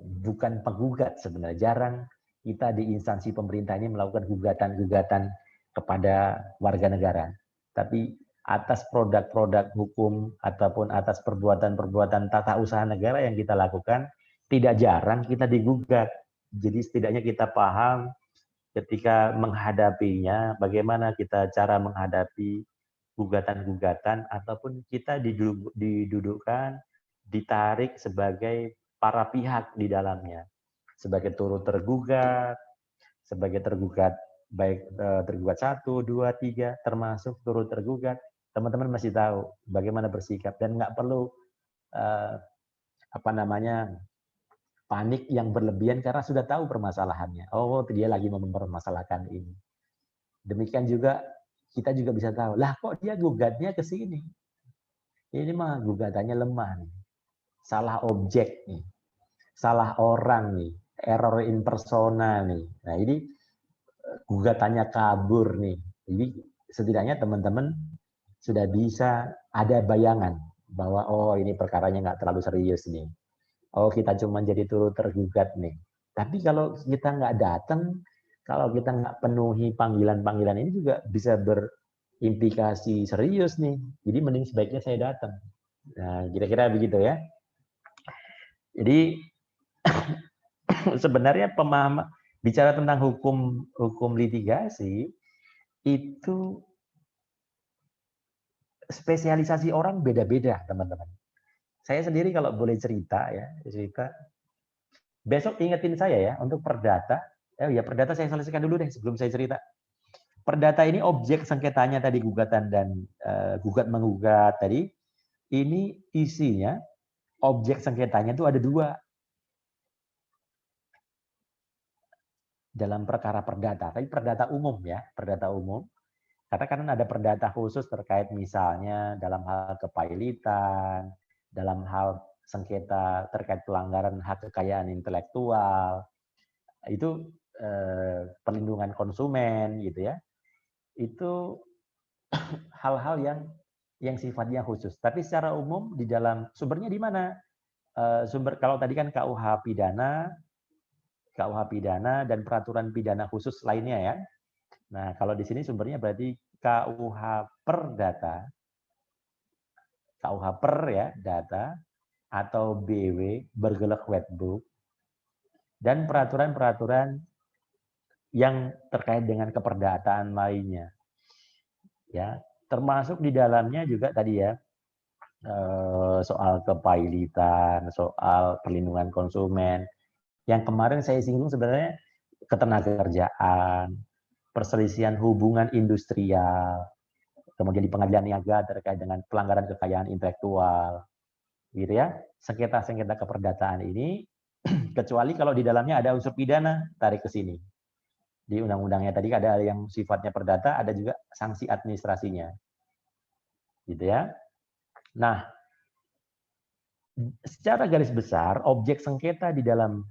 bukan penggugat sebenarnya. Jarang kita di instansi pemerintah ini melakukan gugatan-gugatan kepada warga negara. Tapi atas produk-produk hukum ataupun atas perbuatan-perbuatan tata usaha negara yang kita lakukan, tidak jarang kita digugat. Jadi setidaknya kita paham ketika menghadapinya, bagaimana kita cara menghadapi gugatan-gugatan, ataupun kita didudukkan, ditarik sebagai para pihak di dalamnya. Sebagai turut tergugat, sebagai tergugat, baik tergugat 1, 2, 3, termasuk turut tergugat. Teman-teman masih tahu bagaimana bersikap dan nggak perlu panik yang berlebihan karena sudah tahu permasalahannya. Oh, dia lagi mempermasalahkan ini. Demikian juga kita juga bisa tahu, lah kok dia gugatnya ke sini? Ini mah gugatannya lemah nih. Salah objek nih. Salah orang nih. Error in persona nih. Nah, ini gugatannya kabur nih. Jadi setidaknya teman-teman sudah bisa ada bayangan bahwa oh ini perkaranya nggak terlalu serius nih. Oh kita cuma jadi turut tergugat nih. Tapi kalau kita nggak datang, kalau kita nggak penuhi panggilan-panggilan ini juga bisa berimplikasi serius nih. Jadi mending sebaiknya saya datang. Nah kira-kira begitu ya. Jadi sebenarnya pemahaman bicara tentang hukum litigasi itu spesialisasi orang beda-beda, teman-teman. Saya sendiri kalau boleh cerita. Besok ingetin saya ya untuk perdata. Perdata saya selesaikan dulu deh sebelum saya cerita. Perdata ini objek sengketanya tadi gugatan dan gugat menggugat tadi. Ini isinya objek sengketanya itu ada 2. Dalam perkara perdata, tapi perdata umum ya, perdata umum. Karena ada perdata khusus terkait misalnya dalam hal kepailitan, dalam hal sengketa terkait pelanggaran hak kekayaan intelektual, itu perlindungan konsumen gitu ya. Itu hal-hal yang sifatnya khusus. Tapi secara umum di dalam sumbernya di mana? Sumber kalau tadi kan KUH pidana dan peraturan pidana khusus lainnya ya. Nah, kalau di sini sumbernya berarti KUH Perdata, KUH Per ya, data, atau BW, bergelek wetbook, dan peraturan-peraturan yang terkait dengan keperdataan lainnya. Ya, termasuk di dalamnya juga tadi ya, soal kepailitan, soal perlindungan konsumen. Yang kemarin saya singgung sebenarnya ketenagakerjaan, perselisihan hubungan industrial, kemudian di pengadilan niaga terkait dengan pelanggaran kekayaan intelektual, gitu ya. Sengketa-sengketa keperdataan ini, kecuali kalau di dalamnya ada unsur pidana, tarik ke sini. Di undang-undangnya tadi ada yang sifatnya perdata, ada juga sanksi administrasinya, gitu ya. Nah, secara garis besar, objek sengketa di dalam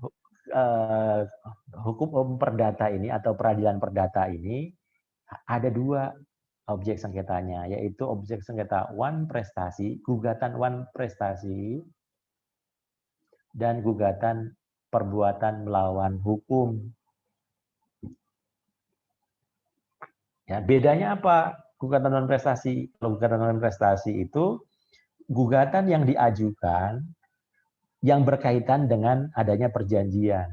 hukum perdata ini atau peradilan perdata ini ada 2 objek sengketanya, yaitu objek sengketa wan prestasi, gugatan wan prestasi, dan gugatan perbuatan melawan hukum. Ya, bedanya apa? Gugatan wan prestasi, kalau gugatan wan prestasi itu gugatan yang diajukan yang berkaitan dengan adanya perjanjian.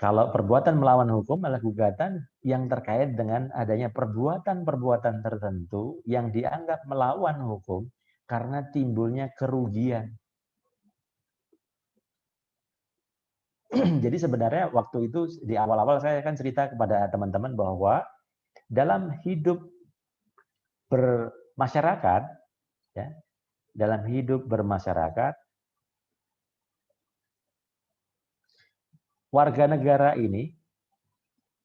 Kalau perbuatan melawan hukum adalah gugatan yang terkait dengan adanya perbuatan-perbuatan tertentu yang dianggap melawan hukum karena timbulnya kerugian. Jadi sebenarnya waktu itu di awal-awal saya kan cerita kepada teman-teman bahwa dalam hidup bermasyarakat, ya, dalam hidup bermasyarakat, warga negara ini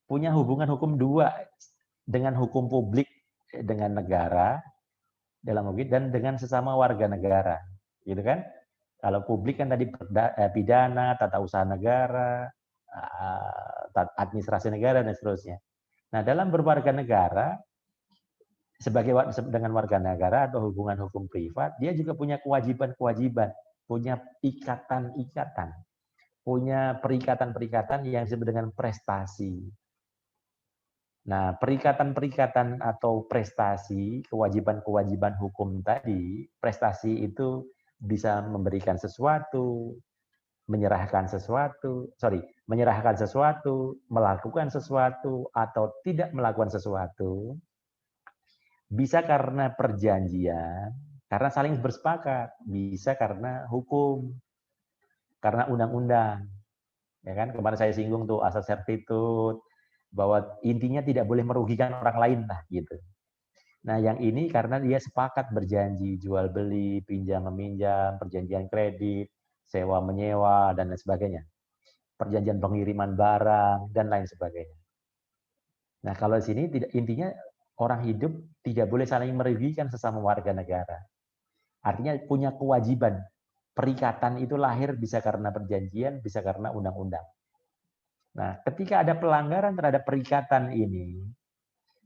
punya hubungan hukum 2 dengan hukum publik dengan negara dalam mungkin dan dengan sesama warga negara, gitu kan? Kalau publik kan tadi pidana, tata usaha negara, administrasi negara dan seterusnya. Nah, dalam berwarga negara sebagai dengan warga negara atau hubungan hukum privat, dia juga punya kewajiban-kewajiban, punya ikatan-ikatan, punya perikatan-perikatan yang disebut dengan prestasi. Nah, perikatan-perikatan atau prestasi, kewajiban-kewajiban hukum tadi, prestasi itu bisa memberikan sesuatu, menyerahkan sesuatu, melakukan sesuatu, atau tidak melakukan sesuatu, bisa karena perjanjian, karena saling bersepakat, bisa karena hukum, karena undang-undang. Ya kan, kemarin saya singgung tuh asas servitude, bahwa intinya tidak boleh merugikan orang lain lah gitu. Nah, yang ini karena dia sepakat berjanji jual beli, pinjam meminjam, perjanjian kredit, sewa menyewa dan lain sebagainya. Perjanjian pengiriman barang dan lain sebagainya. Nah, kalau di sini tidak, intinya orang hidup tidak boleh saling merugikan sesama warga negara. Artinya punya kewajiban. Perikatan itu lahir bisa karena perjanjian, bisa karena undang-undang. Nah, ketika ada pelanggaran terhadap perikatan ini,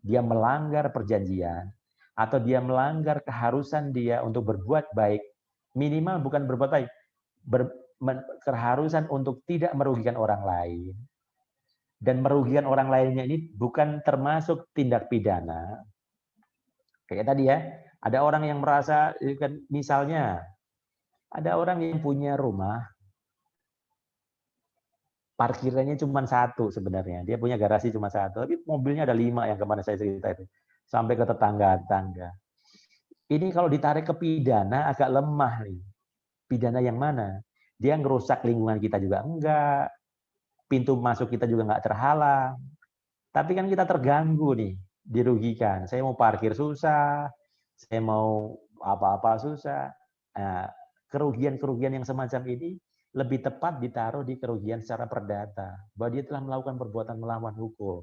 dia melanggar perjanjian, atau dia melanggar keharusan dia untuk berbuat baik, minimal bukan berbuat baik, keharusan untuk tidak merugikan orang lain, dan merugikan orang lainnya ini bukan termasuk tindak pidana. Kayak tadi ya, ada orang yang merasa, misalnya, ada orang yang punya rumah, parkirannya cuma satu sebenarnya. Dia punya garasi cuma satu, tapi mobilnya ada 5 yang kemarin saya cerita itu. Sampai ke tetangga-tetangga. Ini kalau ditarik ke pidana agak lemah nih. Pidana yang mana? Dia ngerusak lingkungan kita juga enggak. Pintu masuk kita juga enggak terhalang. Tapi kan kita terganggu nih, dirugikan. Saya mau parkir susah, saya mau apa-apa susah. Nah, kerugian-kerugian yang semacam ini lebih tepat ditaruh di kerugian secara perdata, bahwa dia telah melakukan perbuatan melawan hukum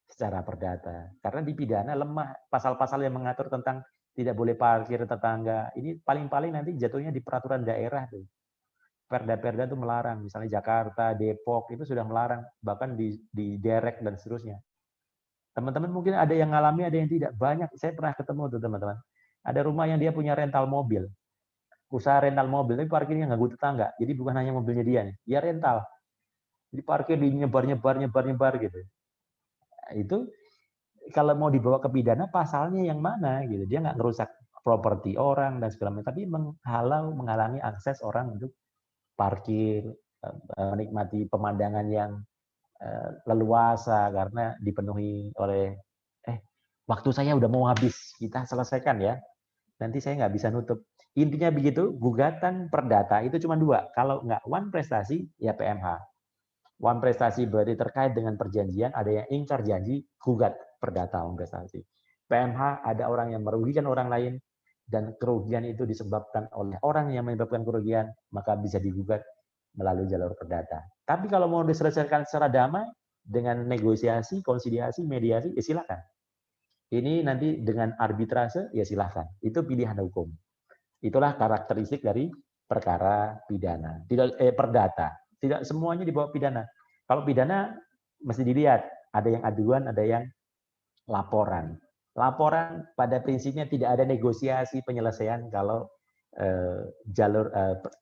secara perdata. Karena di pidana lemah pasal-pasal yang mengatur tentang tidak boleh parkir tetangga. Ini paling-paling nanti jatuhnya di peraturan daerah tuh. Perda-perda itu melarang, misalnya Jakarta, Depok itu sudah melarang, bahkan di derek dan seterusnya. Teman-teman mungkin ada yang ngalami, ada yang tidak. Banyak, saya pernah ketemu tuh teman-teman. Ada rumah yang dia punya rental mobil. Usaha rental mobil, tapi parkirnya ganggu tetangga. Jadi bukan hanya mobilnya dia nih, dia rental. Jadi parkir di nyebar gitu. Nah, itu kalau mau dibawa ke pidana pasalnya yang mana gitu. Dia nggak ngerusak properti orang dan segala macam, tapi menghalangi akses orang untuk parkir, menikmati pemandangan yang leluasa karena dipenuhi oleh waktu saya udah mau habis, kita selesaikan ya. Nanti saya nggak bisa nutup. Intinya begitu, gugatan perdata itu cuma 2. Kalau nggak one prestasi, ya PMH. One prestasi berarti terkait dengan perjanjian, ada yang ingkar janji, gugat perdata one prestasi. PMH ada orang yang merugikan orang lain, dan kerugian itu disebabkan oleh orang yang menyebabkan kerugian, maka bisa digugat melalui jalur perdata. Tapi kalau mau diselesaikan secara damai, dengan negosiasi, konsiliasi, mediasi, ya silakan. Ini nanti dengan arbitrase, ya silakan. Itu pilihan hukum. Itulah karakteristik dari perkara pidana. Perdata. Tidak semuanya dibawa pidana. Kalau pidana mesti dilihat, ada yang aduan, ada yang laporan. Laporan pada prinsipnya tidak ada negosiasi penyelesaian kalau jalur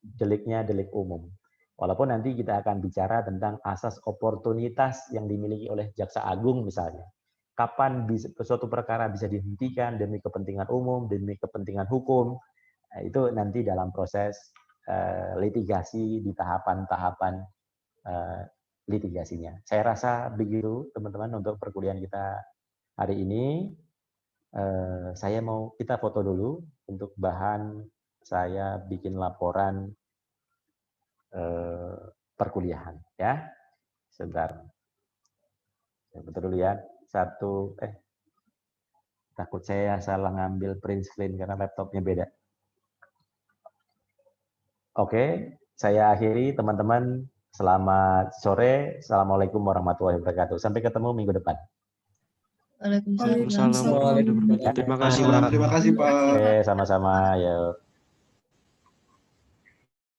deliknya delik umum. Walaupun nanti kita akan bicara tentang asas oportunitas yang dimiliki oleh Jaksa Agung misalnya. Kapan suatu perkara bisa dihentikan demi kepentingan umum, demi kepentingan hukum. Nah, itu nanti dalam proses litigasi di tahapan-tahapan litigasinya. Saya rasa begitu teman-teman untuk perkuliahan kita hari ini. Kita foto dulu untuk bahan saya bikin laporan perkuliahan ya. Sebentar. Saya foto dulu ya. Takut saya salah ngambil print screen karena laptopnya beda. Oke, saya akhiri teman-teman. Selamat sore. Assalamualaikum warahmatullahi wabarakatuh. Sampai ketemu minggu depan. Waalaikumsalam warahmatullahi wabarakatuh. Terima kasih, Pak. Terima kasih, Pak. Oke, sama-sama. Ya.